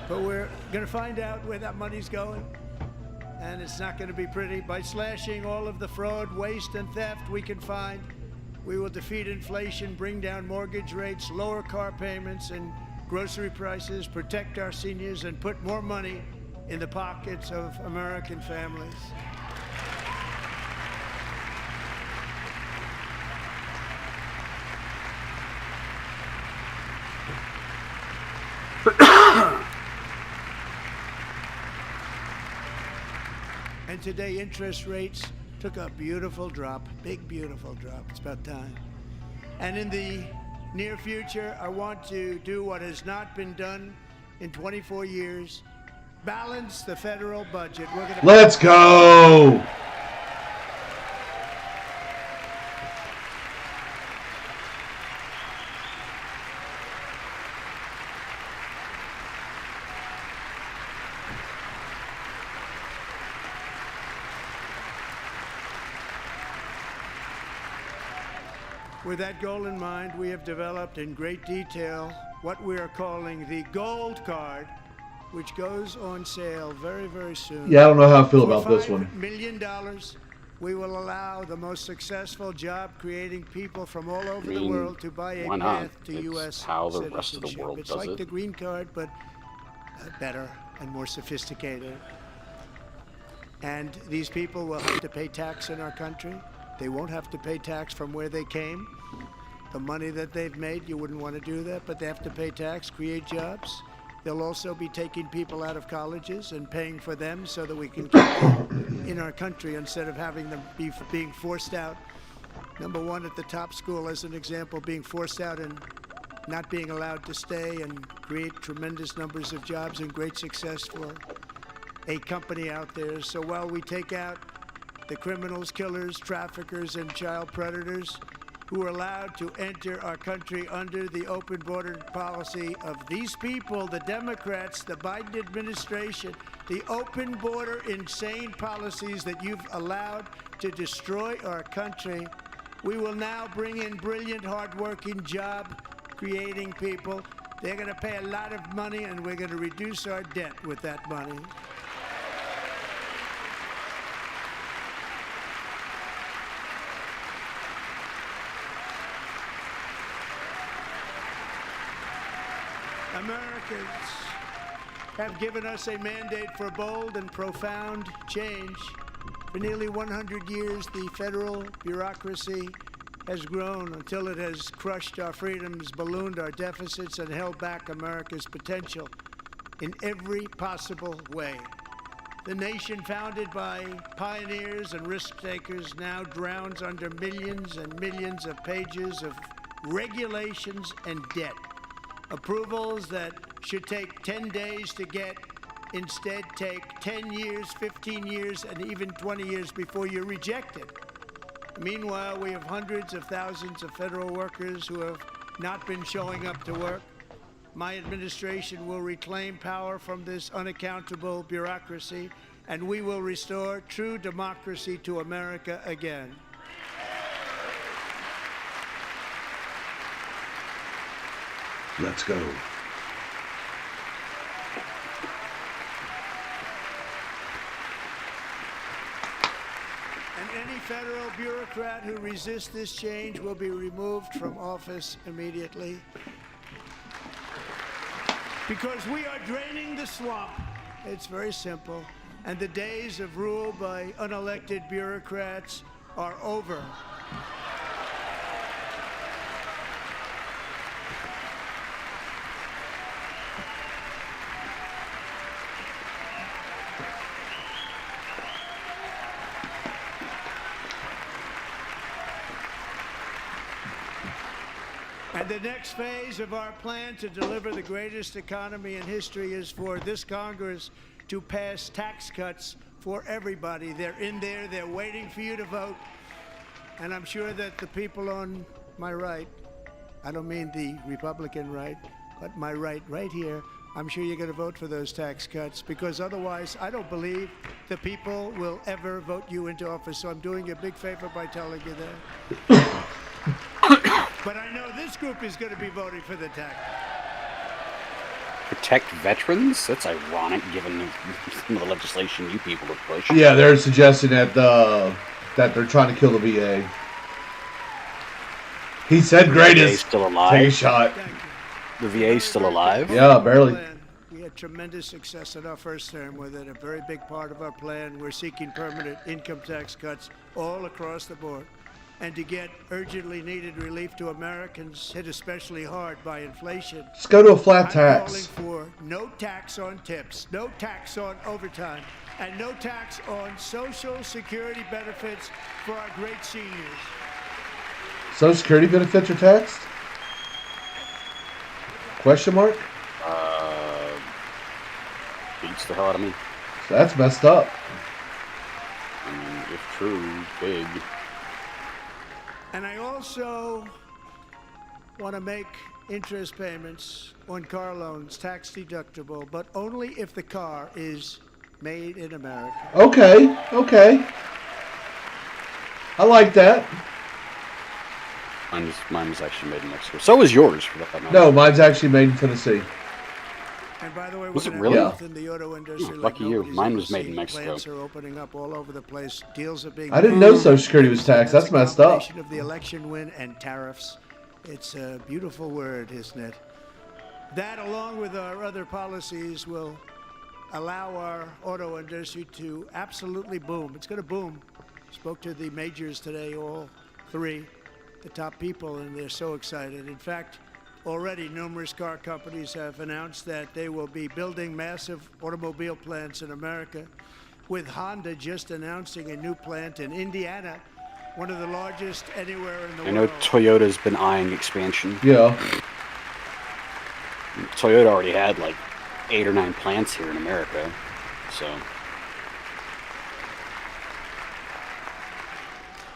But we're going to find out where that money's going. And it's not going to be pretty. By slashing all of the fraud, waste, and theft we can find, we will defeat inflation, bring down mortgage rates, lower car payments and grocery prices, protect our seniors, and put more money in the pockets of American families. And today, interest rates took a beautiful drop, big, beautiful drop. It's about time. And in the near future, I want to do what has not been done in 24 years, balance the federal budget. We're gonna Let's go! With that goal in mind, we have developed in great detail what we are calling the Gold Card, which goes on sale very, very soon. Yeah, I don't know how I feel about this one. $5 million, we will allow the most successful job-creating people from all over the world to buy a why not? path to It's U.S. how the rest of the citizenship. world It's does like it. the green card, but better and more sophisticated. And these people will have to pay tax in our country. They won't have to pay tax from where they came. The money that they've made, you wouldn't want to do that, but they have to pay tax, create jobs. They'll also be taking people out of colleges and paying for them so that we can keep them in our country instead of having them being forced out. Number one, at the top school, as an example, being forced out and not being allowed to stay and create tremendous numbers of jobs and great success for a company out there. So while we take out the criminals, killers, traffickers, and child predators who are allowed to enter our country under the open border policy of these people, the Democrats, the Biden administration, the open border insane policies that you've allowed to destroy our country, we will now bring in brilliant, hardworking, job-creating people. They're going to pay a lot of money, and we're going to reduce our debt with that money. Americans have given us a mandate for bold and profound change. For nearly 100 years, the federal bureaucracy has grown until it has crushed our freedoms, ballooned our deficits, and held back America's potential in every possible way. The nation founded by pioneers and risk takers now drowns under millions and millions of pages of regulations and debt. Approvals that should take 10 days to get instead take 10 years, 15 years, and even 20 years before you're rejected. Meanwhile, we have hundreds of thousands of federal workers who have not been showing up to work. My administration will reclaim power from this unaccountable bureaucracy, and we will restore true democracy to America again. Let's go. And any federal bureaucrat who resists this change will be removed from office immediately. Because we are draining the swamp. It's very simple. And the days of rule by unelected bureaucrats are over. And the next phase of our plan to deliver the greatest economy in history is for this Congress to pass tax cuts for everybody. They're in there, they're waiting for you to vote. And I'm sure that the people on my right, I don't mean the Republican right, but my right here, I'm sure you're going to vote for those tax cuts, because otherwise I don't believe the people will ever vote you into office. So I'm doing you a big favor by telling you that. But I know this group is going to be voting for the tax. Protect veterans? That's ironic, given some of the legislation you people have pushed. Yeah, they're suggesting that that they're trying to kill the VA. He said greatest. The VA's still alive. Take a shot. The VA's still alive? Yeah, barely. We had tremendous success in our first term with it. A very big part of our plan. We're seeking permanent income tax cuts all across the board. And to get urgently needed relief to Americans hit especially hard by inflation. Let's go to a flat tax. I'm calling for no tax on tips, no tax on overtime, and no tax on Social Security benefits for our great seniors. Social Security benefits are taxed? Question mark? Beats the hell out of me. That's messed up. I mean, if true, big. And I also want to make interest payments on car loans tax deductible, but only if the car is made in America. Okay, okay. I like that. Mine was actually made in Mexico. So was yours, for that matter. No, mine's actually made in Tennessee. And by the way, was it we're really? in the auto industry. Lucky you. Mine was made in Mexico. Plants are opening up all over the place. Deals are being I didn't know Social Security was taxed. That's messed up. Of the election win and tariffs. It's a beautiful word, isn't it? That, along with our other policies, will allow our auto industry to absolutely boom. It's going to boom. Spoke to the majors today, all three, the top people, and they're so excited. In fact, already numerous car companies have announced that they will be building massive automobile plants in America, with Honda just announcing a new plant in Indiana, one of the largest anywhere in the world. I know Toyota's been eyeing expansion. Yeah. Toyota already had like 8 or 9 plants here in America, so.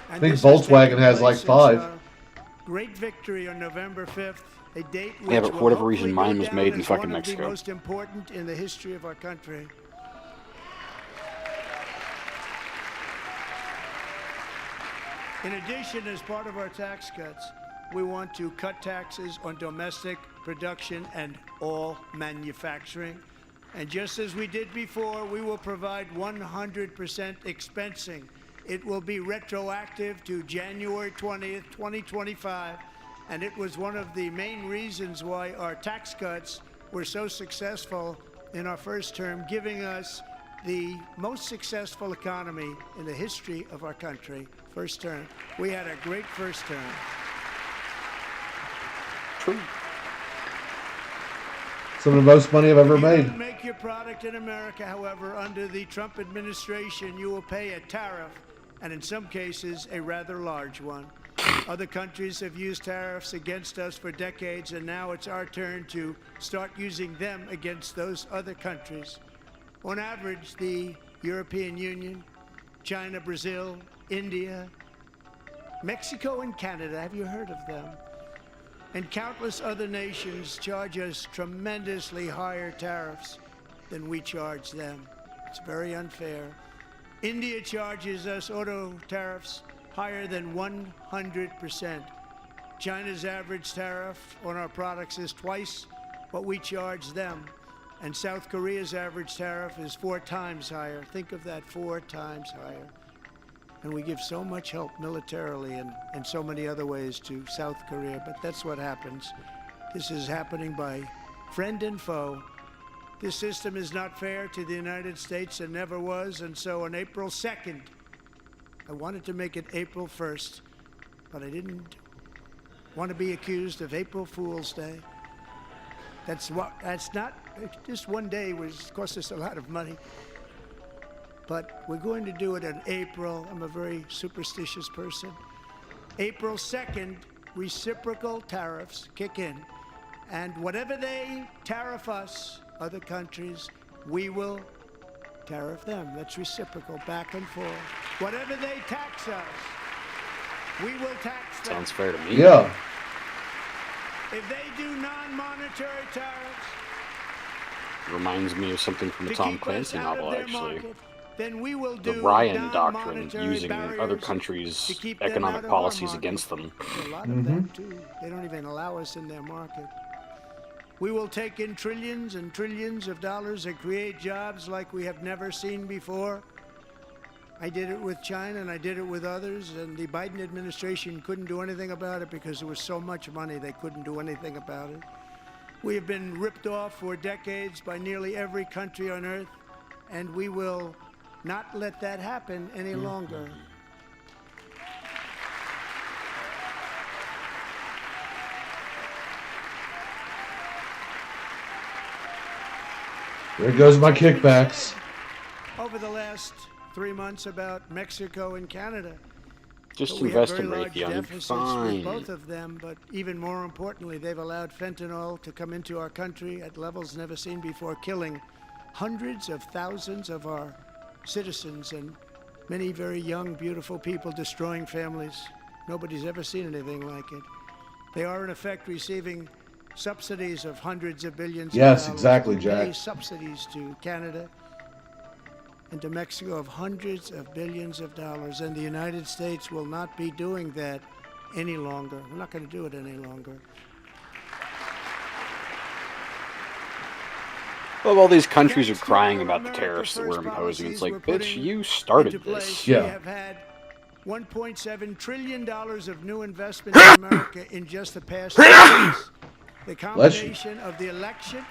I think Volkswagen has like 5. Great victory on November 5th. A date which Yeah, but for whatever reason, mine was made in fucking Mexico. One of the most important in the history of our country. In addition, as part of our tax cuts, we want to cut taxes on domestic production and all manufacturing. And just as we did before, we will provide 100% expensing. It will be retroactive to January 20th, 2025. And it was one of the main reasons why our tax cuts were so successful in our first term, giving us the most successful economy in the history of our country. First term. We had a great first term. True. Some of the most money I've ever If you made. don't make your product in America, however, under the Trump administration, you will pay a tariff, and in some cases, a rather large one. Other countries have used tariffs against us for decades, and now it's our turn to start using them against those other countries. On average, the European Union, China, Brazil, India, Mexico, and Canada, have you heard of them? And countless other nations charge us tremendously higher tariffs than we charge them. It's very unfair. India charges us auto tariffs higher than 100%. China's average tariff on our products is twice what we charge them. And South Korea's average tariff is 4 times higher. Think of that, 4 times higher. And we give so much help militarily and so many other ways to South Korea, but that's what happens. This is happening by friend and foe. This system is not fair to the United States and never was, and so on April 2nd, I wanted to make it April 1st, but I didn't want to be accused of April Fool's Day. That's not, just one day cost us a lot of money. But we're going to do it in April. I'm a very superstitious person. April 2nd, reciprocal tariffs kick in. And whatever they tariff us, other countries, we will tariff them. That's reciprocal, back and forth. Whatever they tax us, we will tax them. Sounds fair to me. Yeah. If they do non-monetary tariffs, Reminds me of something from a to Tom keep us Clancy out novel, of their actually. market, then we will The do Ryan Doctrine, non-monetary using barriers other to countries' keep them out economic of our policies market. against them. There's a lot of that too. They don't even allow us in their market. We will take in trillions and trillions of dollars and create jobs like we have never seen before. I did it with China and I did it with others, and the Biden administration couldn't do anything about it because there was so much money they couldn't do anything about it. We have been ripped off for decades by nearly every country on earth, and we will not let that happen any longer. There goes my kickbacks. Over the last 3 months about Mexico and Canada. Just But we have invest very in large Raytheon, you'll be deficits fine. with both of them, but even more importantly, they've allowed fentanyl to come into our country at levels never seen before, killing hundreds of thousands of our citizens and many very young, beautiful people, destroying families. Nobody's ever seen anything like it. They are, in effect, receiving subsidies of hundreds of billions Yes, of dollars. exactly, They Jack. pay subsidies to Canada and to Mexico of hundreds of billions of dollars, and the United States will not be doing that any longer. We're not going to do it any longer. Well, all these countries are crying about the tariffs that we're imposing. It's like, bitch, you started this. We have had $1.7 trillion of new investment in America in just the past 2 years. The combination of the election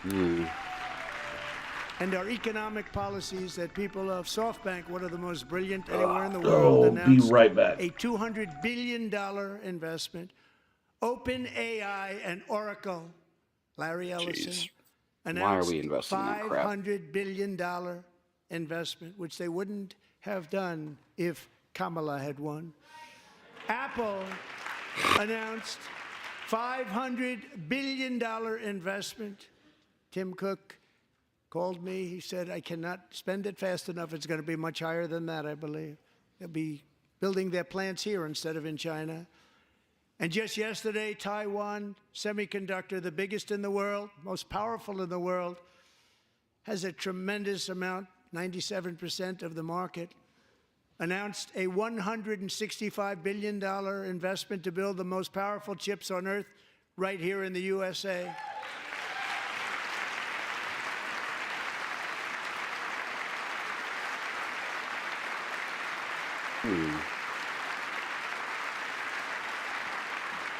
and our economic policies that people love. SoftBank, one of the most brilliant anywhere in the world, be announced right back. a $200 billion investment. OpenAI and Oracle, Larry Ellison, Jeez. announced Why are we investing in that crap? $500 billion investment, which they wouldn't have done if Kamala had won. Apple announced $500 billion investment. Tim Cook called me. He said, I cannot spend it fast enough. It's going to be much higher than that, I believe. They'll be building their plants here instead of in China. And just yesterday, Taiwan Semiconductor, the biggest in the world, most powerful in the world, has a tremendous amount, 97% of the market, announced a $165 billion investment to build the most powerful chips on earth right here in the USA.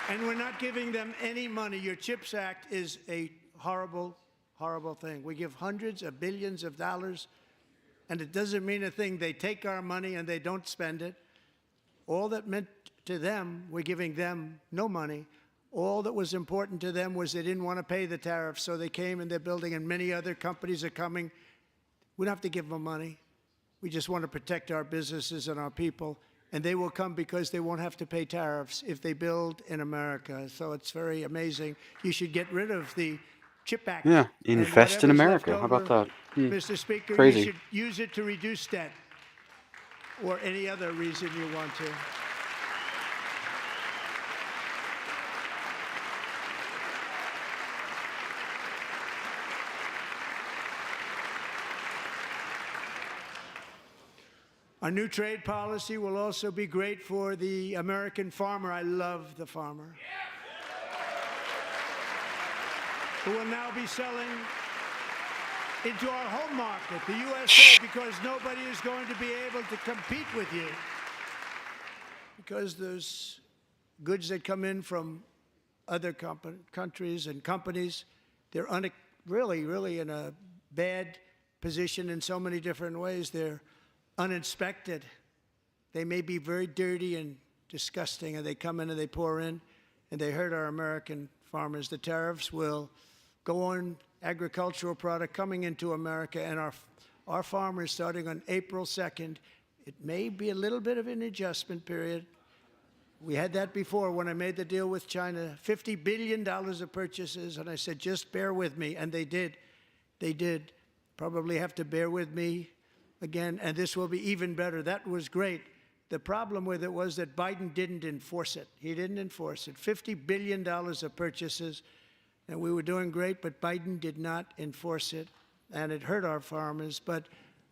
And we're not giving them any money. Your CHIPS Act is a horrible, horrible thing. We give hundreds of billions of dollars, and it doesn't mean a thing. They take our money and they don't spend it. All that meant to them, we're giving them no money. All that was important to them was they didn't want to pay the tariffs, so they came and they're building, and many other companies are coming. We don't have to give them money. We just want to protect our businesses and our people, and they will come because they won't have to pay tariffs if they build in America. So it's very amazing. You should get rid of the CHIP Act. Yeah, invest in America. How about that? Mr. Speaker, Crazy. you should use it to reduce debt or any other reason you want to. Our new trade policy will also be great for the American farmer. I love the farmer. Who will now be selling into our home market, the USA, because nobody is going to be able to compete with you. Because there's goods that come in from other countries and companies, they're really in a bad position in so many different ways. They're uninspected. They may be very dirty and disgusting, and they come in and they pour in, and they hurt our American farmers. The tariffs will go on agricultural product coming into America, and our farmers, starting on April 2nd, it may be a little bit of an adjustment period. We had that before when I made the deal with China, $50 billion of purchases, and I said, just bear with me, and they did. They did. Probably have to bear with me again, and this will be even better. That was great. The problem with it was that Biden didn't enforce it. He didn't enforce it. $50 billion of purchases, and we were doing great, but Biden did not enforce it, and it hurt our farmers. But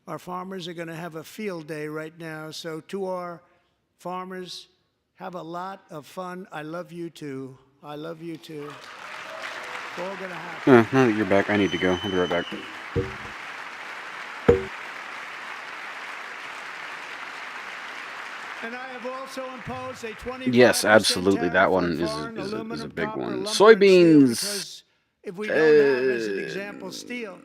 our farmers are going to have a field day right now. So to our farmers, have a lot of fun. I love you too. I love you too. It's all going to happen. Now that you're back, I need to go. I'll be right back. And I have also imposed a 25% Yes, absolutely. That one is a big one. Soybeans. If we don't have, as an example, steel.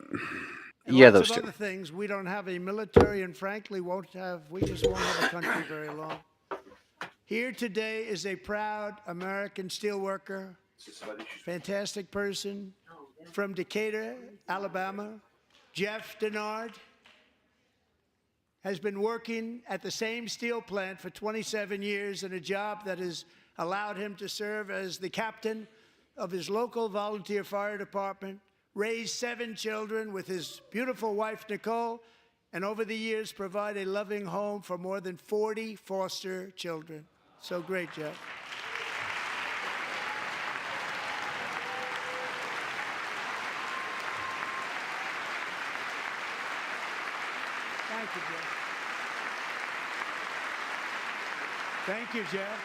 And Yeah, lots those of two. other things. We don't have a military, and frankly, we just won't have a country very long. Here today is a proud American steelworker, fantastic person from Decatur, Alabama, Jeff Denard. Has been working at the same steel plant for 27 years in a job that has allowed him to serve as the captain of his local volunteer fire department, raised 7 children with his beautiful wife, Nicole, and over the years provide a loving home for more than 40 foster children. So great, Jeff. Thank you, Jeff. Thank you, Jeff.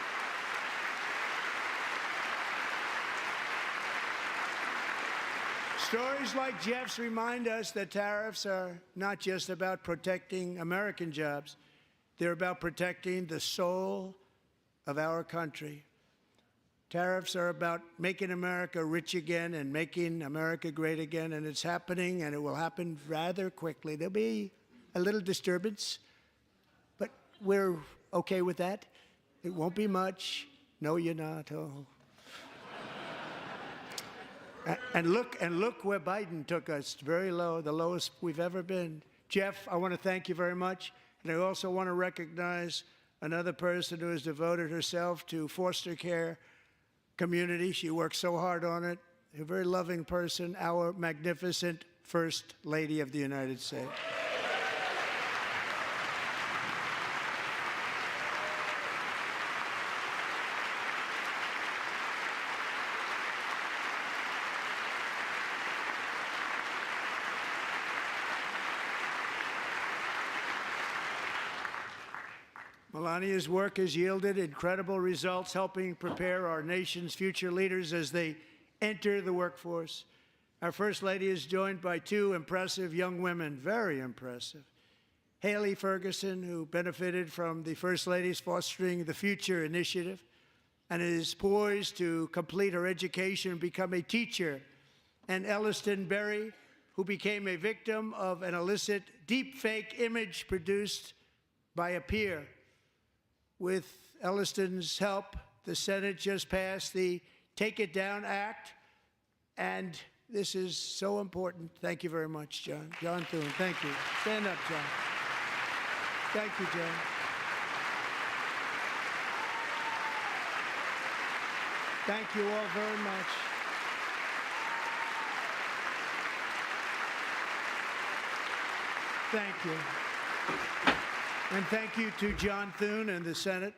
Stories like Jeff's remind us that tariffs are not just about protecting American jobs. They're about protecting the soul of our country. Tariffs are about making America rich again and making America great again, and it's happening, and it will happen rather quickly. There'll be a little disturbance, but we're okay with that. It won't be much. No, you're not. Oh. And look where Biden took us. Very low, the lowest we've ever been. Jeff, I want to thank you very much. And I also want to recognize another person who has devoted herself to foster care community. She works so hard on it. A very loving person, our magnificent First Lady of the United States. Melania's work has yielded incredible results, helping prepare our nation's future leaders as they enter the workforce. Our First Lady is joined by 2 impressive young women, very impressive. Haley Ferguson, who benefited from the First Lady's Fostering the Future initiative and is poised to complete her education and become a teacher. And Elliston Berry, who became a victim of an illicit deepfake image produced by a peer. With Elliston's help, the Senate just passed the Take It Down Act. And this is so important. Thank you very much, John. John Thune, thank you. Stand up, John. Thank you, John. Thank you all very much. Thank you. And thank you to John Thune and the Senate.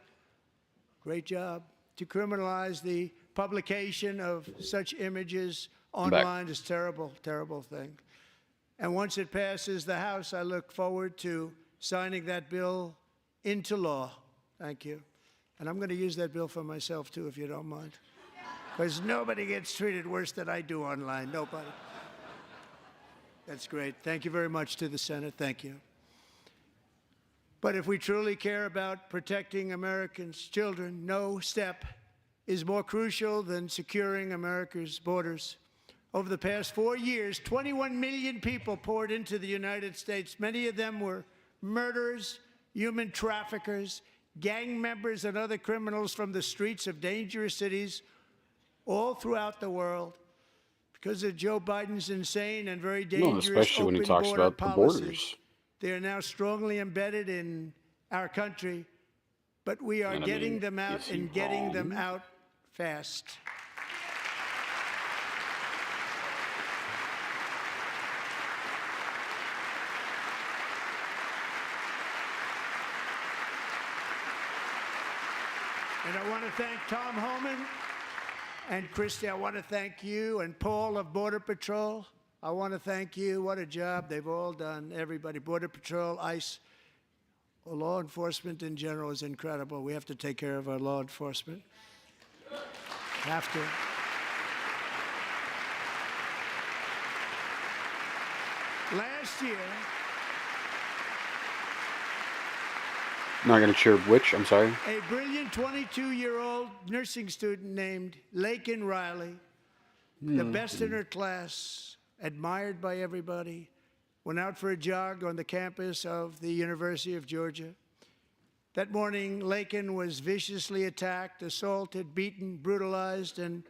Great job. To criminalize the publication of such images online is terrible, terrible thing. And once it passes the House, I look forward to signing that bill into law. Thank you. And I'm going to use that bill for myself, too, if you don't mind. Because nobody gets treated worse than I do online. Nobody. That's great. Thank you very much to the Senate. Thank you. But if we truly care about protecting Americans' children, no step is more crucial than securing America's borders. Over the past 4 years, 21 million people poured into the United States. Many of them were murderers, human traffickers, gang members, and other criminals from the streets of dangerous cities all throughout the world. Because of Joe Biden's insane and very dangerous especially when he talks open-border about the policies, borders. they are now strongly embedded in our country, but we are getting them out and getting them out fast. And I want to thank Tom Homan and Christy. I want to thank you and Paul of Border Patrol. I want to thank you. What a job they've all done. Everybody, Border Patrol, ICE, law enforcement in general is incredible. We have to take care of our law enforcement. Have to. Last year, Not going to cheer which? I'm sorry. a brilliant 22-year-old nursing student named Laken Riley, the best in her class, admired by everybody, went out for a jog on the campus of the University of Georgia. That morning, Laken was viciously attacked, assaulted, beaten, brutalized, and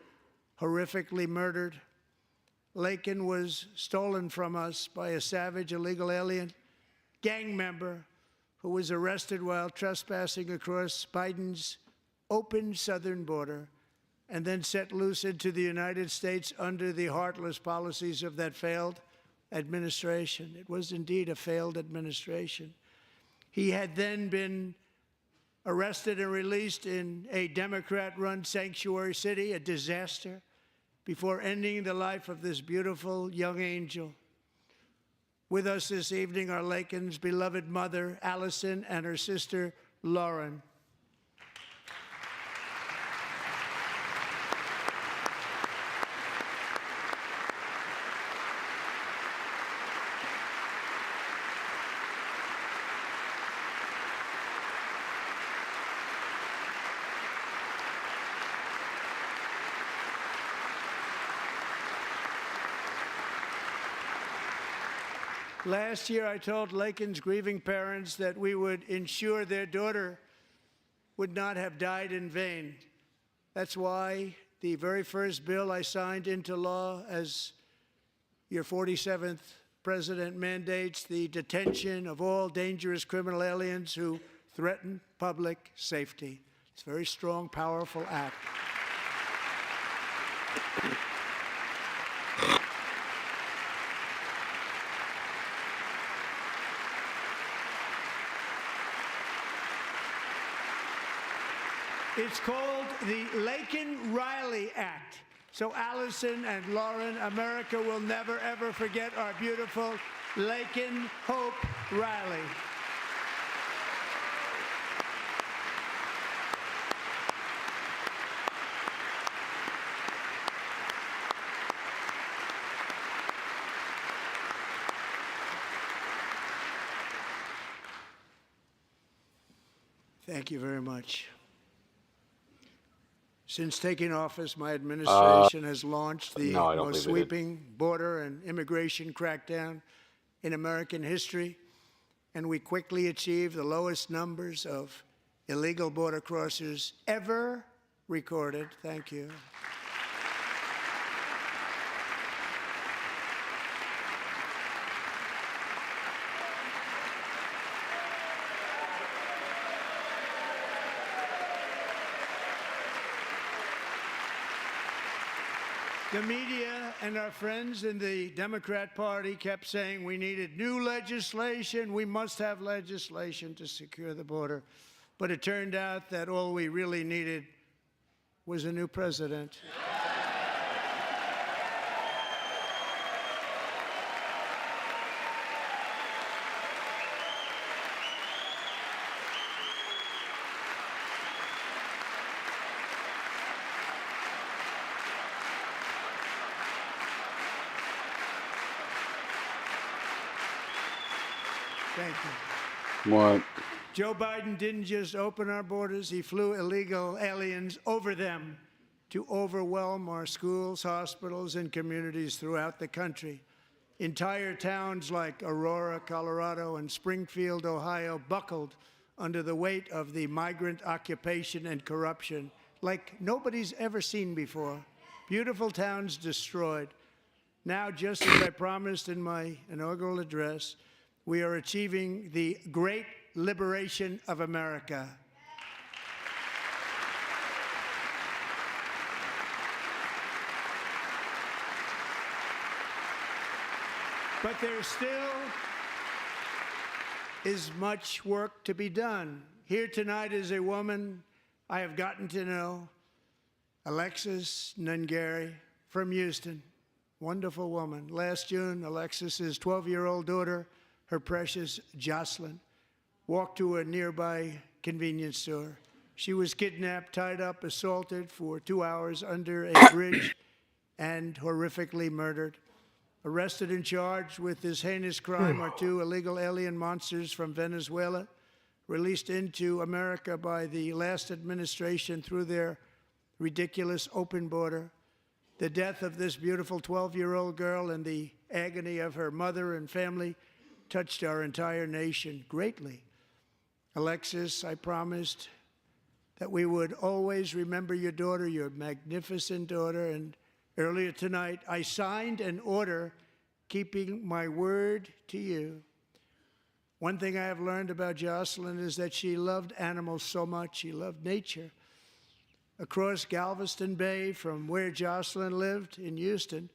horrifically murdered. Laken was stolen from us by a savage illegal alien gang member who was arrested while trespassing across Biden's open southern border and then set loose into the United States under the heartless policies of that failed administration. It was indeed a failed administration. He had then been arrested and released in a Democrat-run sanctuary city, a disaster, before ending the life of this beautiful young angel. With us this evening are Laken's beloved mother, Allison, and her sister, Lauren. Last year, I told Laken's grieving parents that we would ensure their daughter would not have died in vain. That's why the very first bill I signed into law as your 47th president mandates the detention of all dangerous criminal aliens who threaten public safety. It's a very strong, powerful act. It's called the Laken Riley Act. So Allison and Lauren, America will never, ever forget our beautiful Laken Hope Riley. Thank you very much. Since taking office, my administration has launched the most sweeping border and immigration crackdown in American history, and we quickly achieved the lowest numbers of illegal border crossers ever recorded. Thank you. The media and our friends in the Democrat Party kept saying we needed new legislation. We must have legislation to secure the border. But it turned out that all we really needed was a new president. Thank you. What? Joe Biden didn't just open our borders, he flew illegal aliens over them to overwhelm our schools, hospitals, and communities throughout the country. Entire towns like Aurora, Colorado, and Springfield, Ohio, buckled under the weight of the migrant occupation and corruption like nobody's ever seen before. Beautiful towns destroyed. Now, just as I promised in my inaugural address, we are achieving the great liberation of America. But there still is much work to be done. Here tonight is a woman I have gotten to know, Alexis Nungari from Houston. Wonderful woman. Last June, Alexis's 12-year-old daughter, her precious Jocelyn, walked to a nearby convenience store. She was kidnapped, tied up, assaulted for 2 hours under a bridge, and horrifically murdered. Arrested and charged with this heinous crime are 2 illegal alien monsters from Venezuela, released into America by the last administration through their ridiculous open border. The death of this beautiful 12-year-old girl and the agony of her mother and family touched our entire nation greatly. Alexis, I promised that we would always remember your daughter, your magnificent daughter, and earlier tonight I signed an order keeping my word to you. One thing I have learned about Jocelyn is that she loved animals so much. She loved nature. Across Galveston Bay, from where Jocelyn lived in Houston,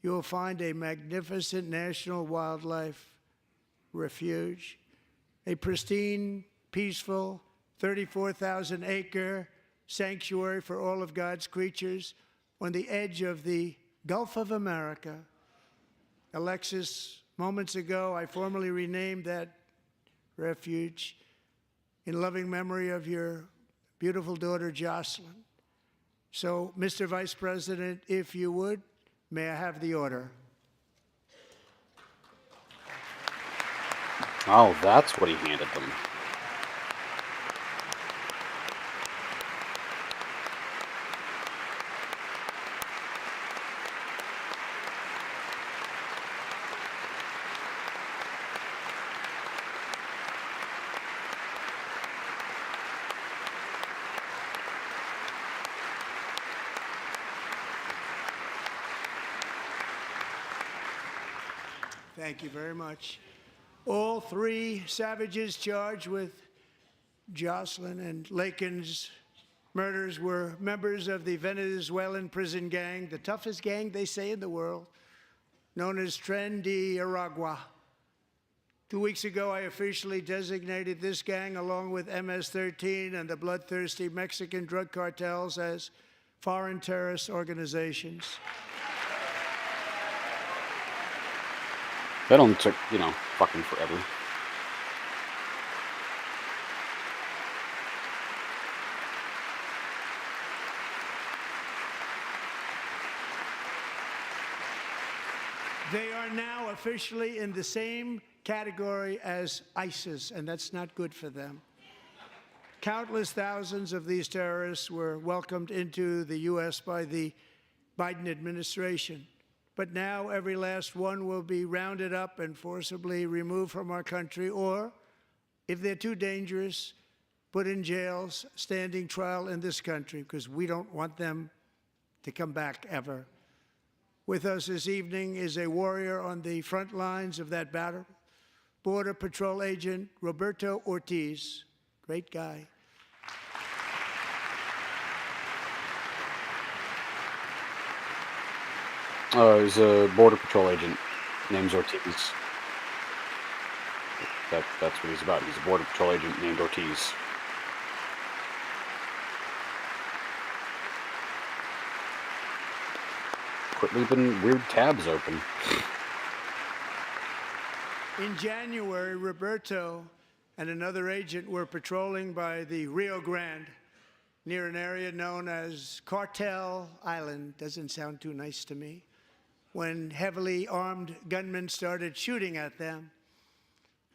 you will find a magnificent national wildlife refuge, a pristine, peaceful, 34,000-acre sanctuary for all of God's creatures on the edge of the Gulf of America. Alexis, moments ago, I formally renamed that refuge in loving memory of your beautiful daughter, Jocelyn. So, Mr. Vice President, if you would, may I have the order? Oh, that's what he handed them. Thank you very much. All 3 savages charged with Jocelyn and Lakin's murders were members of the Venezuelan prison gang, the toughest gang, they say, in the world, known as Tren de Aragua. 2 weeks ago, I officially designated this gang, along with MS-13 and the bloodthirsty Mexican drug cartels, as foreign terrorist organizations. That only took, fucking forever. They are now officially in the same category as ISIS, and that's not good for them. Countless thousands of these terrorists were welcomed into the U.S. by the Biden administration. But now every last one will be rounded up and forcibly removed from our country, or, if they're too dangerous, put in jails, standing trial in this country, because we don't want them to come back ever. With us this evening is a warrior on the front lines of that battle, Border Patrol Agent Roberto Ortiz. Great guy. He's a Border Patrol agent. Name's Ortiz. That's what he's about. He's a Border Patrol agent named Ortiz. Quit leaving weird tabs open. In January, Roberto and another agent were patrolling by the Rio Grande near an area known as Cartel Island. Doesn't sound too nice to me. When heavily armed gunmen started shooting at them,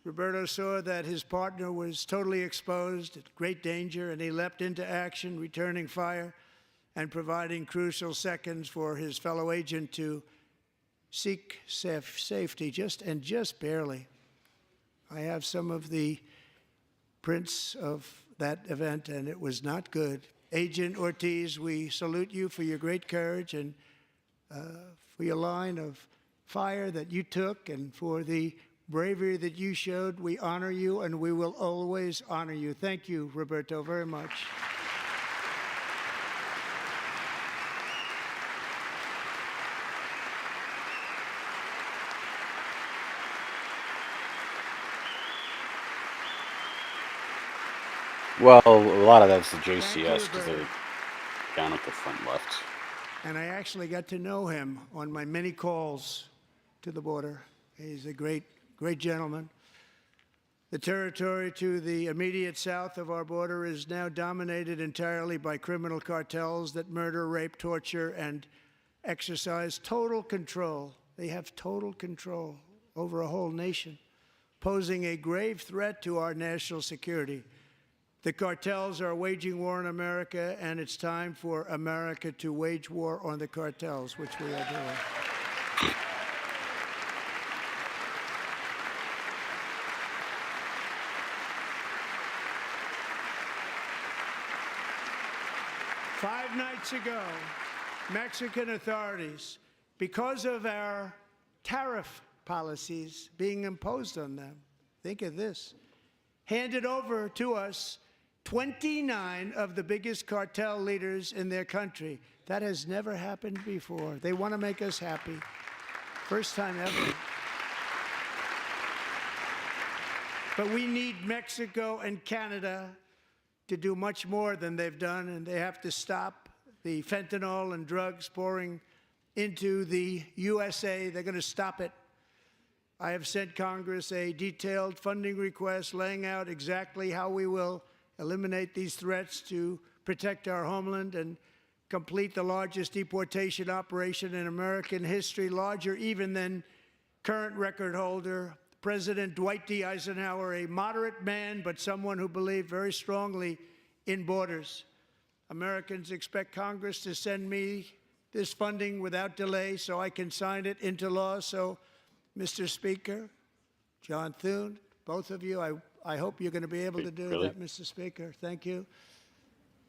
Roberto saw that his partner was totally exposed, at great danger, and he leapt into action, returning fire and providing crucial seconds for his fellow agent to seek safety, just barely. I have some of the prints of that event, and it was not good. Agent Ortiz, we salute you for your great courage and for your line of fire that you took and for the bravery that you showed. We honor you, and we will always honor you. Thank you, Roberto, very much. Well, a lot of that's the JCS because they're down at the front left. And I actually got to know him on my many calls to the border. He's a great gentleman. The territory to the immediate south of our border is now dominated entirely by criminal cartels that murder, rape, torture, and exercise total control. They have total control over a whole nation, posing a grave threat to our national security. The cartels are waging war on America, and it's time for America to wage war on the cartels, which we are doing. Five nights ago, Mexican authorities, because of our tariff policies being imposed on them, think of this, handed over to us 29 of the biggest cartel leaders in their country. That has never happened before. They want to make us happy. First time ever. But we need Mexico and Canada to do much more than they've done, and they have to stop the fentanyl and drugs pouring into the USA. They're going to stop it. I have sent Congress a detailed funding request laying out exactly how we will eliminate these threats to protect our homeland and complete the largest deportation operation in American history, larger even than current record holder President Dwight D. Eisenhower, a moderate man, but someone who believed very strongly in borders. Americans expect Congress to send me this funding without delay so I can sign it into law. So, Mr. Speaker, John Thune, both of you, I hope you're going to be able to do that, Mr. Speaker. Thank you.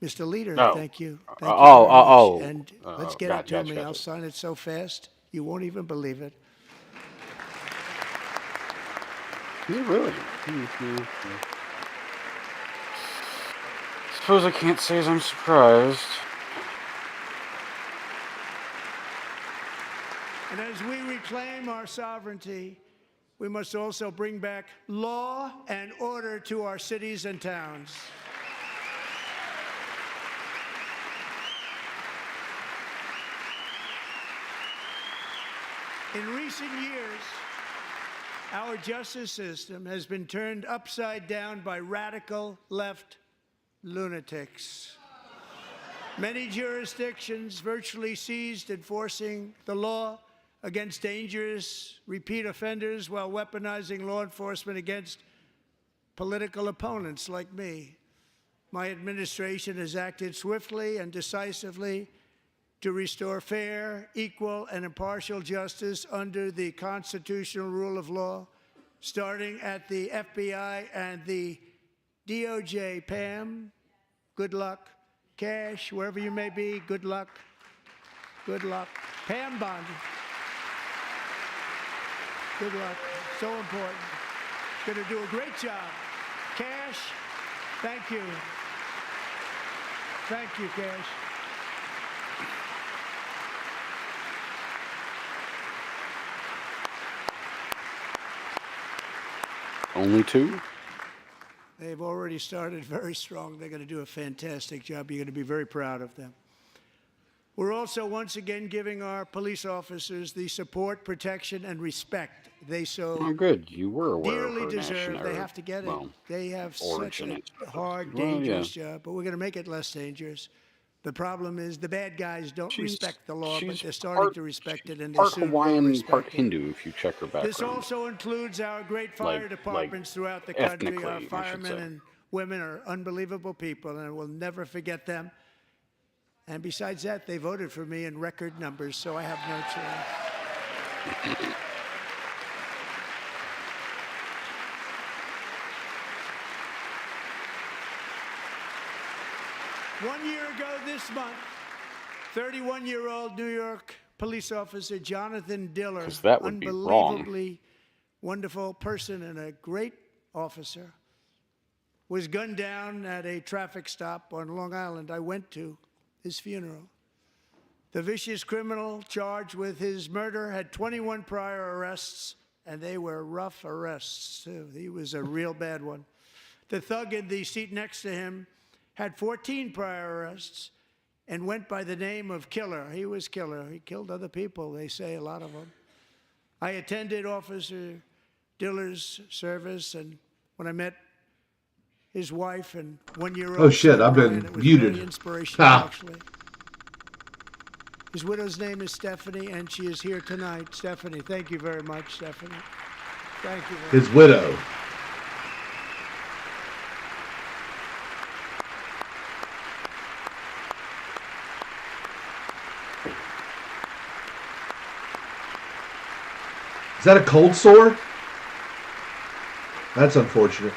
Mr. Leader, thank you. Thank you very much. And let's get it to me. I'll sign it so fast, you won't even believe it. You really? Suppose I can't say as I'm surprised. And as we reclaim our sovereignty, we must also bring back law and order to our cities and towns. In recent years, our justice system has been turned upside down by radical left lunatics. Many jurisdictions virtually ceased enforcing the law against dangerous repeat offenders while weaponizing law enforcement against political opponents like me. My administration has acted swiftly and decisively to restore fair, equal, and impartial justice under the constitutional rule of law, starting at the FBI and the DOJ. Pam, good luck. Cash, wherever you may be, good luck. Good luck. Pam Bondi. Good luck. So important. Going to do a great job. Cash, thank you. Thank you, Cash. Only 2? They've already started very strong. They're going to do a fantastic job. You're going to be very proud of them. We're also once again giving our police officers the support, protection, and respect they so good. You were aware dearly of her deserve. They have to get it. They have such a hard, dangerous job, but we're going to make it less dangerous. The problem is the bad guys don't respect the law, but they're starting to respect it, and they're part soon Hawaiian, will part respect it. Hindu, if you check her background. This also includes our great fire departments throughout the country. ethnically, Our I should firemen say. and women are unbelievable people, and we'll never forget them. And besides that, they voted for me in record numbers, so I have no choice. One year ago this month, 31-year-old New York police officer Jonathan Diller, 'Cause that would be wrong. unbelievably wonderful person and a great officer, was gunned down at a traffic stop on Long Island. I went to his funeral. The vicious criminal charged with his murder had 21 prior arrests, and they were rough arrests, too. He was a real bad one. The thug in the seat next to him had 14 prior arrests and went by the name of Killer. He was Killer. He killed other people, they say, a lot of them. I attended Officer Diller's service, and when I met his wife and one-year-old Oh shit, son, I've been Ryan, it was muted. very inspirational, Ha. actually. His widow's name is Stephanie, and she is here tonight. Stephanie, thank you very much, Stephanie. Thank you very His widow. Is that a cold sore? That's unfortunate.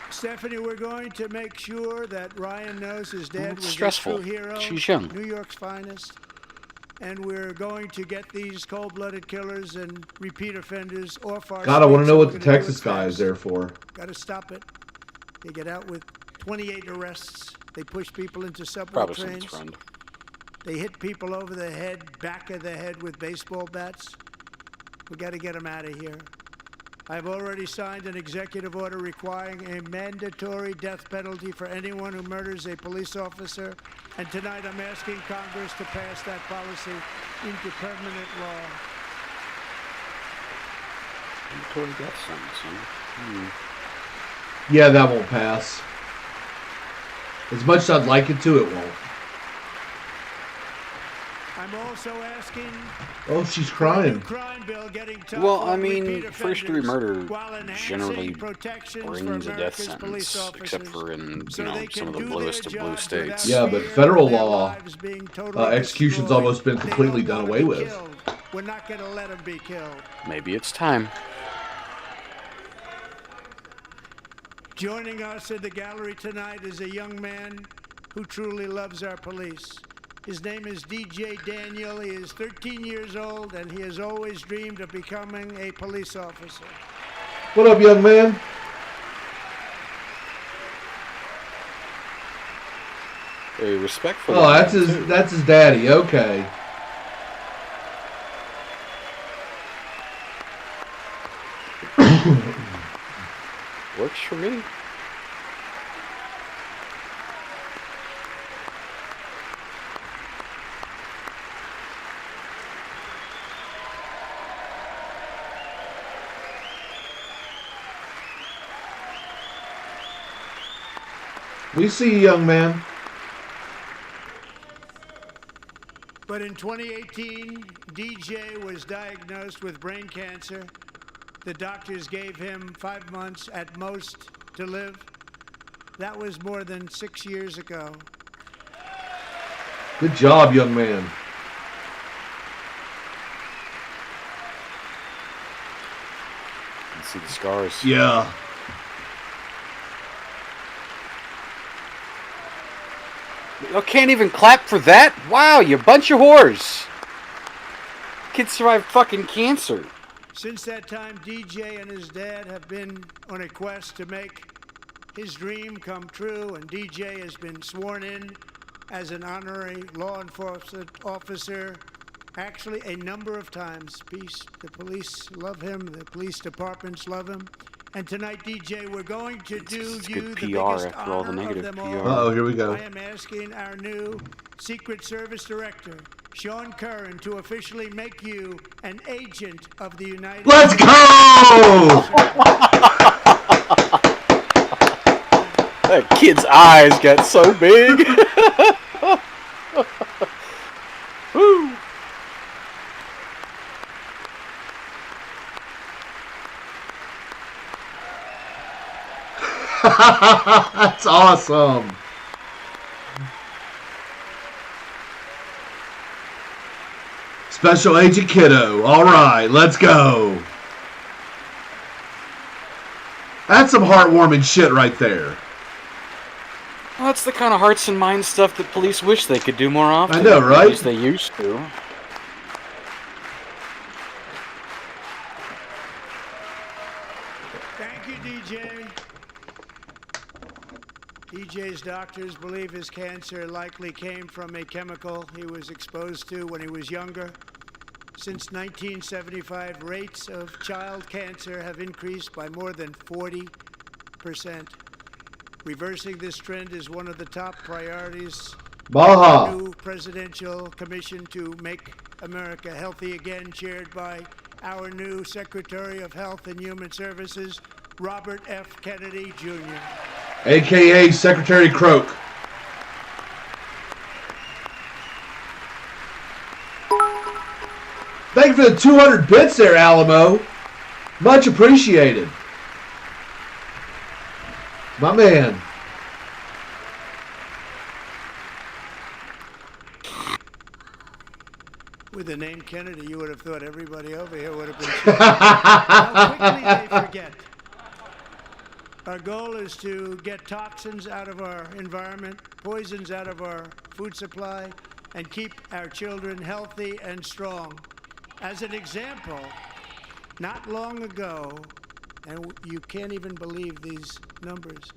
Stephanie, we're going to make sure that Ryan knows his dad it's was stressful. a true hero. She's young. New York's finest. And we're going to get these cold-blooded killers and repeat offenders off our God, I want to streets, know and what we're the gonna do Texas it guy is fast. there for. Got to stop it. They get out with 28 arrests. They push people into subway Probably trains. someone's friend. They hit people over the head, back of the head with baseball bats. We got to get them out of here. I've already signed an executive order requiring a mandatory death penalty for anyone who murders a police officer. And tonight I'm asking Congress to pass that policy into permanent law. Mandatory death sentence, huh? Yeah, that won't pass. As much as I'd like it to, it won't. I'm also asking Oh, she's for a crying. new crime bill getting tough Well, on I mean, repeat first-degree offenders murder while enhancing generally protections for brings a death America's police sentence, except officers. for in, So you know, they some of can the do bluest their of blue jobs states. Yeah, but fear federal of their law, lives being totally execution's destroyed. almost been They completely don't done wanna away be with. killed. We're not going to let them be killed. Maybe it's time. Joining us in the gallery tonight is a young man who truly loves our police. His name is DJ Daniel. He is 13 years old, and he has always dreamed of becoming a police officer. What up, young man? Very respectful. Oh, that's his daddy. Okay. Works for me. We see you, young man. But in 2018, DJ was diagnosed with brain cancer. The doctors gave him 5 months at most to live. That was more than 6 years ago. Good job, young man. You can see the scars. Yeah. I can't even clap for that? Wow, you bunch of whores. Kid survived fucking cancer. Since that time, DJ and his dad have been on a quest to make his dream come true, and DJ has been sworn in as an honorary law enforcement officer actually a number of times. The police love him. The police departments love him. And tonight, DJ, we're going to do It's you good the PR biggest after all the honor of negative them PR. all. Uh-oh, here we go. I am asking our new Secret Service Director, Sean Curran, to officially make you an agent of the United Let's States. go! That kid's eyes got so big. Woo. That's awesome. Special Agent Kiddo. All right, let's go. That's some heartwarming shit right there. Well, that's the kind of hearts and minds stuff that police wish they could do more often. I know, right? At least they used to. Thank you, DJ. DJ's doctors believe his cancer likely came from a chemical he was exposed to when he was younger. Since 1975, rates of child cancer have increased by more than 40%. Reversing this trend is one of the top priorities Baja. of the new presidential commission to make America healthy again, chaired by our new Secretary of Health and Human Services, Robert F. Kennedy, Jr. AKA Secretary Croak. Thank you for the 200 bits there, Alamo. Much appreciated. My man. With the name Kennedy, you would have thought everybody over here would have been shot. How quickly they forget. Our goal is to get toxins out of our environment, poisons out of our food supply, and keep our children healthy and strong. As an example, not long ago, and you can't even believe these numbers,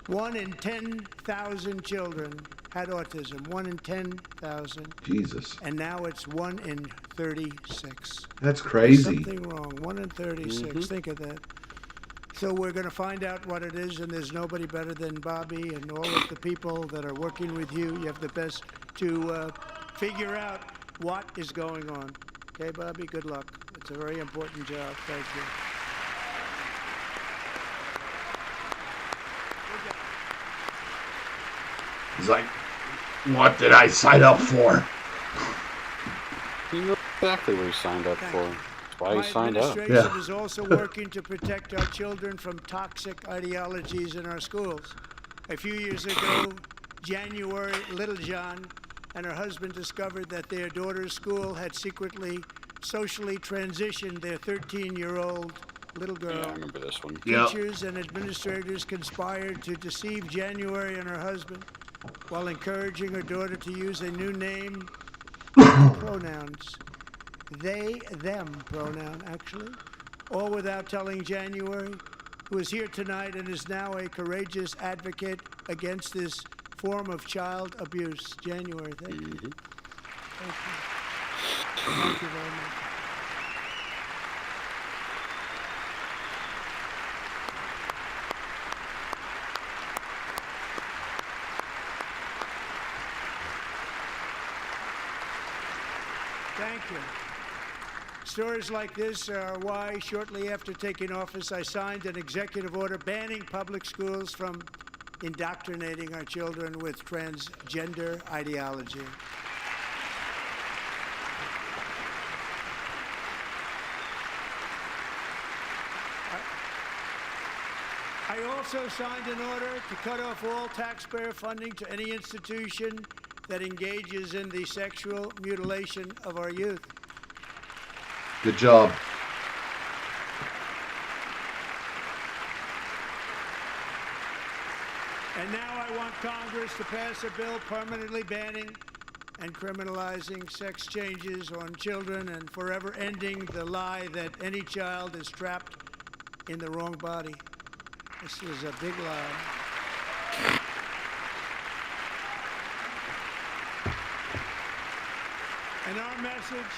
1 in 10,000 children had autism. 1 in 10,000. Jesus. And now it's 1 in 36. That's crazy. There's something wrong. 1 in 36. Think of that. So we're going to find out what it is, and there's nobody better than Bobby and all of the people that are working with you. You have the best to figure out what is going on. Okay, Bobby, good luck. It's a very important job. Thank you. He's like, what did I sign up for? You know exactly what he signed up for. That's why he signed up. My administration is also working to protect our children from toxic ideologies in our schools. A few years ago, January, Little John and her husband discovered that their daughter's school had secretly socially transitioned their 13-year-old little girl. Yeah, I remember this one. Teachers and administrators conspired to deceive January and her husband while encouraging her daughter to use a new name, pronouns. They, them pronoun, actually. All without telling January, who is here tonight and is now a courageous advocate against this form of child abuse. January, thank you. Thank you. Thank you very much. Thank you. Stories like this are why, shortly after taking office, I signed an executive order banning public schools from indoctrinating our children with transgender ideology. I also signed an order to cut off all taxpayer funding to any institution that engages in the sexual mutilation of our youth. Good job. And now I want Congress to pass a bill permanently banning and criminalizing sex changes on children and forever ending the lie that any child is trapped in the wrong body. This is a big lie. And And our message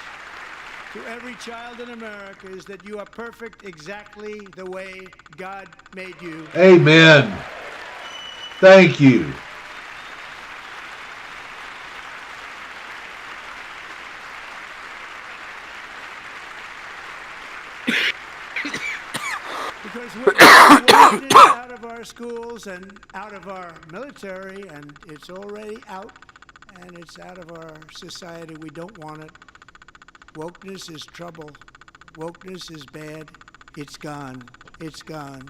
to every child in America is that you are perfect exactly the way God made you. Amen. Thank you. Because we're taking out of our schools and out of our military, and it's already out, and it's out of our society. We don't want it. Wokeness is trouble. Wokeness is bad. It's gone. It's gone.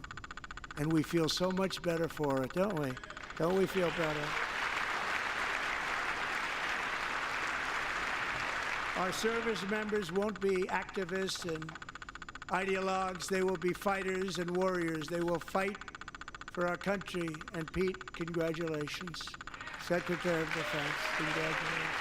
And we feel so much better for it, don't we? Don't we feel better? Our service members won't be activists and ideologues. They will be fighters and warriors. They will fight for our country. And Pete, congratulations. Secretary of Defense, congratulations.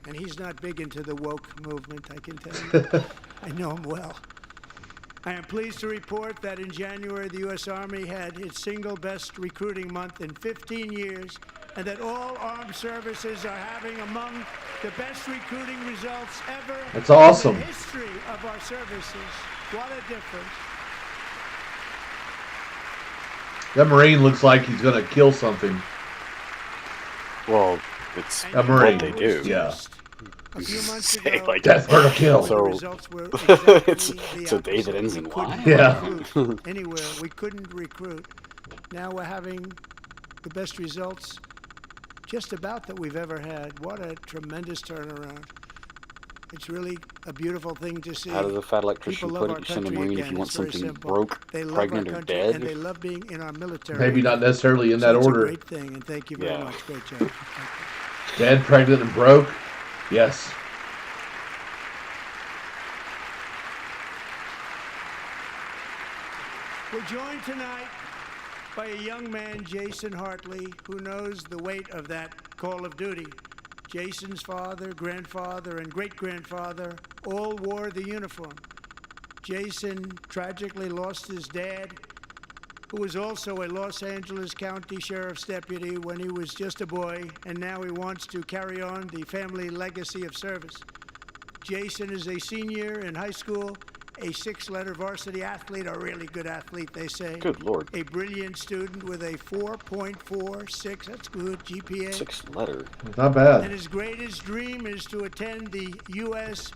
And he's not big into the woke movement, I can tell you. I know him well. I am pleased to report that in January, the U.S. Army had its single best recruiting month in 15 years, and that all armed services are having among the best recruiting results ever. That's awesome. In the history of our services. What a difference. That Marine looks like he's going to kill something. Well, it's A Marine. what they do. Yeah. A few months Say, ago, like, Death, murder, kill. So, the results were exactly it's the so David opposite. Ensign. We Why? couldn't Yeah. recruit anywhere. We couldn't recruit. Now we're having the best results just about that we've ever had. What a tremendous turnaround. It's really a beautiful thing to see. How does a fat electrician People put love it? our You send a country Marine if again. you want It's very something simple. broke, They love pregnant, our or country, dead? and they love being in our military. Maybe not necessarily in So that it's order. a great thing, and thank you very Yeah. much. Great job. Dead, pregnant, and broke? Yes. We're joined tonight by a young man, Jason Hartley, who knows the weight of that call of duty. Jason's father, grandfather, and great-grandfather all wore the uniform. Jason tragically lost his dad, who was also a Los Angeles County Sheriff's deputy when he was just a boy, and now he wants to carry on the family legacy of service. Jason is a senior in high school, a six-letter varsity athlete, a really good athlete, they say. Good Lord. A brilliant student with a 4.46, that's good, GPA. 6-letter. Not And bad. his greatest dream is to attend the U.S.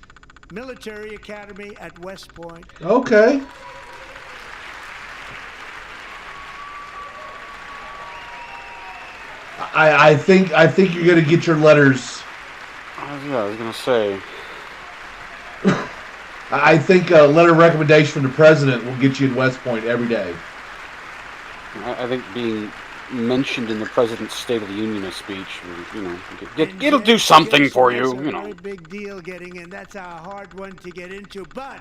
Military Academy at West Point. Okay. I think you're gonna get your letters. Yeah, I was gonna say. I think a letter of recommendation from the president will get you in West Point every day. I think being mentioned in the president's State of the Union speech, you know, And it'll do something Jason for has you, a you know. very big deal getting in. That's a hard one to get into, but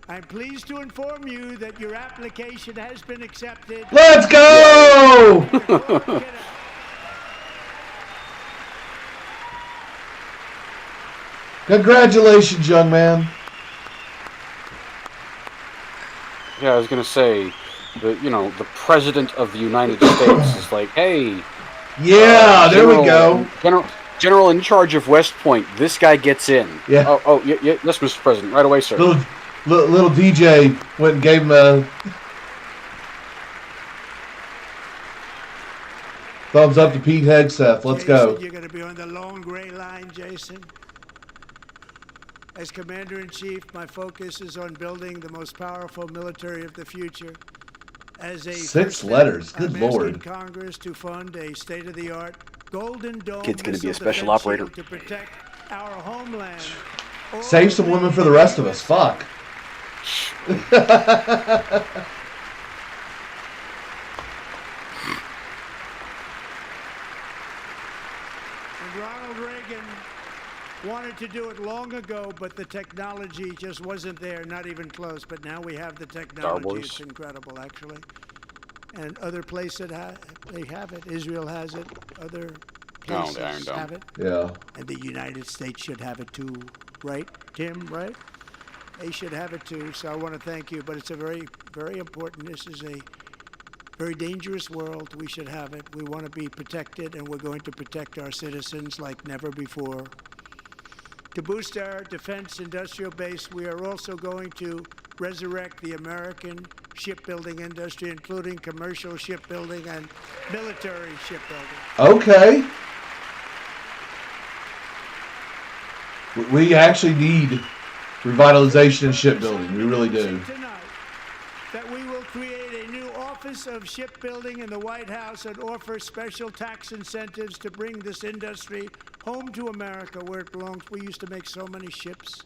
I'm pleased to inform you that your application has been accepted. Let's go! Congratulations, young man. Yeah, I was gonna say, the president of the United States is like, hey. Yeah, there we go. General in charge of West Point. This guy gets in. Yeah. Yeah, yes, Mr. President. Right away, sir. Little DJ went and gave him a thumbs up to Pete Hegseth. Let's go. Jason, you're going to be on the long gray line, Jason. As Commander-in-Chief, my focus is on building the most powerful military of the future. As a 6 first step, letters. I'm Good asking Lord. Congress to fund a state-of-the-art Golden Dome Kid's gonna be a missile special defense operator. shield to protect our homeland. Save some women for the rest of us. Fuck. And Ronald Reagan wanted to do it long ago, but the technology just wasn't there, not even close. But now we have the technology. Wars. It's incredible, actually. And other places they have it. Israel has it. Other Oh, the Iron places Dome. have it. Yeah. And the United States should have it too, right, Tim? Right? they should have it too. So I want to thank you. But it's a very, very important. This is a very dangerous world. We should have it. We want to be protected, and we're going to protect our citizens like never before. To boost our defense industrial base, we are also going to resurrect the American shipbuilding industry, including commercial shipbuilding and military shipbuilding. Okay. We actually need revitalization in shipbuilding. We really do. Tonight, that we will create a new Office of Shipbuilding in the White House and offer special tax incentives to bring this industry home to America where it belongs. We used to make so many ships.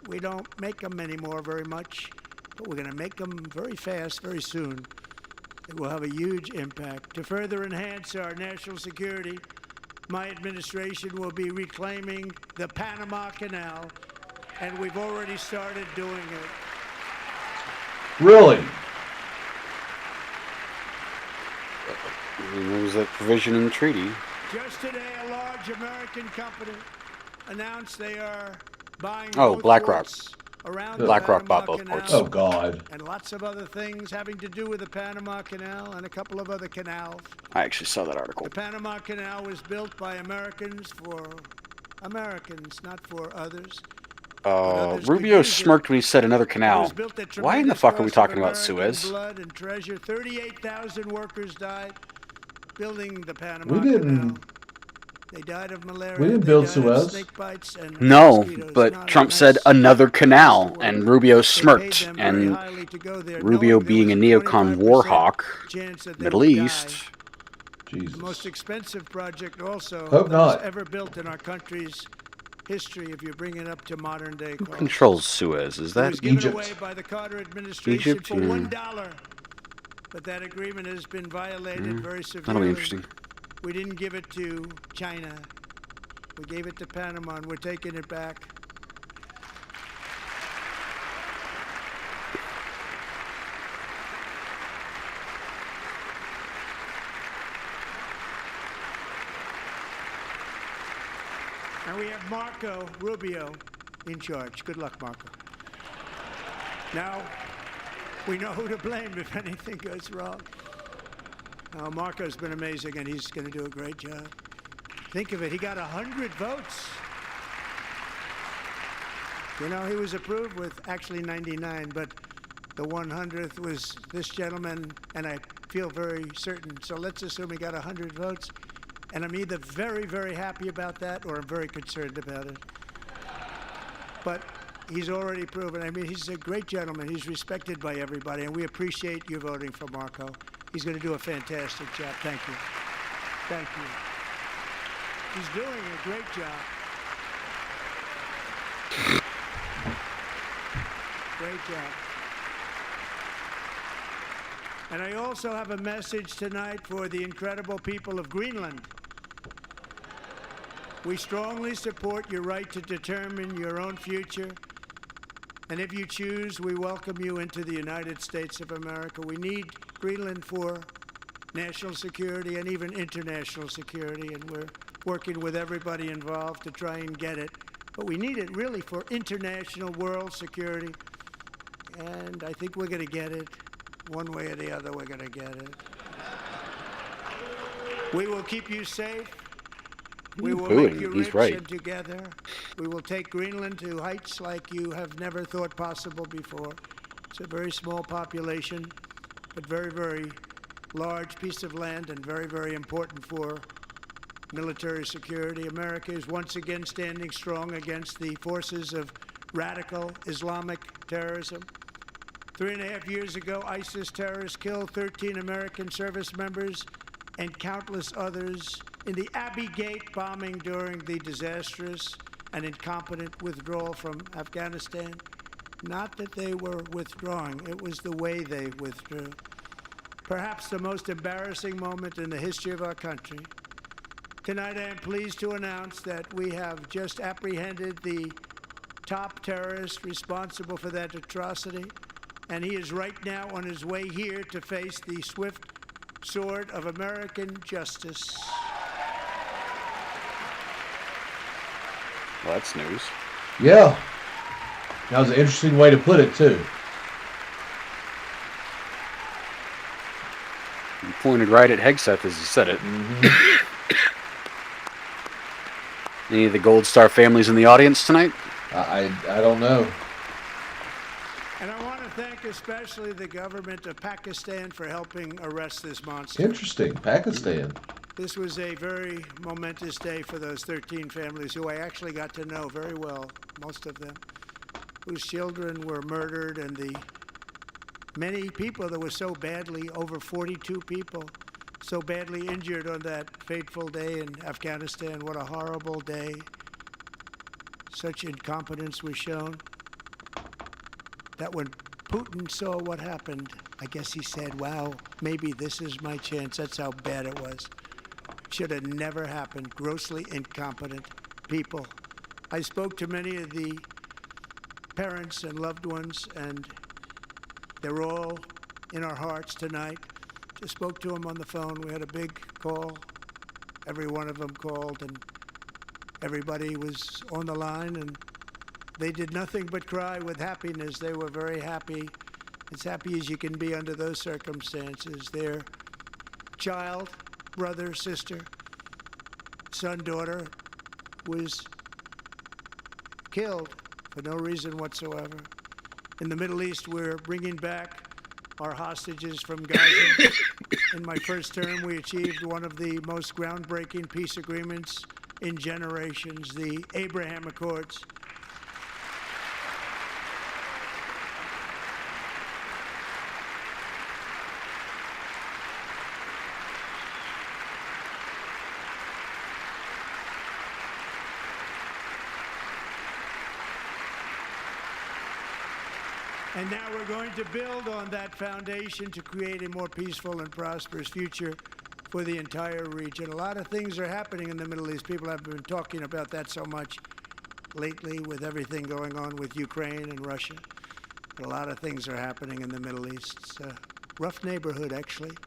We don't make them anymore very much, but we're going to make them very fast, very soon. It will have a huge impact. To further enhance our national security, my administration will be reclaiming the Panama Canal, and we've already started doing it. Really? There was that provision in the treaty. Just today, a large American company announced they are buying BlackRock. ports around BlackRock the bought Panama both Canal, ports. Oh, God. and lots of other things having to do with the Panama Canal and a couple of other canals. I actually saw that article. The Panama Canal was built by Americans for Americans, not for others. Rubio smirked when he said another canal. Why in the fuck are we talking about Suez? Blood and treasure. 38,000 workers died building the Panama We Canal. didn't. They died of malaria. We didn't they build died of Suez. snake bites and No, mosquitoes. but Not Trump a said nice another canal, word. and Rubio They paid smirked. them very And highly to go there, Rubio, knowing there being a was neocon 25% war hawk, chance that they Middle would die. East. Jesus. The most expensive project also Hope that was not. ever built in our country's history, if you bring it up to modern day Who cost. controls Suez? Is It that was given Egypt? away by the Carter administration Egypt? for $1. But that agreement has been violated very severely. That'll be interesting. We didn't give it to China. We gave it to Panama, and we're taking it back. And we have Marco Rubio in charge. Good luck, Marco. Now, we know who to blame if anything goes wrong. Now, Marco's been amazing, and he's going to do a great job. Think of it, he got 100 votes. You know, he was approved with actually 99, but the 100th was this gentleman, and I feel very certain. So let's assume he got 100 votes, and I'm either very, very happy about that, or I'm very concerned about it. But he's already proven. I mean, he's a great gentleman. He's respected by everybody, and we appreciate you voting for Marco. He's going to do a fantastic job. Thank you. Thank you. He's doing a great job. Great job. And I also have a message tonight for the incredible people of Greenland. We strongly support your right to determine your own future. And if you choose, we welcome you into the United States of America. We need Greenland for national security and even international security, and we're working with everybody involved to try and get it. But we need it really for international world security, and I think we're going to get it. One way or the other, we're going to get it. We will keep you safe. We will make you rich and together. We will take Greenland to heights like you have never thought possible before. It's a very small population, but very, very large piece of land and very, very important for military security. America is once again standing strong against the forces of radical Islamic terrorism. 3.5 years ago, ISIS terrorists killed 13 American service members and countless others in the Abbey Gate bombing during the disastrous and incompetent withdrawal from Afghanistan. Not that they were withdrawing, it was the way they withdrew. Perhaps the most embarrassing moment in the history of our country. Tonight I am pleased to announce that we have just apprehended the top terrorist responsible for that atrocity, and he is right now on his way here to face the swift sword of American justice. Well, that's news. Yeah. That was an interesting way to put it, too. You pointed right at Hegseth as you said it. Any of the Gold Star families in the audience tonight? I don't know. And I want to thank especially the government of Pakistan for helping arrest this monster. Interesting. Pakistan. This was a very momentous day for those 13 families who I actually got to know very well, most of them, whose children were murdered, and the many people that were so badly, over 42 people, so badly injured on that fateful day in Afghanistan. What a horrible day. Such incompetence was shown that when Putin saw what happened, I guess he said, wow, maybe this is my chance. That's how bad it was. Should have never happened. Grossly incompetent people. I spoke to many of the parents and loved ones, and they're all in our hearts tonight. Just spoke to them on the phone. We had a big call. Every one of them called, and everybody was on the line, and they did nothing but cry with happiness. They were very happy, as happy as you can be under those circumstances. Their child, brother, sister, son, daughter was killed for no reason whatsoever. In the Middle East, we're bringing back our hostages from Gaza. In my first term, we achieved one of the most groundbreaking peace agreements in generations, the Abraham Accords. And now we're going to build on that foundation to create a more peaceful and prosperous future for the entire region. A lot of things are happening in the Middle East. People have been talking about that so much lately with everything going on with Ukraine and Russia. But a lot of things are happening in the Middle East. It's a rough neighborhood, actually.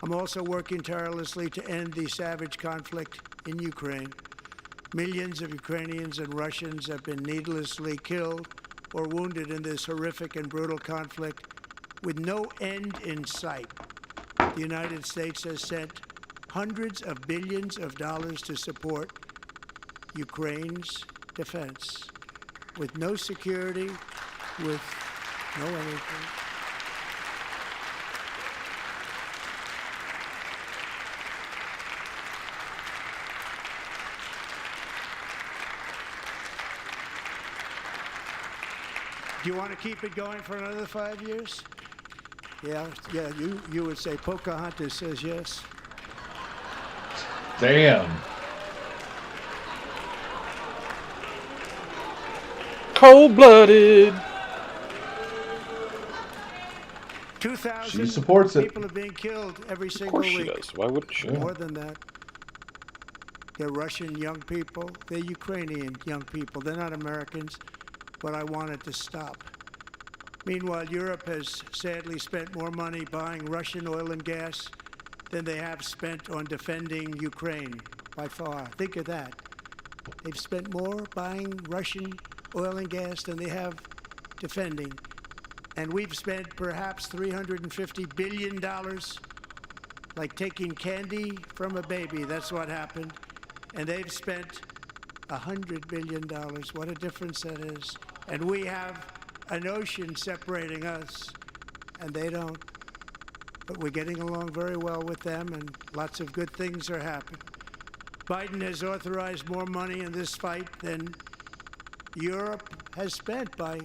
I'm also working tirelessly to end the savage conflict in Ukraine. Millions of Ukrainians and Russians have been needlessly killed or wounded in this horrific and brutal conflict with no end in sight. The United States has sent hundreds of billions of dollars to support Ukraine's defense with no security, with no anything. Do you want to keep it going for another 5 years? Yeah, you would say Pocahontas says yes. Damn. Cold-blooded. 2,000 She supports it. people are being killed every Of single course she week. does. Why wouldn't she? More than that. They're Russian young people. They're Ukrainian young people. They're not Americans, but I want it to stop. Meanwhile, Europe has sadly spent more money buying Russian oil and gas than they have spent on defending Ukraine, by far. Think of that. They've spent more buying Russian oil and gas than they have defending. And we've spent perhaps $350 billion, like taking candy from a baby. That's what happened. And they've spent $100 billion. What a difference that is. And we have an ocean separating us, and they don't. But we're getting along very well with them, and lots of good things are happening. Biden has authorized more money in this fight than Europe has spent, by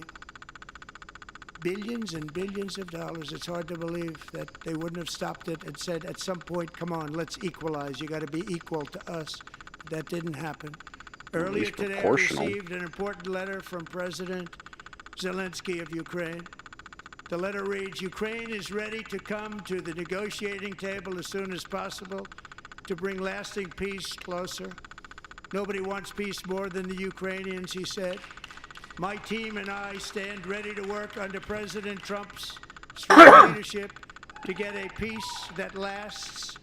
billions and billions of dollars. It's hard to believe that they wouldn't have stopped it and said at some point, come on, let's equalize. You got to be equal to us. That didn't happen. Earlier today, I received an important letter from President Zelensky of Ukraine. The letter reads, Ukraine is ready to come to the negotiating table as soon as possible to bring lasting peace closer. Nobody wants peace more than the Ukrainians, he said. My team and I stand ready to work under President Trump's strong leadership to get a peace that lasts.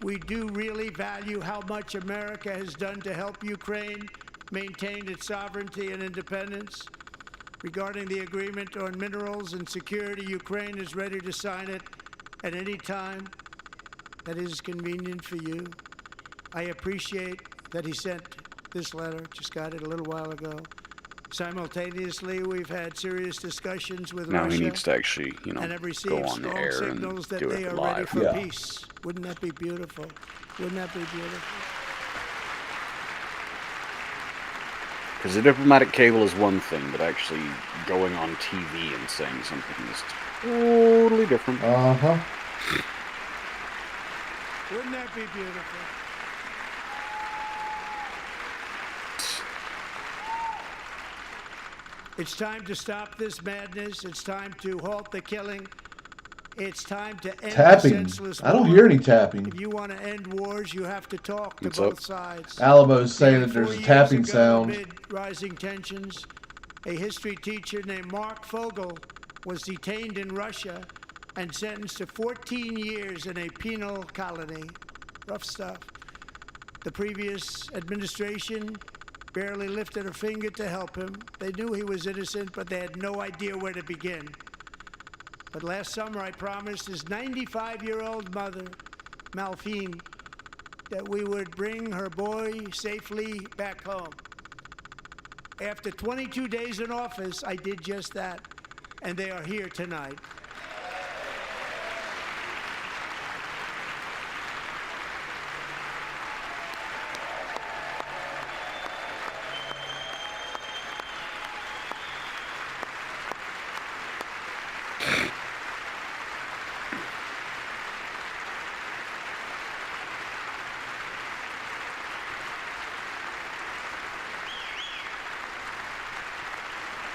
We do really value how much America has done to help Ukraine maintain its sovereignty and independence. Regarding the agreement on minerals and security, Ukraine is ready to sign it at any time that is convenient for you. I appreciate that he sent this letter, just got it a little while ago. Simultaneously, we've had serious discussions with Now Russia. he needs to actually, you know, and have go received on the strong air and signals that do they it are ready live. for Yeah. peace. Wouldn't that be beautiful? Wouldn't that be beautiful? Because the diplomatic cable is one thing, but actually going on TV and saying something is totally different. Uh-huh. Wouldn't that be beautiful? It's time to stop this madness. It's time to halt the killing. It's time to end Tapping. the senseless I don't war. hear any tapping. If you want to end wars, you have to talk to What's both up? sides. Alamo's saying Nearly that there's 4 a years tapping ago, sound. amid rising tensions, a history teacher named Mark Fogel was detained in Russia and sentenced to 14 years in a penal colony. Rough stuff. The previous administration barely lifted a finger to help him. They knew he was innocent, but they had no idea where to begin. But last summer, I promised his 95-year-old mother, Malphine, that we would bring her boy safely back home. After 22 days in office, I did just that, and they are here tonight.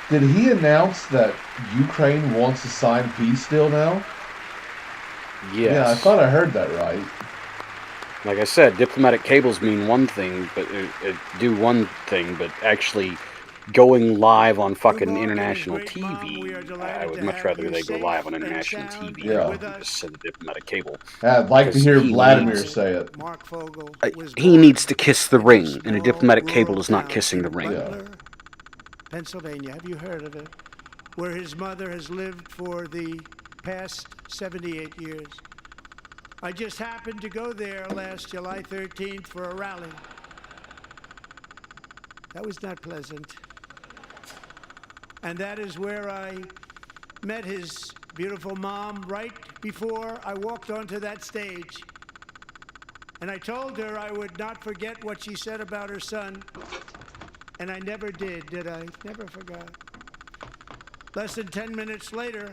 Did he announce that Ukraine wants to sign a peace deal now? Yes. Yeah, I thought I heard that right. Like I said, diplomatic cables mean one thing, but do one thing, but actually going live on fucking international TV, I would much rather they go live on international TV Yeah. than just send a diplomatic cable. I'd like to Because hear he Vladimir needs- say it. Mark Fogel was He born needs to kiss the ring, in and a small diplomatic cable rural is not town kissing the in ring. Butler, Pennsylvania. Have you heard of it? Where his mother has lived for the past 78 years. I just happened to go there last July 13th for a rally. That was not pleasant. And that is where I met his beautiful mom right before I walked onto that stage. And I told her I would not forget what she said about her son. And I never did I? Never forgot. Less than 10 minutes later,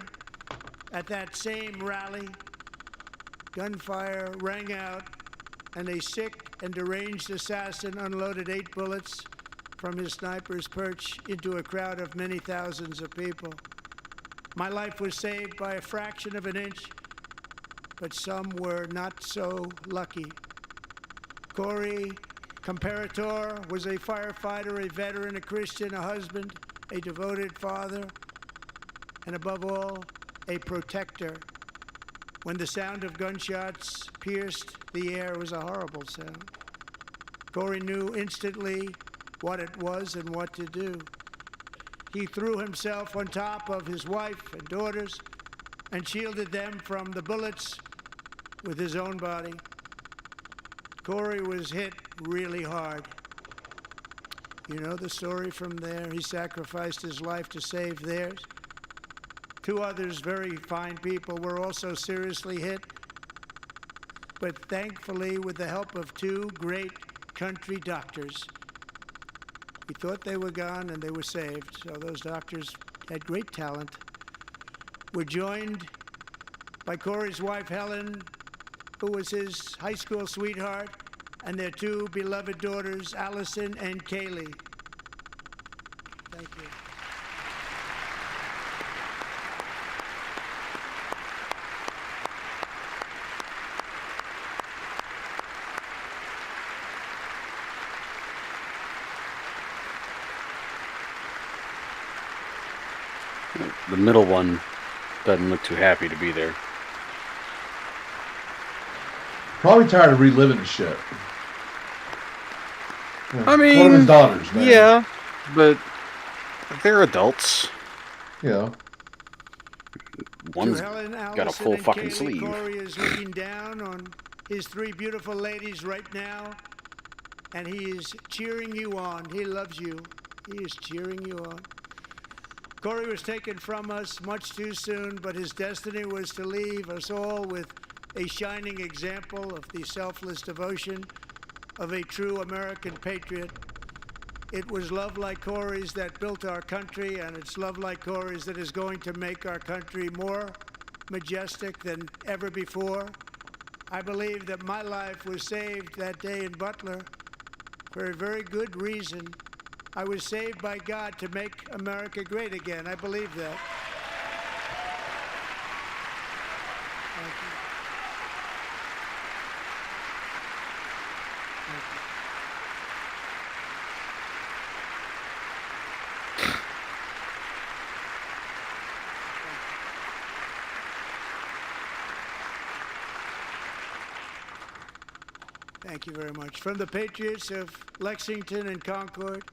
at that same rally, gunfire rang out, and a sick and deranged assassin unloaded 8 bullets from his sniper's perch into a crowd of many thousands of people. My life was saved by a fraction of an inch, but some were not so lucky. Corey Comparator was a firefighter, a veteran, a Christian, a husband, a devoted father, and above all, a protector. When the sound of gunshots pierced the air, it was a horrible sound. Corey knew instantly what it was and what to do. He threw himself on top of his wife and daughters and shielded them from the bullets with his own body. Corey was hit really hard. You know the story from there. He sacrificed his life to save theirs. 2 others, very fine people, were also seriously hit. But thankfully, with the help of 2 great country doctors, we thought they were gone and they were saved. So those doctors had great talent. We're joined by Corey's wife, Helen, who was his high school sweetheart, and their 2 beloved daughters, Allison and Kaylee. Thank you. The middle one doesn't look too happy to be there. Probably tired of reliving the shit. I mean, one of his daughters, man. yeah, but they're adults. Yeah. One's To Helen, got a Allison, full and fucking Kaylee, sleeve. Corey is looking down on his 3 beautiful ladies right now, and he is cheering you on. He loves you. He is cheering you on. Corey was taken from us much too soon, but his destiny was to leave us all with a shining example of the selfless devotion of a true American patriot. It was love like Corey's that built our country, and it's love like Corey's that is going to make our country more majestic than ever before. I believe that my life was saved that day in Butler for a very good reason. I was saved by God to make America great again. I believe that. Thank you. Thank you. Thank you very much. From the patriots of Lexington and Concord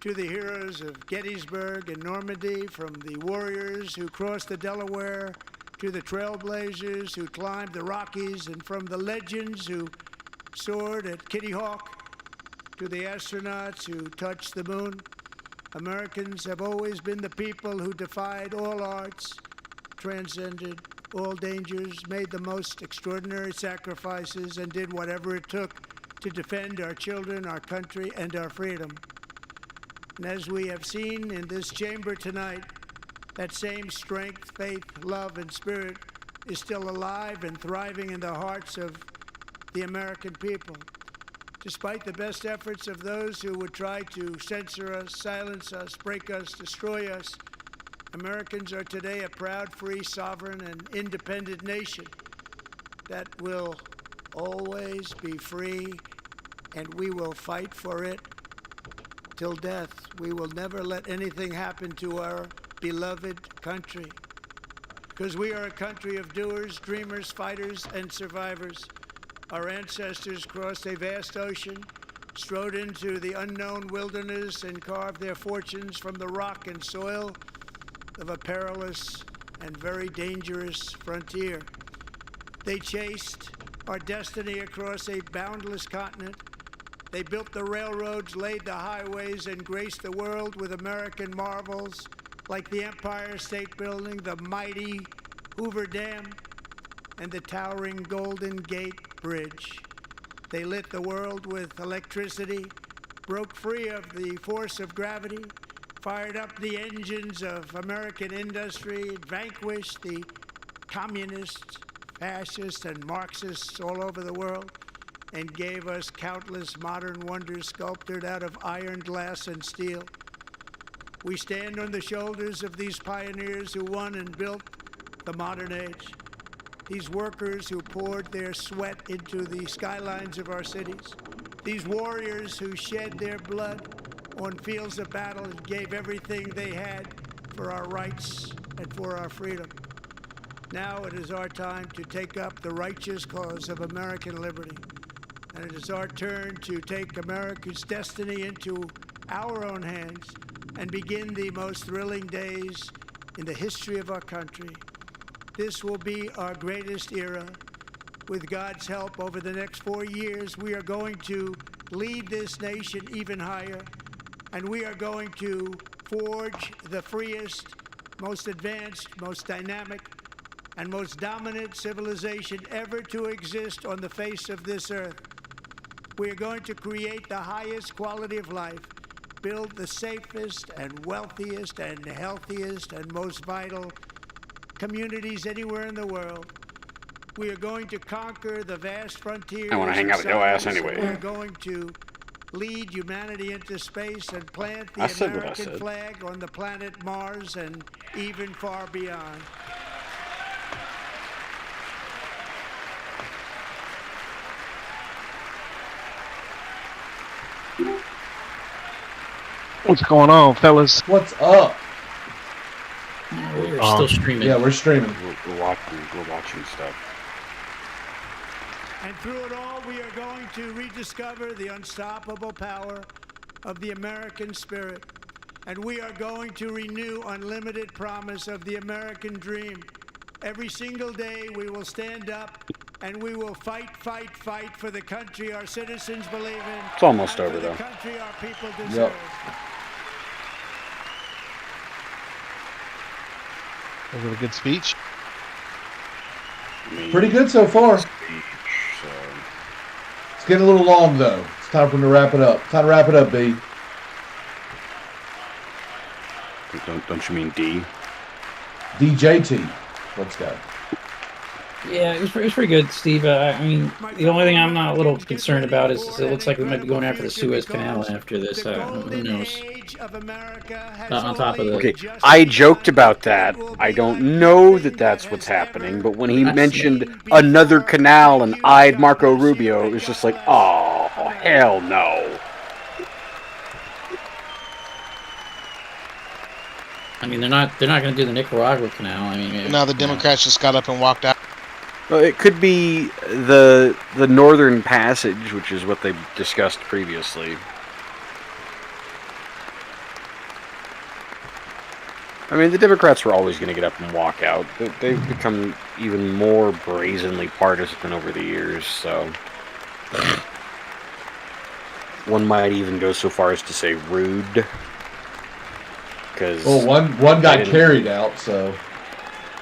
to the heroes of Gettysburg and Normandy, from the warriors who crossed the Delaware to the trailblazers who climbed the Rockies, and from the legends who soared at Kitty Hawk to the astronauts who touched the moon, Americans have always been the people who defied all odds, transcended all dangers, made the most extraordinary sacrifices, and did whatever it took to defend our children, our country, and our freedom. And as we have seen in this chamber tonight, that same strength, faith, love, and spirit is still alive and thriving in the hearts of the American people. Despite the best efforts of those who would try to censor us, silence us, break us, destroy us, Americans are today a proud, free, sovereign, and independent nation that will always be free, and we will fight for it till death. We will never let anything happen to our beloved country, because we are a country of doers, dreamers, fighters, and survivors. Our ancestors crossed a vast ocean, strode into the unknown wilderness, and carved their fortunes from the rock and soil of a perilous and very dangerous frontier. They chased our destiny across a boundless continent. They built the railroads, laid the highways, and graced the world with American marvels like the Empire State Building, the mighty Hoover Dam, and the towering Golden Gate Bridge. They lit the world with electricity, broke free of the force of gravity, fired up the engines of American industry, vanquished the communists, fascists, and Marxists all over the world, and gave us countless modern wonders sculptured out of iron, glass, and steel. We stand on the shoulders of these pioneers who won and built the modern age. These workers who poured their sweat into the skylines of our cities. These warriors who shed their blood on fields of battle and gave everything they had for our rights and for our freedom. Now it is our time to take up the righteous cause of American liberty. And it is our turn to take America's destiny into our own hands and begin the most thrilling days in the history of our country. This will be our greatest era. With God's help, over the next 4 years, we are going to lead this nation even higher, and we are going to forge the freest, most advanced, most dynamic, and most dominant civilization ever to exist on the face of this earth. We are going to create the highest quality of life, build the safest and wealthiest and healthiest and most vital communities anywhere in the world. We are going to conquer the vast frontiers. I want to hang out with your ass anyway. We are going to lead humanity into space and plant the American flag on the planet Mars and even far beyond. What's going on, fellas? What's up? We're still streaming. Yeah, we're streaming. We're watching stuff. And through it all, we are going to rediscover the unstoppable power of the American spirit. and we are going to renew unlimited promise of the American dream. Every single day we will stand up and we will fight, fight, fight for the country our citizens believe in. It's almost and over, for the though. country our people deserve. Was it a good speech? Pretty good so far. It's getting a little long, though. It's time for him to wrap it up. Time to wrap it up, B. Don't you mean D? DJT. Let's go. Yeah, it was pretty good, Steve. I mean, the only thing I'm not a little concerned about is it looks like we might be going after the Suez Canal after this. Who knows? On top of the... Okay, I joked about that. I don't know that that's what's happening, but when he mentioned another canal and eyed Marco Rubio, it was just like, oh, hell no. I mean, they're not going to do the Nicaragua Canal. I mean, Now the Democrats just got up and walked out. Well, it could be the Northern Passage, which is what they discussed previously. I mean, the Democrats were always going to get up and walk out. They've become even more brazenly partisan over the years, so... One might even go so far as to say rude. Well, one got carried out, so...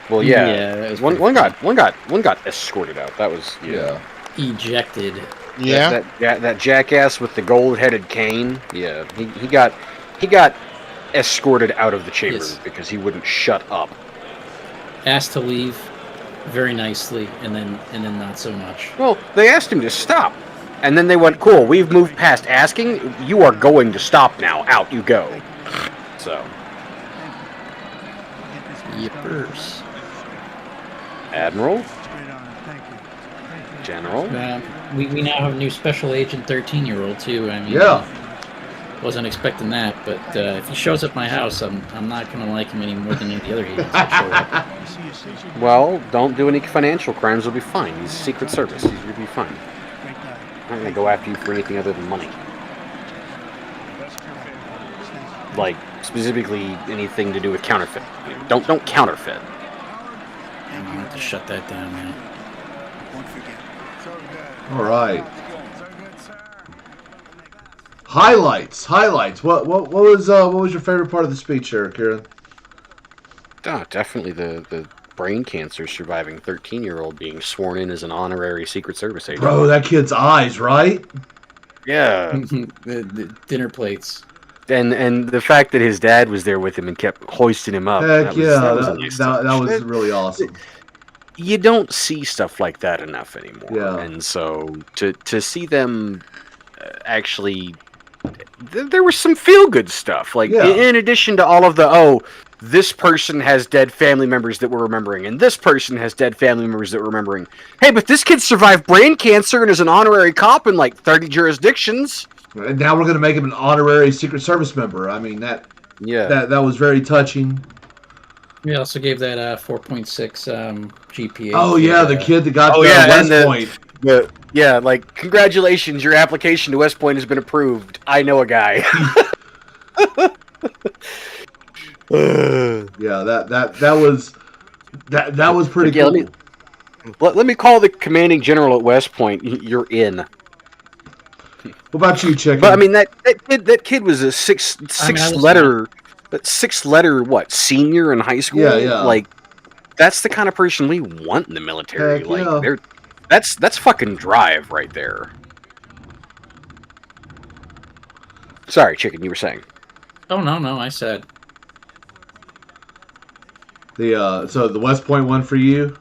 Well, yeah, one got escorted out. That was ejected. Yeah, that jackass with the gold-headed cane. Yeah, he got escorted out of the chamber because he wouldn't shut up. Asked to leave very nicely, and then not so much. Well, they asked him to stop, and then they went, "Cool, we've moved past asking. You are going to stop now. Out you go." So. Yippers. Admiral? General? We now have a new Special Agent 13-year-old, too. I mean, wasn't expecting that, but if he shows up at my house, I'm not going to like him any more than any of the other agents that show up. Well, don't do any financial crimes, you'll be fine. He's Secret Service. You'll be fine. I'm not going to go after you for anything other than money. Like, specifically anything to do with counterfeit. Don't counterfeit. I'm going to have to shut that down now. All right. Highlights. What was your favorite part of the speech, there, Kieran? Oh, definitely the brain cancer surviving 13-year-old being sworn in as an honorary Secret Service agent. Bro, that kid's eyes, right? Yeah. the dinner plates. And the fact that his dad was there with him and kept hoisting him up. Heck that was really awesome. You don't see stuff like that enough anymore. Yeah. And so to see them actually... There was some feel-good stuff. Like, in addition to all of the, this person has dead family members that we're remembering, and this person has dead family members that we're remembering. Hey, but this kid survived brain cancer and is an honorary cop in, 30 jurisdictions. And now we're going to make him an honorary Secret Service member. I mean, that was very touching. We also gave that 4.6 GPA. Oh, yeah, the kid that got West Point. Congratulations, your application to West Point has been approved. I know a guy. that was pretty cool. Let me call the commanding general at West Point. You're in. What about you, Chicken? But I mean, that kid was a six letter what, senior in high school? Yeah. Like, that's the kind of person we want in the military. Heck, that's fucking drive right there. Sorry, Chicken, you were saying. Oh no, I said. So the West Point one for you?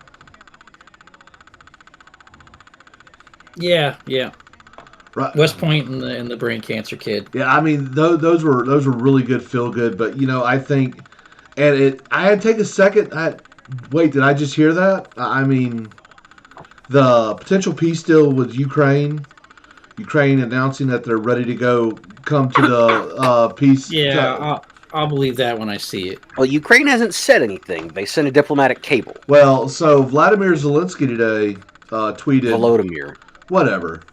Yeah. Right. West Point and the brain cancer kid. Yeah, I mean those were really good, feel good. But I think, I had to take a second. Wait, did I just hear that? I mean, the potential peace deal with Ukraine announcing that they're ready to come to the peace. Yeah, I'll believe that when I see it. Well, Ukraine hasn't said anything. They sent a diplomatic cable. Well, so Vladimir Zelensky today tweeted. Volodymyr. Whatever.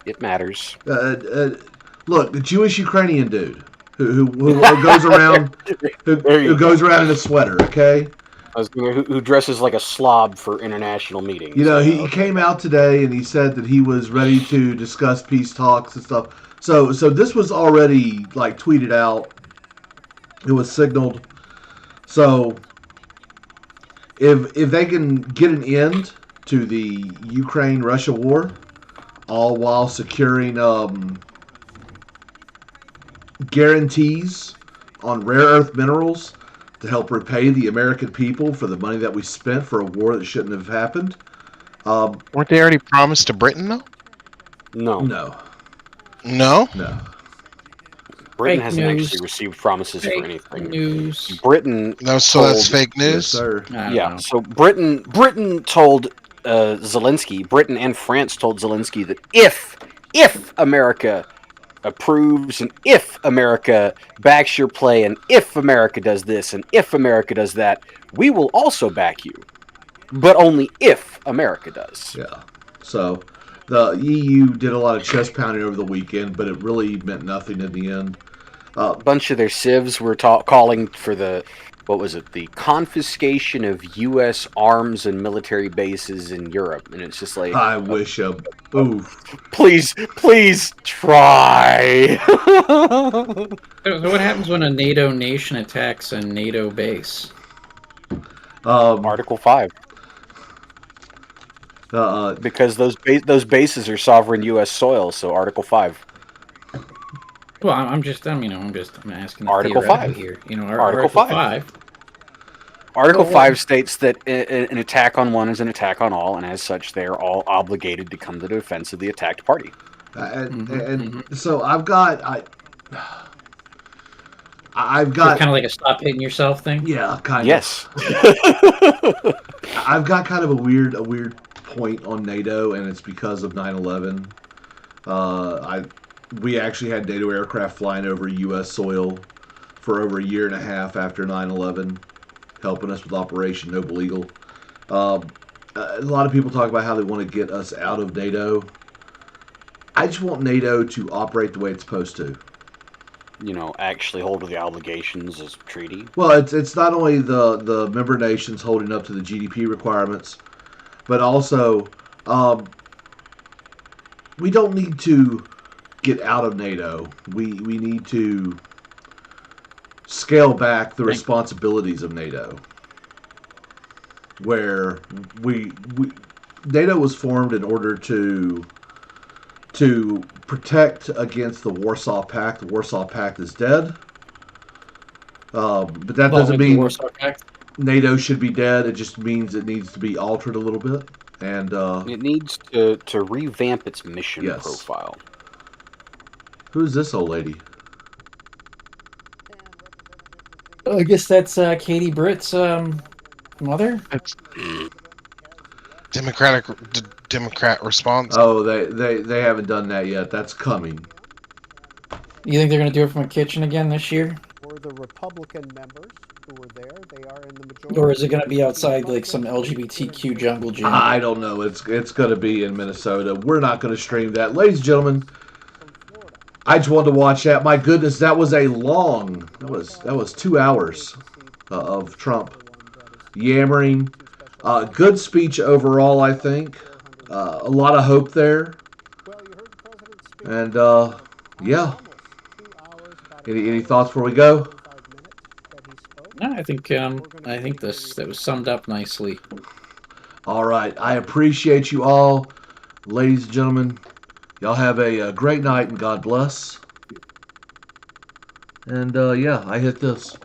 It matters. Look, the Jewish Ukrainian dude. who goes around who goes around in a sweater. Okay. Who dresses like a slob for international meetings. You know, he came out today and he said that he was ready to discuss peace talks and stuff. So this was already like tweeted out. It was signaled. So if they can get an end to the Ukraine-Russia war, all while securing guarantees on rare earth minerals to help repay the American people for the money that we spent for a war that shouldn't have happened. Weren't they already promised to Britain, though? No. No. No? No. Britain Fake hasn't news. actually received promises for anything. News. Britain. No, so that's fake news? Yes, sir. Yeah. So Britain told Zelensky, Britain and France told Zelensky that if America approves and if America backs your play and if America does this and if America does that, we will also back you. But only if America does. Yeah. So the EU did a lot of chest pounding over the weekend, but it really meant nothing in the end. A bunch of their civs were calling for the confiscation of U.S. arms and military bases in Europe, and it's just like I wish please try. So what happens when a NATO nation attacks a NATO base? Article 5. Because those bases are sovereign U.S. soil, so Article 5. Well, I'm asking. Article 5 here. Article 5. Article 5 states that an attack on one is an attack on all, and as such, they are all obligated to come to the defense of the attacked party. So I've got kind of like a stop hitting yourself thing. Yeah, kind of. I've got kind of a weird point on NATO, and it's because of 9/11. We actually had NATO aircraft flying over U.S. soil for over a year and a half after 9/11, helping us with Operation Noble Eagle. A lot of people talk about how they want to get us out of NATO. I just want NATO to operate the way it's supposed to. Actually hold to the obligations as treaty. Well, it's not only the member nations holding up to the GDP requirements, but also we don't need to get out of NATO. We need to scale back the responsibilities of NATO. Where NATO was formed in order to protect against the Warsaw Pact. The Warsaw Pact is dead. But that doesn't mean NATO should be dead. It just means it needs to be altered a little bit. And it needs to revamp its mission profile. Who's this old lady? I guess that's Katie Britt's mother. That's Democrat response. Oh, they haven't done that yet. That's coming. You think they're going to do it from a kitchen again this year? For the Republican members who were there, they are in the majority. Or is it going to be outside like some LGBTQ jungle gym? I don't know. It's going to be in Minnesota. We're not going to stream that, ladies and gentlemen. I just wanted to watch that. My goodness, that was a long. That was 2 hours of Trump yammering. Good speech overall, I think. A lot of hope there. And yeah. Any thoughts before we go? No, I think that was summed up nicely. All right. I appreciate you all, ladies and gentlemen. Y'all have a great night and God bless. And yeah, I hit this.